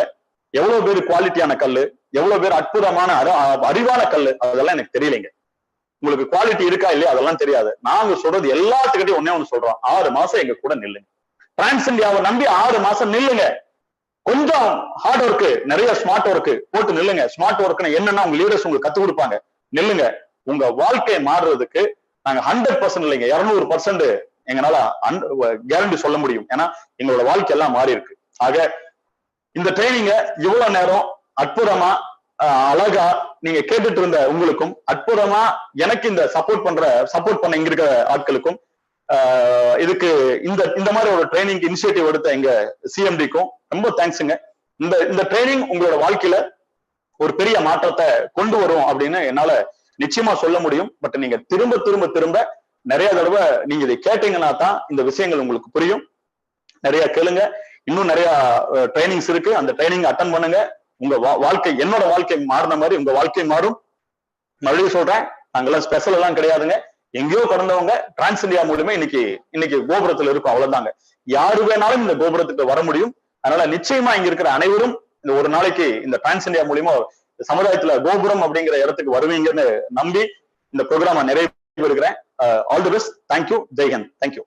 எவ்வளவு பேர் குவாலிட்டியான கல்லு, எவ்வளவு பேர் அற்புதமான அறிவான கல்லு, அதெல்லாம் எனக்கு தெரியலைங்க. உங்களுக்கு குவாலிட்டி இருக்கா இல்லையா அதெல்லாம் தெரியாது. நாங்க சொல்றது எல்லாத்துக்கிட்டையும் ஒன்னே ஒண்ணு சொல்றோம், 6 மாசம் எங்க கூட நில்லுங்க. டிரான்ஸ் இந்தியாவை நம்பி 6 மாசம் நில்லுங்க. கொஞ்சம் ஹார்ட் ஒர்க், நிறைய ஸ்மார்ட் ஒர்க் போட்டு நில்லுங்க. ஸ்மார்ட் ஒர்க்னா என்னன்னா உங்க லீடர்ஸ் உங்களுக்கு கத்து கொடுப்பாங்க. நில்லுங்க. உங்க வாழ்க்கையை மாறுறதுக்கு நாங்க 100% இல்லைங்க, 200% எங்களால கேரண்டி சொல்ல முடியும். ஏன்னா எங்களோட வாழ்க்கை எல்லாம் மாறி இருக்கு. ஆக இந்த ட்ரைனிங்க இவ்வளவு நேரம் அற்புதமா அழகா நீங்க கேட்டுட்டு இருந்த உங்களுக்கும், அற்புதமா எனக்கு இந்த சப்போர்ட் பண்ண இங்க இருக்கிற ஆட்களுக்கும், இதுக்கு இந்த மாதிரி ஒரு ட்ரைனிங் இனிஷியேட்டிவ் எடுத்த எங்க சிஎம்டிக்கும் ரொம்ப தேங்க்ஸுங்க. இந்த ட்ரைனிங் உங்களோட வாழ்க்கையில ஒரு பெரிய மாற்றத்தை கொண்டு வரும் அப்படின்னு என்னால நிச்சயமா சொல்ல முடியும். பட் நீங்க திரும்ப திரும்ப திரும்ப நிறைய தடவை நீங்க இதை கேட்டீங்கன்னா தான் இந்த விஷயங்கள் உங்களுக்கு புரியும். நிறைய கேளுங்க. இன்னும் நிறைய ட்ரைனிங்ஸ் இருக்கு. அந்த ட்ரைனிங் அட்டன் பண்ணுங்க. உங்க வாழ்க்கை, என்னோட வாழ்க்கை மாறின மாதிரி உங்க வாழ்க்கை மாறும். மறுபடியும் சொல்றேன், நாங்கெல்லாம் ஸ்பெஷல் எல்லாம் கிடையாதுங்க. எங்கேயோ கடந்தவங்க டிரான்ஸ் இந்தியா மூலமே இன்னைக்கு கோபுரத்துல இருக்கும். அவ்வளவுதாங்க. யாரு வேணாலும் இந்த கோபுரத்துக்கு வர முடியும். அதனால நிச்சயமா இங்க இருக்கிற அனைவரும் இந்த ஒரு நாளைக்கு இந்த டிரான்ஸ் இந்தியா மூலியமா சமுதாயத்துல கோபுரம் அப்படிங்கிற இடத்துக்கு வருவீங்கன்னு நம்பி இந்த ப்ரோக்ராம நிறைவு பெறுகிறேன். All the best. தேங்க்யூ. ஜெய்ஹிந்த். தேங்க்யூ.